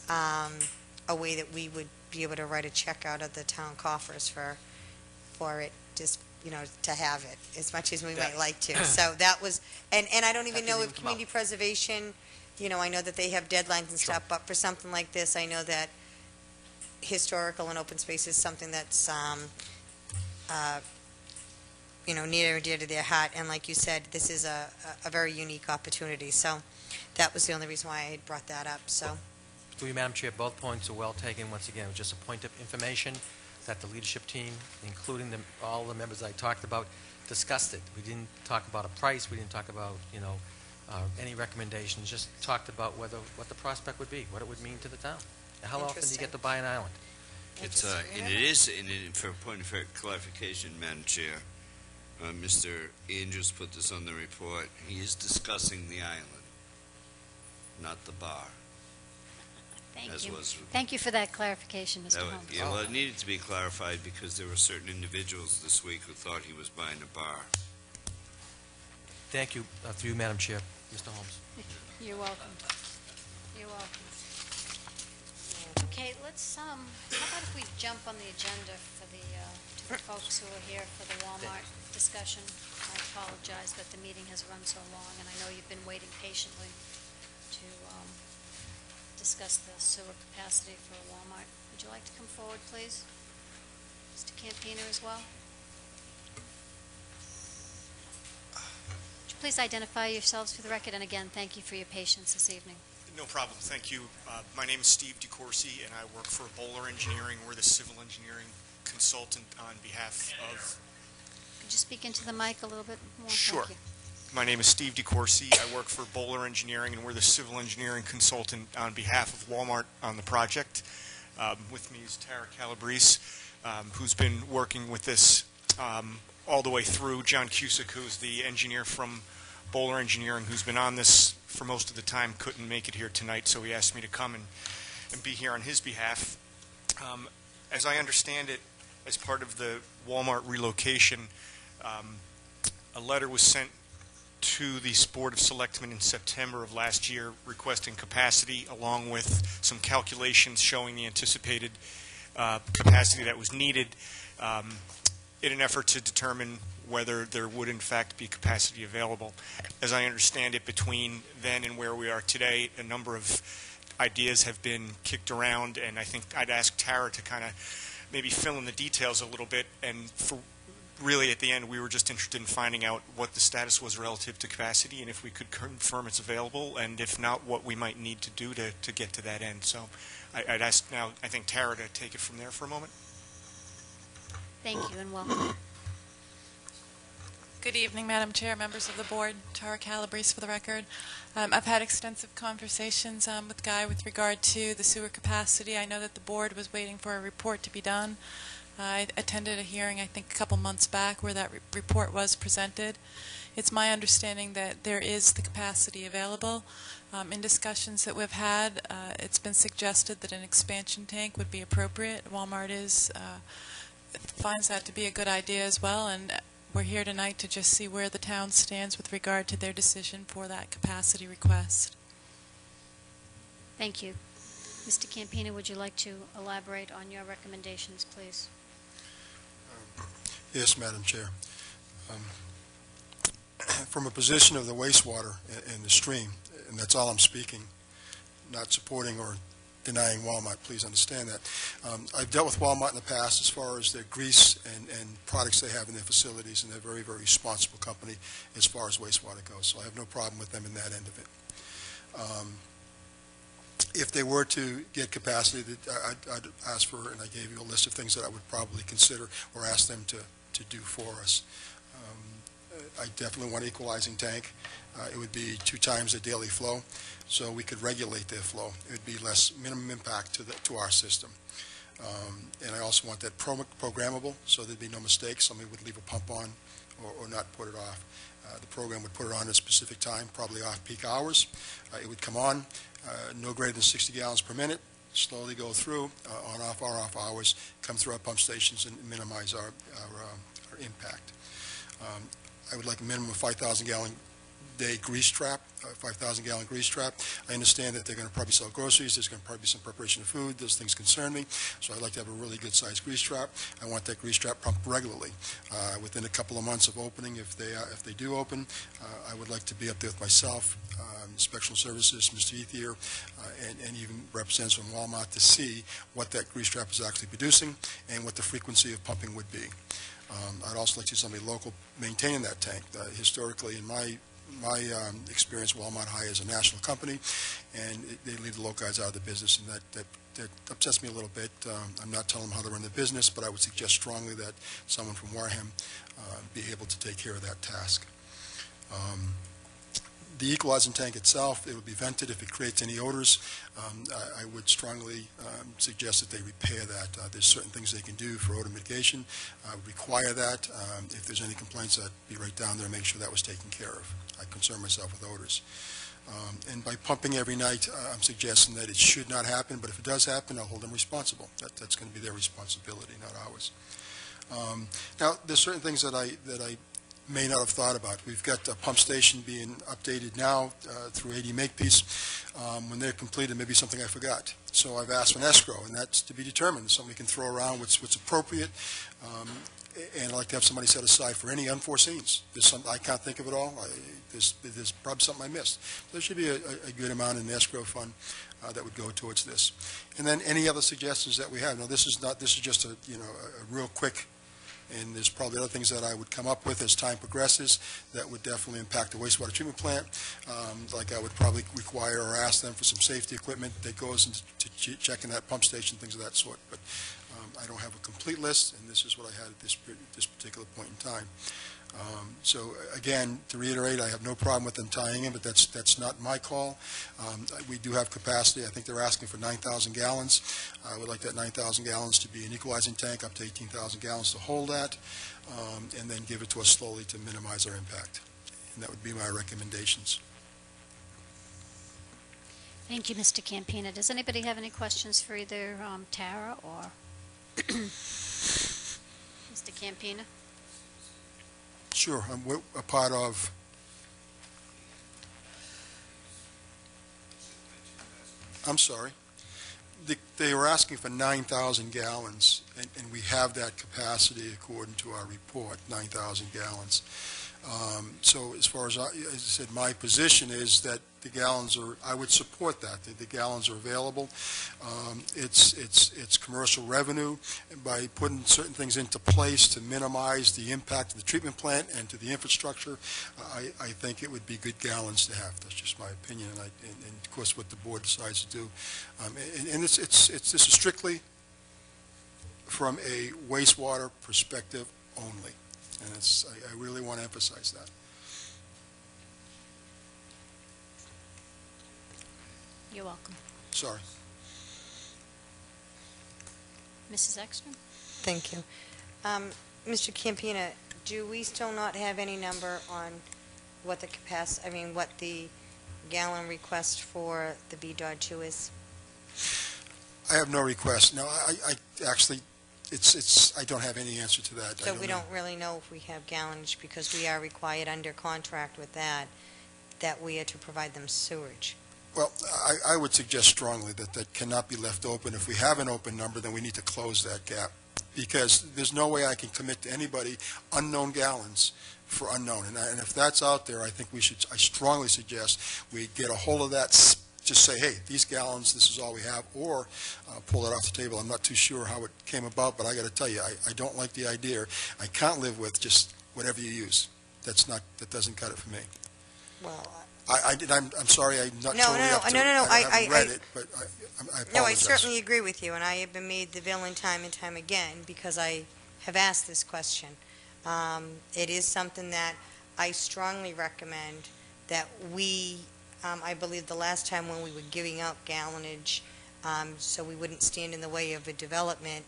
a way that we would be able to write a check out of the town coffers for it, just, you know, to have it, as much as we might like to. So that was, and I don't even know if community preservation, you know, I know that they have deadlines and stuff, but for something like this, I know that historical and open space is something that's, you know, near and dear to their heart. And like you said, this is a very unique opportunity. So that was the only reason why I had brought that up. So, Through you, Madam Chair, both points are well taken. Once again, it was just a point of information that the leadership team, including all the members I talked about, discussed it. We didn't talk about a price. We didn't talk about, you know, any recommendations. Just talked about what the prospect would be, what it would mean to the town. And how often do you get to buy an island? It's and it is, and for a point of clarification, Madam Chair, Mr. Andrews put this on the report. He is discussing the island, not the bar. Thank you. Thank you for that clarification, Mr. Holmes. Yeah, well, it needed to be clarified because there were certain individuals this week who thought he was buying a bar. Thank you. Through you, Madam Chair. Mr. Holmes. You're welcome. You're welcome. Okay, let's, how about if we jump on the agenda for the, to the folks who are here for the Walmart discussion. I apologize, but the meeting has run so long, and I know you've been waiting patiently to discuss the sewer capacity for Walmart. Would you like to come forward, please? Mr. Campino as well? Would you please identify yourselves for the record? And again, thank you for your patience this evening. No problem. Thank you. My name is Steve DeCourcy, and I work for Bowler Engineering. We're the civil engineering consultant on behalf of... Could you speak into the mic a little bit more? Sure. Thank you. My name is Steve DeCourcy. I work for Bowler Engineering, and we're the civil engineering consultant on behalf of Walmart on the project. With me is Tara Calabrese, who's been working with this all the way through. John Cusick, who's the engineer from Bowler Engineering, who's been on this for most of the time, couldn't make it here tonight, so he asked me to come and be here on his behalf. As I understand it, as part of the Walmart relocation, a letter was sent to the Board of Selectmen in September of last year requesting capacity, along with some calculations showing the anticipated capacity that was needed in an effort to determine whether there would in fact be capacity available. As I understand it, between then and where we are today, a number of ideas have been kicked around, and I think I'd ask Tara to kind of maybe fill in the details a little bit. And for really at the end, we were just interested in finding out what the status was relative to capacity, and if we could confirm it's available, and if not, what we might need to do to get to that end. So I'd ask now, I think, Tara to take it from there for a moment. Thank you and welcome. Good evening, Madam Chair, members of the board. Tara Calabrese for the record. I've had extensive conversations with Guy with regard to the sewer capacity. I know that the board was waiting for a report to be done. I attended a hearing, I think, a couple months back where that report was presented. It's my understanding that there is the capacity available. In discussions that we've had, it's been suggested that an expansion tank would be appropriate. Walmart finds that to be a good idea as well, and we're here tonight to just see where the town stands with regard to their decision for that capacity request. Thank you. Mr. Campino, would you like to elaborate on your recommendations, please? Yes, Madam Chair. From a position of the wastewater in the stream, and that's all I'm speaking, not supporting or denying Walmart, please understand that. I've dealt with Walmart in the past as far as their grease and products they have in their facilities, and they're a very, very responsible company as far as wastewater goes, so I have no problem with them in that end of it. If they were to get capacity, I'd ask for, and I gave you a list of things that I would probably consider or ask them to do for us. I definitely want an equalizing tank. It would be 2 times the daily flow, so we could regulate their flow. It would be less minimum impact to our system. And I also want that programmable, so there'd be no mistakes. Somebody would leave a pump on or not put it off. The program would put it on at a specific time, probably off-peak hours. It would come on, no greater than 60 gallons per minute, slowly go through on-off or off hours, come through our pump stations and minimize our impact. I would like a minimum of 5,000 gallon day grease trap, 5,000 gallon grease trap. I understand that they're going to probably sell groceries. There's going to probably be some preparation of food. Those things concern me. So I'd like to have a really good sized grease trap. I want that grease trap pumped regularly. Within a couple of months of opening, if they do open, I would like to be up there with myself, Inspectional Services, Mr. Ethier, and even representatives from Walmart to see what that grease trap is actually producing and what the frequency of pumping would be. I'd also like to see somebody local maintaining that tank. Historically, in my experience, Walmart hires a national company, and they leave the local guys out of the business, and that upsets me a little bit. I'm not telling them how to run the business, but I would suggest strongly that someone from Wareham be able to take care of that task. The equalizing tank itself, it would be vented. If it creates any odors, I would strongly suggest that they repair that. There's certain things they can do for odor mitigation. I would require that. If there's any complaints, I'd be right down there and make sure that was taken care of. I concern myself with odors. And by pumping every night, I'm suggesting that it should not happen, but if it does happen, I'll hold them responsible. That's going to be their responsibility, not ours. Now, there's certain things that I may not have thought about. We've got a pump station being updated now through AD Makepeace. When they're completed, maybe something I forgot. So I've asked for an escrow, and that's to be determined. Somebody can throw around what's appropriate, and I'd like to have somebody set aside for any unforeseens. There's some I can't think of it all. There's probably something I missed. There should be a good amount in the escrow fund that would go towards this. And then any other suggestions that we have. Now, this is just a real quick. And there's probably other things that I would come up with as time progresses that would definitely impact the wastewater treatment plant. Like I would probably require or ask them for some safety equipment that goes into checking that pump station, things of that sort. But I don't have a complete list, and this is what I had at this particular point in time. So again, to reiterate, I have no problem with them tying in, but that's not my call. We do have capacity. I think they're asking for 9,000 gallons. I would like that 9,000 gallons to be an equalizing tank, up to 18,000 gallons to hold that, and then give it to us slowly to minimize our impact. And that would be my recommendations. Thank you, Mr. Campina. Does anybody have any questions for either Tara or Mr. Campina? Sure. I'm a part of. I'm sorry. They were asking for 9,000 gallons, and we have that capacity according to our report, 9,000 gallons. So as far as I said, my position is that the gallons are, I would support that. The gallons are available. It's commercial revenue. And by putting certain things into place to minimize the impact of the treatment plant and to the infrastructure, I think it would be good gallons to have. That's just my opinion, and of course what the board decides to do. And this is strictly from a wastewater perspective only. And I really want to emphasize that. You're welcome. Sorry. Mrs. Ekstrom? Thank you. Mr. Campina, do we still not have any number on what the capacity, what the gallon request for the B.2 is? I have no request. No, I actually, I don't have any answer to that. So we don't really know if we have gallonage because we are required under contract with that we are to provide them sewage. Well, I would suggest strongly that cannot be left open. If we have an open number, then we need to close that gap, because there's no way I can commit to anybody unknown gallons for unknown. And if that's out there, I think I strongly suggest we get a hold of that, just say, hey, these gallons, this is all we have, or pull it off the table. I'm not too sure how it came about, but I got to tell you, I don't like the idea. I can't live with just whatever you use. That doesn't cut it for me. Well, I'm sorry, I'm not No, totally no, up to no, it. no, no, I I- haven't read it, but I apologize. No, I certainly agree with you, and I have been made the villain time and time again because I have asked this question. It is something that I strongly recommend that we, I believe the last time when we were giving out gallonage, so we wouldn't stand in the way of a development,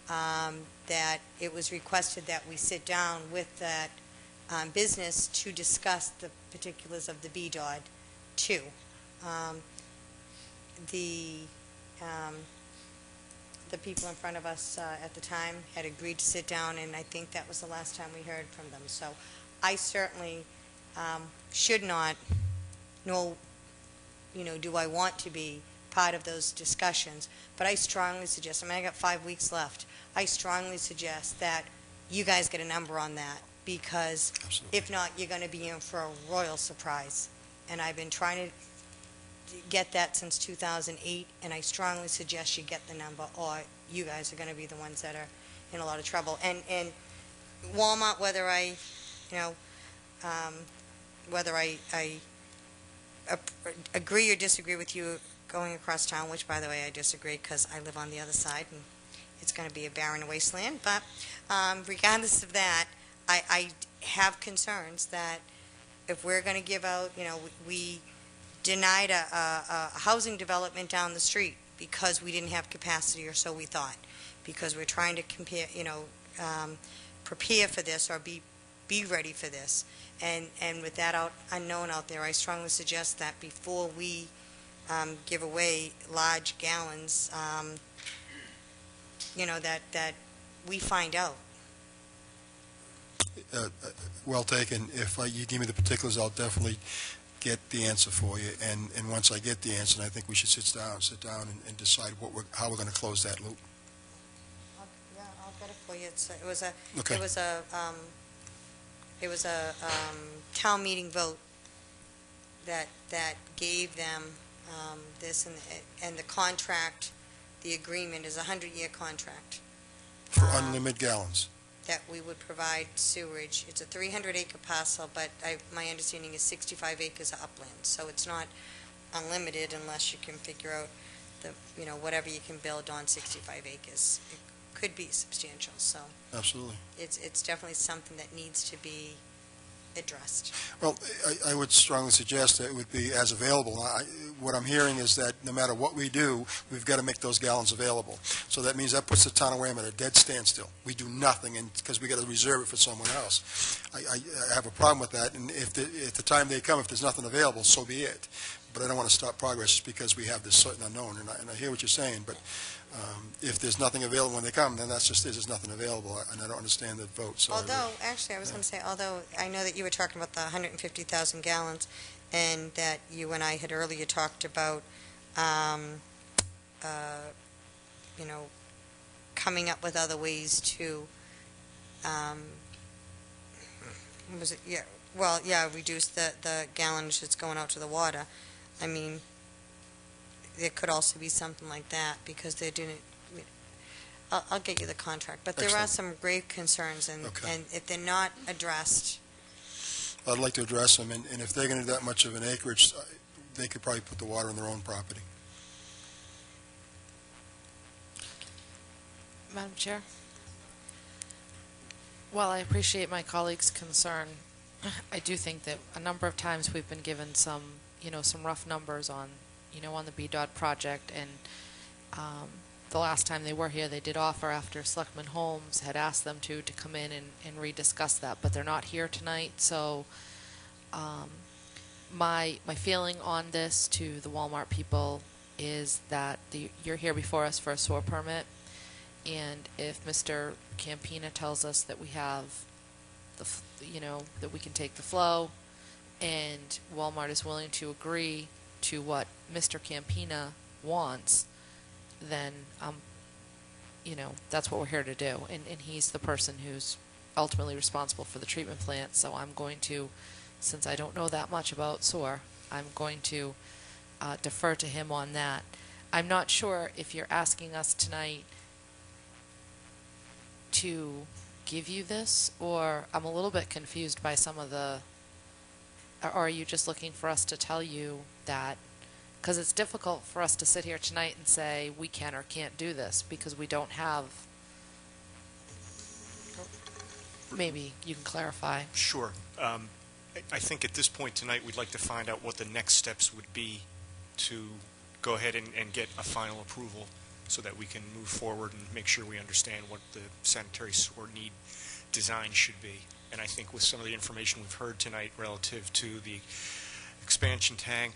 that it was requested that we sit down with that business to discuss the particulars of the BDOD too. The the people in front of us at the time had agreed to sit down, and I think that was the last time we heard from them. So I certainly should not, nor, do I want to be part of those discussions, but I strongly suggest, I got 5 weeks left, I strongly suggest that you guys get a number on that, because Absolutely. if not, you're going to be in for a royal surprise. And I've been trying to get that since 2008, and I strongly suggest you get the number, or you guys are going to be the ones that are in a lot of trouble. And Walmart, whether I, whether I agree or disagree with you going across town, which, by the way, I disagree because I live on the other side, and it's going to be a barren wasteland. But regardless of that, I have concerns that if we're going to give out, we denied a housing development down the street because we didn't have capacity, or so we thought, because we're trying to prepare for this, or be ready for this. And with that unknown out there, I strongly suggest that before we give away large gallons, that we find out. Well taken. If you give me the particulars, I'll definitely get the answer for you. And once I get the answer, I think we should sit down and decide how we're going to close that loop. I'll get it for you. It was a Okay. it was a town meeting vote that gave them this, and the contract, the agreement is a 100-year contract For unlimited gallons. that we would provide sewerage. It's a 300-acre parcel, but my understanding is 65 acres of upland, so it's not unlimited unless you can figure out whatever you can build on 65 acres. It could be substantial, so Absolutely. it's definitely something that needs to be addressed. Well, I would strongly suggest that it would be as available. What I'm hearing is that no matter what we do, we've got to make those gallons available. So that means that puts the town of Wareham at a dead standstill. We do nothing because we got to reserve it for someone else. I have a problem with that, and if the time they come, if there's nothing available, so be it. But I don't want to stop progress just because we have this certain unknown, and I hear what you're saying, but if there's nothing available when they come, then that's just it. There's nothing available, and I don't understand the vote. So Actually, I was going to say, although I know that you were talking about the 150,000 gallons, and that you and I had earlier talked about, coming up with other ways to, was it, yeah, well, yeah, reduce the gallonage that's going out to the water. I mean, there could also be something like that, because they didn't. I'll get you the contract, but there are Excellent. some grave concerns, and Okay. and if they're not addressed, I'd like to address them, and if they're going to do that much of an acreage, they could probably put the water on their own property. Madam Chair? While I appreciate my colleague's concern, I do think that a number of times we've been given some rough numbers on the BDOT project, and the last time they were here, they did offer, after Selectman Holmes had asked them to come in and rediscuss that, but they're not here tonight, so my feeling on this to the Walmart people is that you're here before us for a sewer permit, and if Mr. Campina tells us that we have that we can take the flow, and Walmart is willing to agree to what Mr. Campina wants, then that's what we're here to do, and he's the person who's ultimately responsible for the treatment plant. So I'm going to, since I don't know that much about sewer, I'm going to defer to him on that. I'm not sure if you're asking us tonight to give you this, or I'm a little bit confused by some of the Or are you just looking for us to tell you that? Because it's difficult for us to sit here tonight and say we can or can't do this because we don't have. Maybe you can clarify. Sure. I think at this point tonight, we'd like to find out what the next steps would be to go ahead and get a final approval so that we can move forward and make sure we understand what the sanitary sewer need design should be. And I think with some of the information we've heard tonight relative to the expansion tank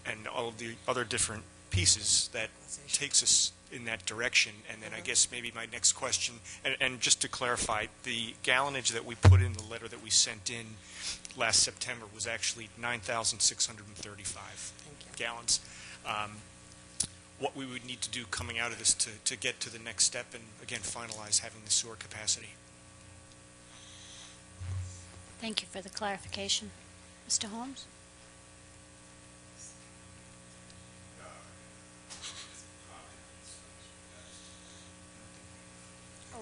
and all of the other different pieces, that takes us in that direction. And then I guess maybe my next question, and just to clarify, the gallonage that we put in the letter that we sent in last September was actually 9,635 gallons. What we would need to do coming out of this to get to the next step and, again, finalize having the sewer capacity. Thank you for the clarification. Mr. Holmes?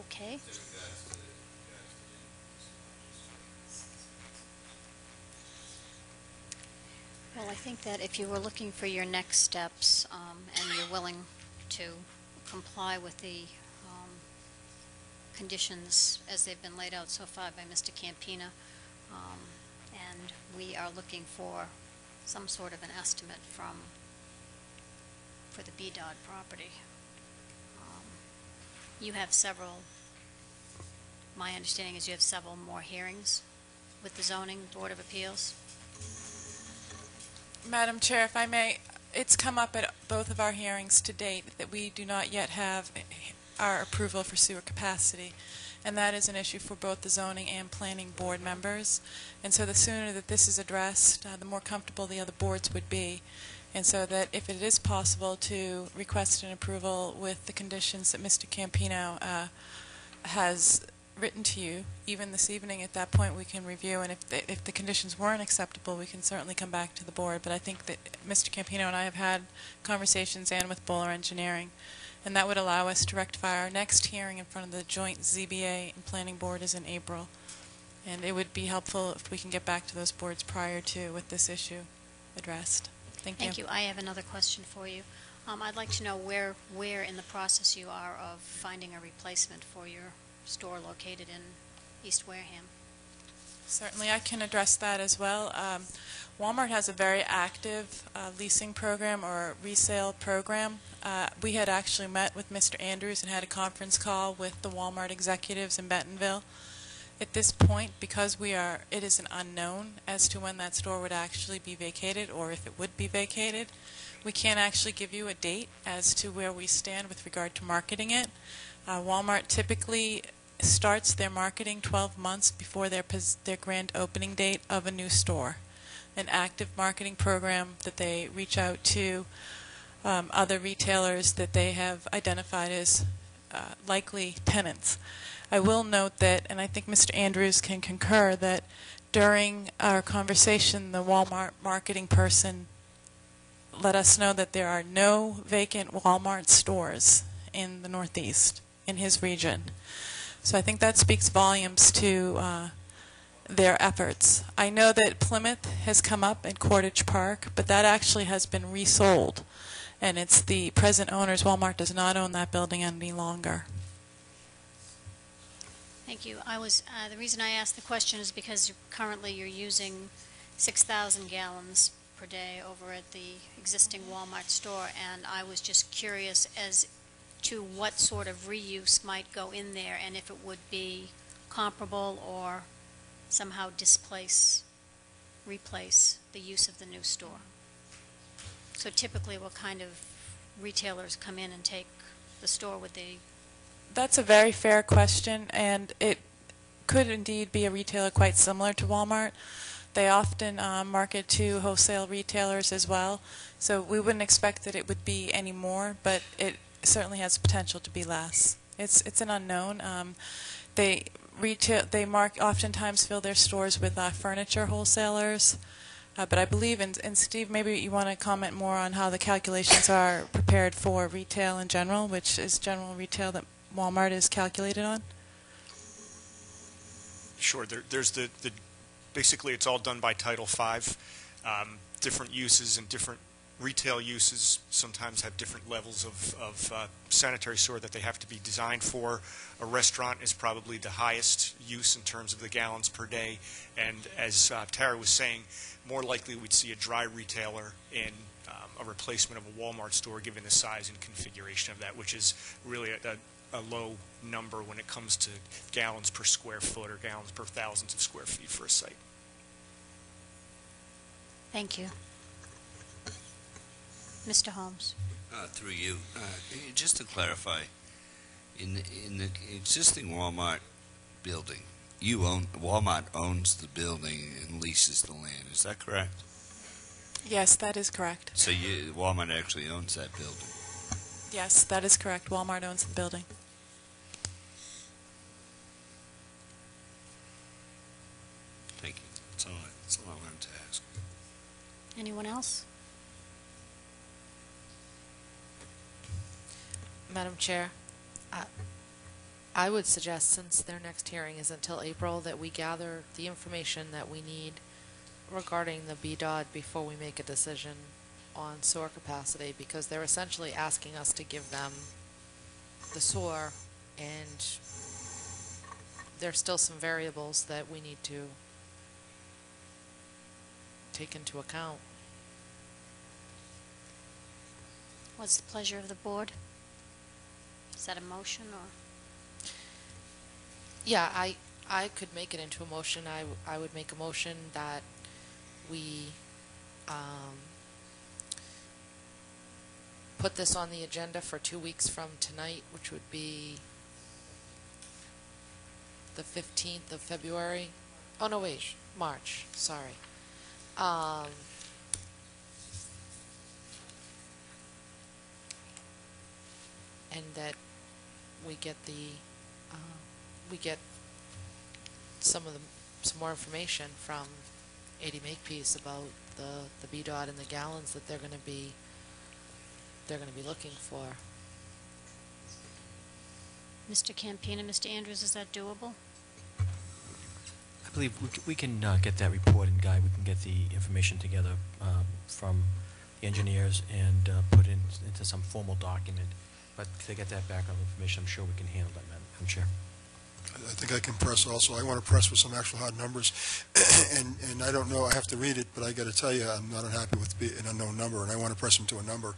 Okay. Well, I think that if you were looking for your next steps and you're willing to comply with the conditions as they've been laid out so far by Mr. Campina, and we are looking for some sort of an estimate for the BDOD property. You have several, my understanding is you have several more hearings with the Zoning Board of Appeals. Madam Chair, if I may, it's come up at both of our hearings to date that we do not yet have our approval for sewer capacity, and that is an issue for both the zoning and planning board members. And so the sooner that this is addressed, the more comfortable the other boards would be. And so that if it is possible to request an approval with the conditions that Mr. Campino has written to you, even this evening, at that point we can review, and if the conditions weren't acceptable, we can certainly come back to the board. But I think that Mr. Campino and I have had conversations, and with Bowler Engineering, and that would allow us to rectify our next hearing in front of the joint ZBA and Planning Board is in April. And it would be helpful if we can get back to those boards prior to with this issue addressed. Thank you. Thank you. I have another question for you. I'd like to know where in the process you are of finding a replacement for your store located in East Wareham. Certainly, I can address that as well. Walmart has a very active leasing program or resale program. We had actually met with Mr. Andrews and had a conference call with the Walmart executives in Bentonville. At this point, because it is an unknown as to when that store would actually be vacated or if it would be vacated, we can't actually give you a date as to where we stand with regard to marketing it. Walmart typically starts their marketing 12 months before their grand opening date of a new store. An active marketing program that they reach out to other retailers that they have identified as likely tenants. I will note that, and I think Mr. Andrews can concur, that during our conversation, the Walmart marketing person let us know that there are no vacant Walmart stores in the Northeast, in his region. So I think that speaks volumes to their efforts. I know that Plymouth has come up in Cordage Park, but that actually has been resold. And it's the present owners, Walmart does not own that building any longer. Thank you. The reason I asked the question is because currently you're using 6,000 gallons per day over at the existing Walmart store, and I was just curious as to what sort of reuse might go in there and if it would be comparable or somehow replace the use of the new store. So typically what kind of retailers come in and take the store? Would they? That's a very fair question, and it could indeed be a retailer quite similar to Walmart. They often market to wholesale retailers as well, so we wouldn't expect that it would be any more, but it certainly has potential to be less. It's an unknown. They oftentimes fill their stores with furniture wholesalers, but I believe, and Steve, maybe you want to comment more on how the calculations are prepared for retail in general, which is general retail that Walmart is calculated on. Sure. There's the Basically, it's all done by Title V. Different uses and different retail uses sometimes have different levels of sanitary sewer that they have to be designed for. A restaurant is probably the highest use in terms of the gallons per day, and as Tara was saying, more likely we'd see a dry retailer in a replacement of a Walmart store given the size and configuration of that, which is really a low number when it comes to gallons per square foot or gallons per thousands of square feet for a site. Thank you. Mr. Holmes. Through you, just to clarify, in the existing Walmart building, Walmart owns the building and leases the land. Is that correct? Yes, that is correct. So Walmart actually owns that building. Yes, that is correct. Walmart owns the building. Thank you. That's all I wanted to ask. Anyone else? Madam Chair, I would suggest, since their next hearing is until April, that we gather the information that we need regarding the BDOD before we make a decision on sewer capacity, because they're essentially asking us to give them the sewer, and there's still some variables that we need to take into account. What's the pleasure of the board? Is that a motion or? Yeah, I could make it into a motion. I would make a motion that we put this on the agenda for 2 weeks from tonight, which would be the 15th of February. Oh, no, wait, March, sorry. And that we get some more information from 80 Makepeace about the BDOT and the gallons that they're going to be looking for. Mr. Campina, Mr. Andrews, is that doable? I believe we can get that report, and Guy, we can get the information together from the engineers and put it into some formal document. But to get that background information, I'm sure we can handle that, Madam Chair. I think I can press also. I want to press with some actual hard numbers. and I don't know, I have to read it, but I got to tell you, I'm not unhappy with an unknown number, and I want to press them to a number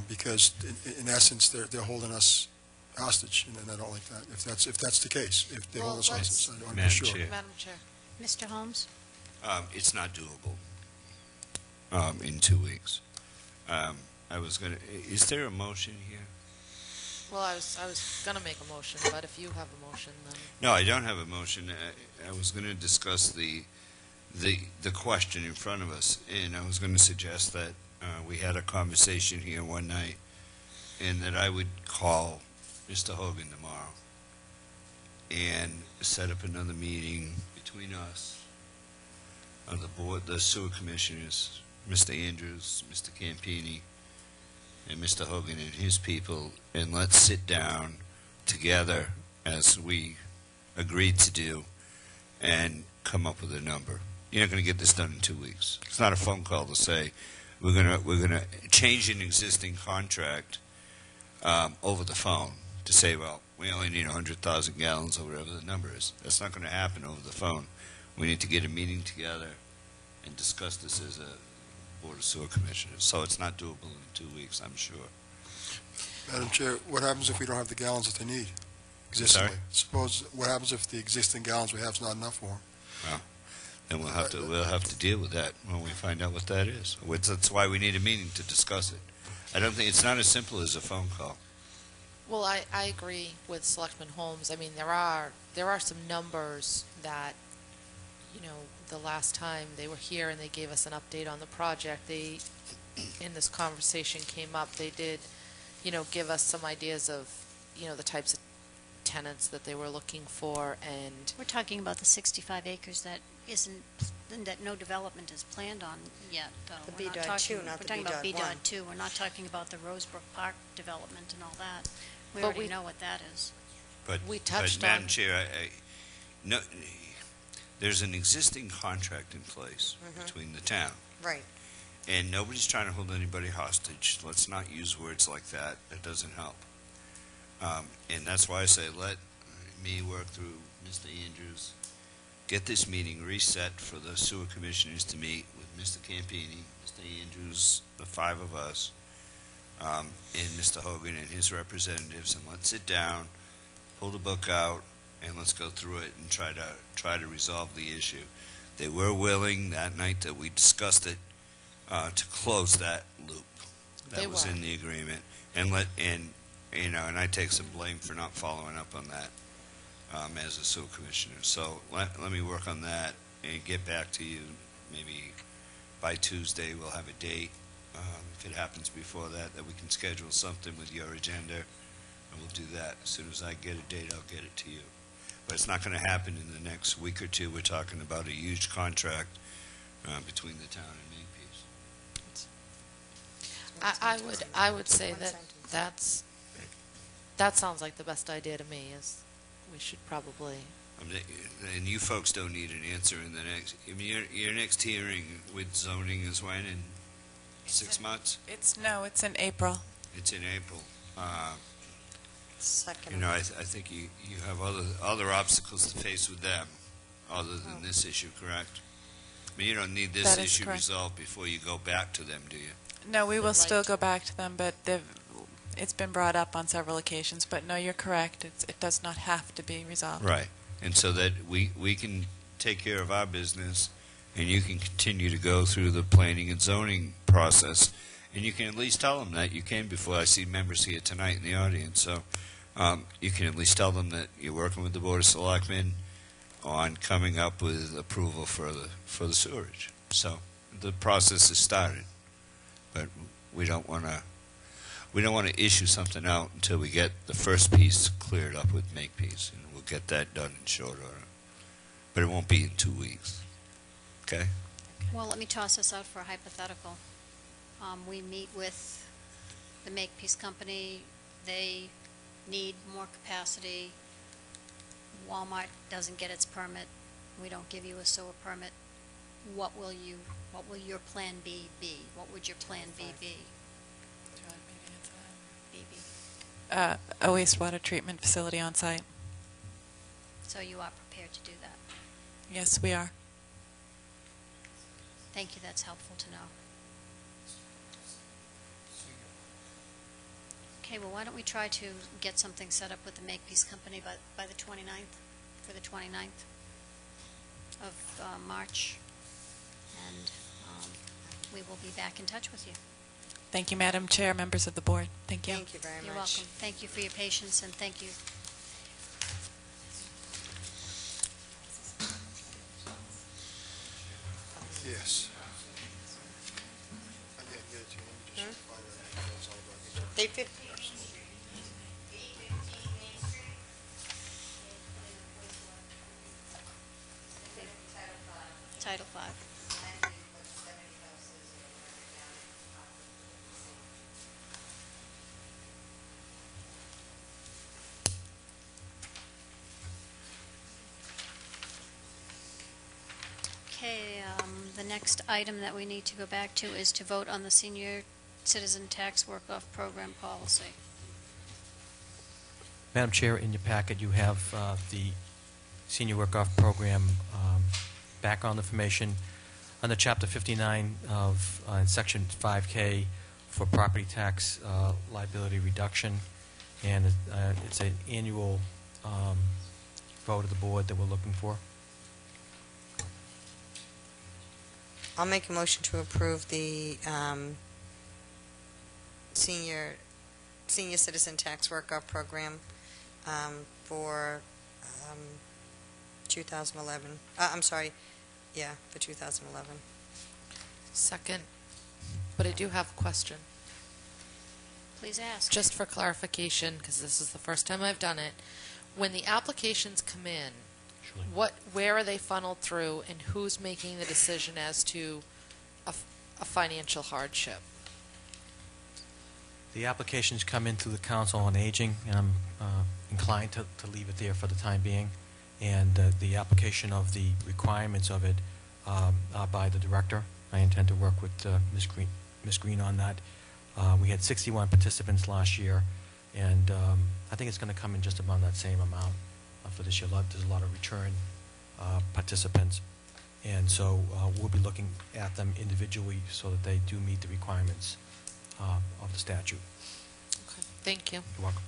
because, in essence, they're holding us hostage, and I don't like that. If that's the case, if they hold us hostage, I'm not sure. Madam Chair. Mr. Holmes? It's not doable in 2 weeks. Is there a motion here? Well, I was going to make a motion, but if you have a motion, then... No, I don't have a motion. I was going to discuss the question in front of us, and I was going to suggest that we had a conversation here one night, and that I would call Mr. Hogan tomorrow and set up another meeting between us, the board, the sewer commissioners, Mr. Andrews, Mr. Campini, and Mr. Hogan and his people, and let's sit down together as we agreed to do and come up with a number. You're not going to get this done in 2 weeks. It's not a phone call to say we're going to change an existing contract over the phone to say, well, we only need 100,000 gallons or whatever the number is. That's not going to happen over the phone. We need to get a meeting together and discuss this as a Board of Sewer Commissioners. So it's not doable in 2 weeks, I'm sure. Madam Chair, what happens if we don't have the gallons that they need existingly? Sorry? Suppose, what happens if the existing gallons we have is not enough for them? Well, then we'll have to deal with that when we find out what that is. That's why we need a meeting to discuss it. I don't think it's not as simple as a phone call. Well, I agree with Selectman Holmes. I mean, there are some numbers that, the last time they were here and they gave us an update on the project, in this conversation came up, they did, give us some ideas of, the types of tenants that they were looking for, and... We're talking about the 65 acres that no development is planned on yet, though. The BDOT 2, not the We're talking about BDOT 1. BDOT 2. We're not talking about the Rosebrook Park development and all that. We But already we- know what that is. But, We touched Madam on- Chair, no, there's an existing contract in place between the town, Right. and nobody's trying to hold anybody hostage. Let's not use words like that. That doesn't help. And that's why I say let me work through Mr. Andrews, get this meeting reset for the sewer commissioners to meet with Mr. Campini, Mr. Andrews, the five of us, and Mr. Hogan and his representatives, and let's sit down, pull the book out, and let's go through it and try to resolve the issue. They were willing that night that we discussed it to close that loop. That was in the agreement, and I take some blame for not following up on that as a sewer commissioner. So let me work on that and get back to you. Maybe by Tuesday we'll have a date. If it happens before that we can schedule something with your agenda, and we'll do that. As soon as I get a date, I'll get it to you. But it's not going to happen in the next week or two. We're talking about a huge contract between the town and Makepeace. I would say that sounds like the best idea to me. Is we should probably. And you folks don't need an answer in the next. I mean, your next hearing with zoning is when, in 6 months? It's in April. It's in April. Second. I think you have other obstacles to face with them, other than this issue, correct? I mean, you don't need this That is issue correct. resolved before you go back to them, do you? No, we will still go back to them, but it's been brought up on several occasions. But no, you're correct. It does not have to be resolved. Right. And so that we can take care of our business, and you can continue to go through the planning and zoning process, and you can at least tell them that you came before. I see members here tonight in the audience, so you can at least tell them that you're working with the Board of Selectmen on coming up with approval for the sewerage. So the process has started, but we don't want to issue something out until we get the first piece cleared up with Makepeace, and we'll get that done in short order. But it won't be in 2 weeks. Okay? Well, let me toss this out for a hypothetical. We meet with the Makepeace company. They need more capacity. Walmart doesn't get its permit. We don't give you a sewer permit. What will your plan B be? What would your plan B be? A wastewater treatment facility on site. So you are prepared to do that? Yes, we are. Thank you, that's helpful to know. Okay, well, why don't we try to get something set up with the Makepeace company by the 29th, for the 29th of March, and we will be back in touch with you. Thank you, Madam Chair, members of the board. Thank you. Thank you very much. You're welcome. Thank you for your patience, and thank you. Yes. They fit. Title V. Okay, the next item that we need to go back to is to vote on the senior citizen tax work-off program policy. Madam Chair, in your packet, you have the senior work-off program background information under Chapter 59 of Section 5K for property tax liability reduction, and it's an annual vote of the board that we're looking for. I'll make a motion to approve the senior citizen tax work-off program for 2011. I'm sorry, yeah, for 2011. Second, but I do have a question. Please ask. Just for clarification, because this is the first time I've done it, when the applications come in, where are they funneled through, and who's making the decision as to a financial hardship? The applications come in through the Council on Aging, and I'm inclined to leave it there for the time being. and the application of the requirements of it by the director. I intend to work with Ms. Green on that. We had 61 participants last year, and I think it's going to come in just about that same amount for this year. There's a lot of return participants, and so we'll be looking at them individually so that they do meet the requirements of the statute. Okay. Thank you. You're welcome.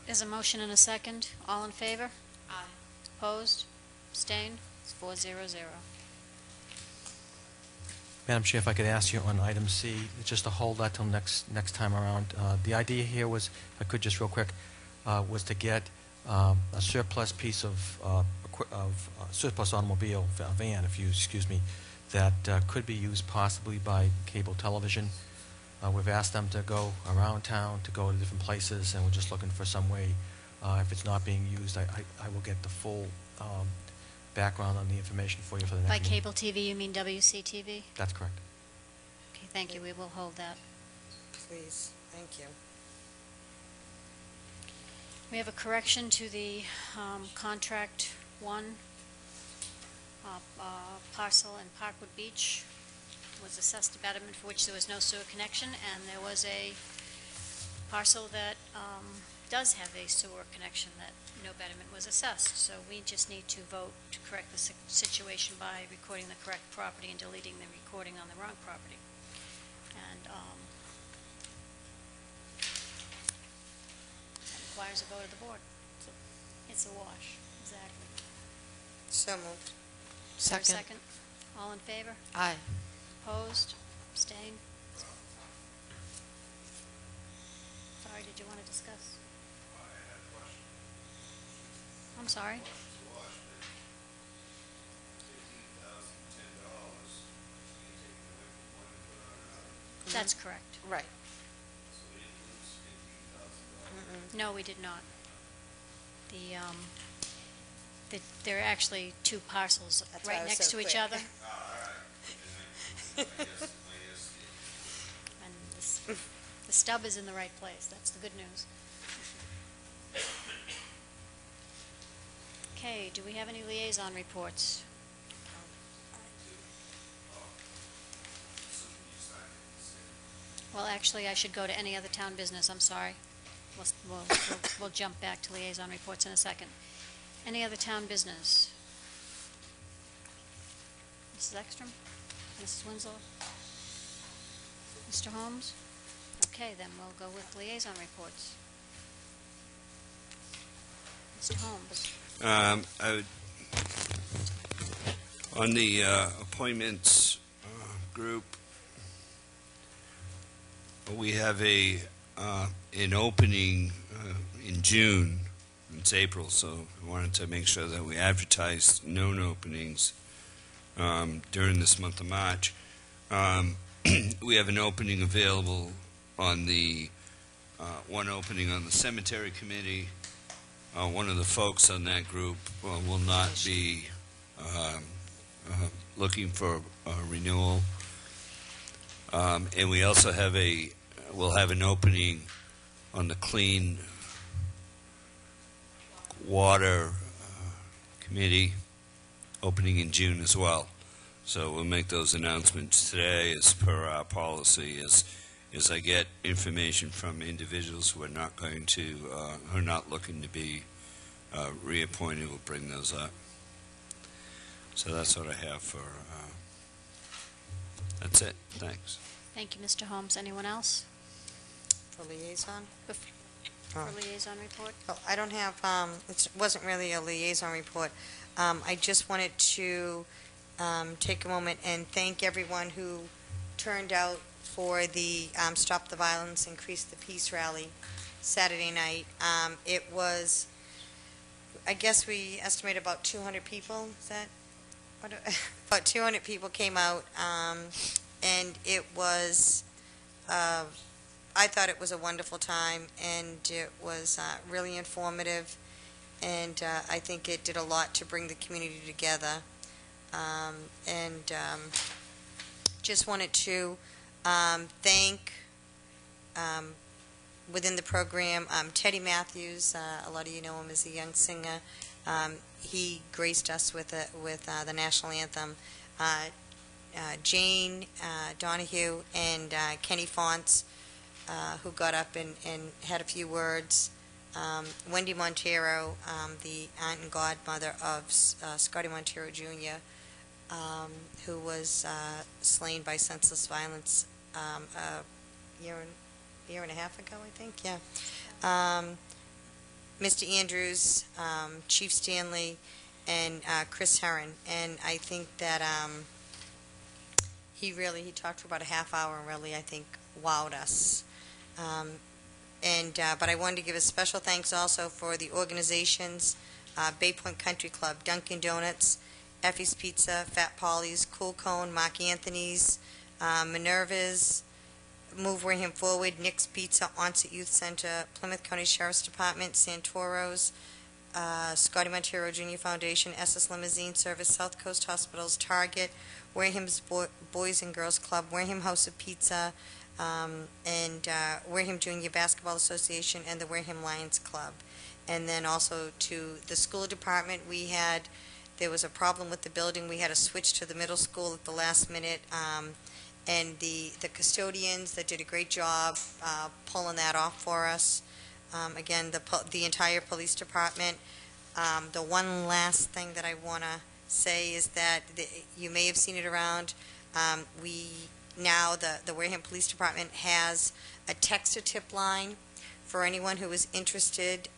There's a motion and a second. All in favor? Aye. Opposed? Abstained? It's 4-0-0. Madam Chair, if I could ask you on item C, just to hold that till next time around. The idea here was, if I could just real quick, was to get a surplus piece of surplus automobile van, if you excuse me, that could be used possibly by cable television. We've asked them to go around town, to go to different places, and we're just looking for some way. If it's not being used, I will get the full background on the information for you for the next By meeting. cable TV, you mean WCTV? That's correct. Okay, thank you. We will hold that. Please, thank you. We have a correction to the contract 1 parcel in Parkwood Beach. Was assessed a betterment for which there was no sewer connection, and there was a parcel that does have a sewer connection that no betterment was assessed. So we just need to vote to correct the situation by recording the correct property and deleting the recording on the wrong property. And that requires a vote of the board. So it's a wash, exactly. So moved. Is there a Second. second? All in favor? Aye. Opposed? Abstained? Sorry, did you want to discuss? I'm sorry. That's correct. Right. No, we did not. There are actually two parcels That's why I right was next so to each quick. other. And the stub is in the right place. That's the good news. Okay, do we have any liaison reports? Well, actually, I should go to any other town business. I'm sorry. We'll jump back to liaison reports in a second. Any other town business? Mrs. Ekstrom? Mrs. Winslow? Mr. Holmes? Okay, then we'll go with liaison reports. Mr. Holmes? I would, on the appointments group, we have an opening in June. It's April, so I wanted to make sure that we advertised known openings during this month of March. We have an opening available on the one opening on the cemetery committee. One of the folks on that group will not be looking for renewal, and we also have we'll have an opening on the clean water committee, opening in June as well. So we'll make those announcements today as per our policy. As I get information from individuals who are not going to, who are not looking to be reappointed, we'll bring those up. So that's what I have for, that's it. Thanks. Thank you, Mr. Holmes. Anyone else For liaison? for liaison report? Oh, I don't have, it wasn't really a liaison report. I just wanted to take a moment and thank everyone who turned out for the Stop the Violence, Increase the Peace rally Saturday night. It was, I guess we estimate about 200 people. Is that? About 200 people came out, and it was, I thought it was a wonderful time, and it was really informative, and I think it did a lot to bring the community together. Just wanted to thank, within the program, Teddy Matthews. A lot of you know him as a young singer. He graced us with the national anthem. Jane Donahue and Kenny Fonts, who got up and had a few words. Wendy Montero, the aunt and godmother of Scotty Montero Jr., who was slain by senseless violence a year and a half ago, I think. Yeah. Mr. Andrews, Chief Stanley, and Chris Herron. And I think that he talked for about a half hour and really, I think, wowed us. But I wanted to give a special thanks also for the organizations, Bay Point Country Club, Dunkin' Donuts, Effie's Pizza, Fat Polly's, Cool Cone, Mark Anthony's, Minerva's, Move Wareham Forward, Nick's Pizza, Onset Youth Center, Plymouth County Sheriff's Department, Santoro's, Scotty Montero Jr. Foundation, SS Limousine Service, South Coast Hospitals, Target, Wareham's Boys and Girls Club, Wareham House of Pizza, and Wareham Junior Basketball Association, and the Wareham Lions Club. And then also to the school department, there was a problem with the building. We had to switch to the middle school at the last minute. And the custodians that did a great job pulling that off for us. Again, the entire police department. The one last thing that I want to say is that you may have seen it around. The Wareham Police Department has a text-to-tip line for anyone who is interested.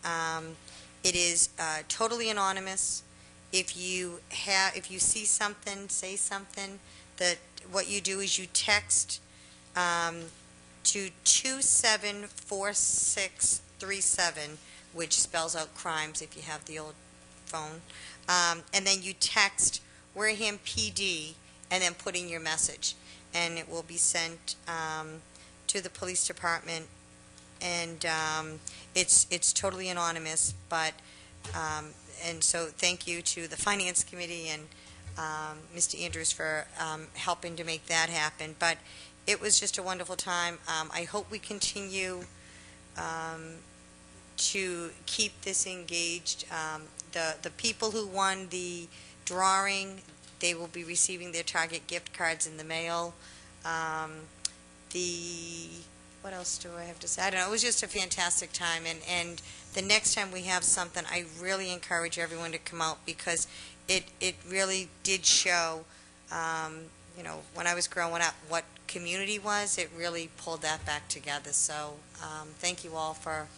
It is totally anonymous. If you see something, say something. What you do is you text to 274637, which spells out crimes if you have the old phone, and then you text Wareham PD and then put in your message, and it will be sent to the police department, and it's totally anonymous, but and so thank you to the Finance Committee and Mr. Andrews for helping to make that happen. But it was just a wonderful time. I hope we continue to keep this engaged. The people who won the drawing, they will be receiving their Target gift cards in the mail. What else do I have to say? I don't know. It was just a fantastic time. And the next time we have something, I really encourage everyone to come out, because it really did show, when I was growing up, what community was. It really pulled that back together. So thank you all for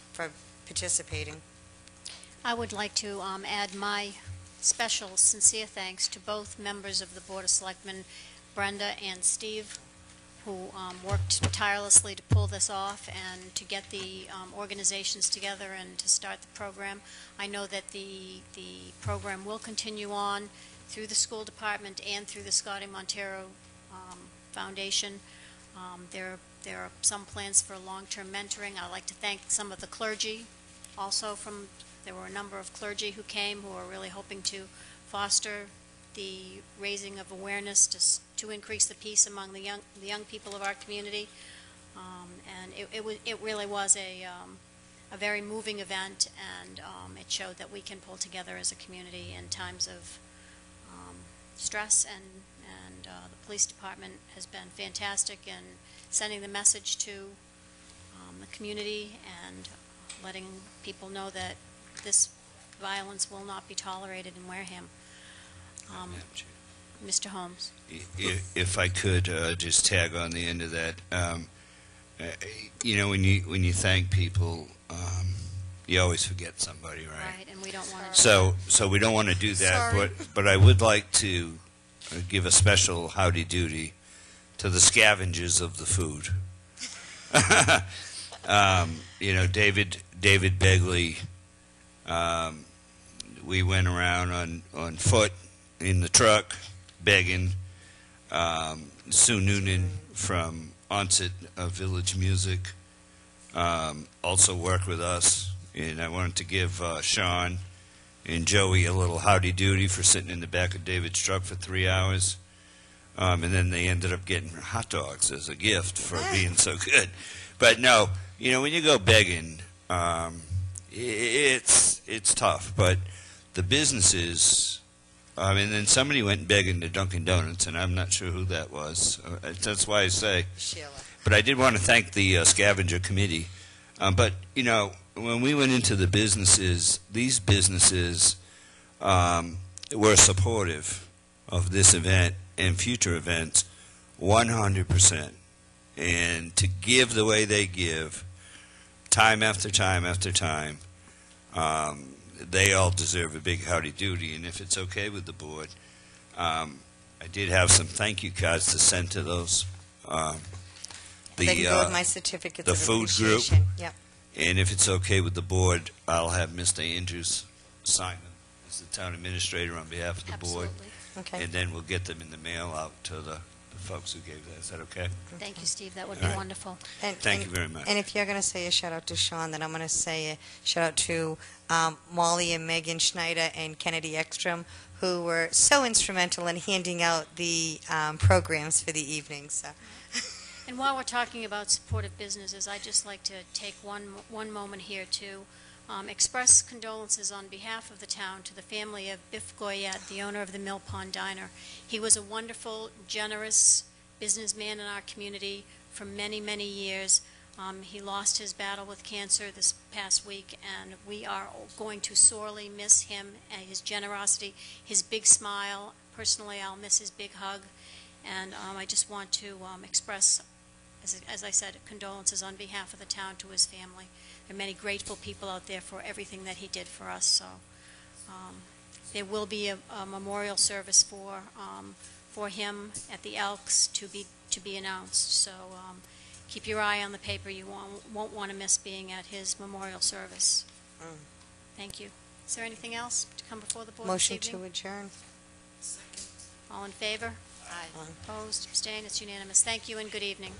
participating. I would like to add my special, sincere thanks to both members of the Board of Selectmen, Brenda and Steve, who worked tirelessly to pull this off and to get the organizations together and to start the program. I know that the program will continue on through the school department and through the Scotty Montero Foundation. There are some plans for long-term mentoring. I'd like to thank some of the clergy also. There were a number of clergy who came who are really hoping to foster the raising of awareness to increase the peace among the young people of our community, and it really was a very moving event, and it showed that we can pull together as a community in times of stress, and the police department has been fantastic in sending the message to the community and letting people know that this violence will not be tolerated in Wareham. Mr. Holmes. If I could just tag on the end of that, when you thank people, you always forget somebody, right? Right, and we don't want to. So we don't want to do that. But I would like to give a special howdy doody to the scavengers of the food. David Begley. We went around on foot in the truck begging. Sue Noonan from Onset Village Music also worked with us, and I wanted to give Sean and Joey a little howdy doody for sitting in the back of David's truck for 3 hours, and then they ended up getting hot dogs as a gift for being so good. But no, when you go begging, it's tough, but the businesses, and then somebody went begging to Dunkin' Donuts, and I'm not sure who that was. That's why I say. Sheila. But I did want to thank the scavenger committee. But, when we went into the businesses, these businesses were supportive of this event and future events 100%. And to give the way they give, time after time after time, they all deserve a big howdy doody. And if it's okay with the board, I did have some thank you cards to send to those. They can go with my certificates the of food group. appreciation. Yep. And if it's okay with the board, I'll have Mr. Andrews sign them as the town administrator on behalf of the board. Absolutely. Okay. And then we'll get them in the mail out to the folks who gave that. Is that okay? Thank you, Steve. That would All be right. wonderful. Thank you very much. And if you're going to say a shout out to Sean, then I'm going to say a shout out to Molly and Megan Schneider and Kennedy Ekstrom, who were so instrumental in handing out the programs for the evening. So. And while we're talking about supportive businesses, I'd just like to take one moment here to express condolences on behalf of the town to the family of Biff Goyette, the owner of the Mill Pond Diner. He was a wonderful, generous businessman in our community for many, many years. He lost his battle with cancer this past week, and we are going to sorely miss him and his generosity, his big smile. Personally, I'll miss his big hug. And I just want to express, as I said, condolences on behalf of the town to his family. There are many grateful people out there for everything that he did for us. So there will be a memorial service for him at the Elks to be announced. So keep your eye on the paper. You won't want to miss being at his memorial service. Thank you. Is there anything else to come before the board Motion this evening? to adjourn. All in favor? Aye. Opposed? Abstained? It's unanimous. Thank you and good evening.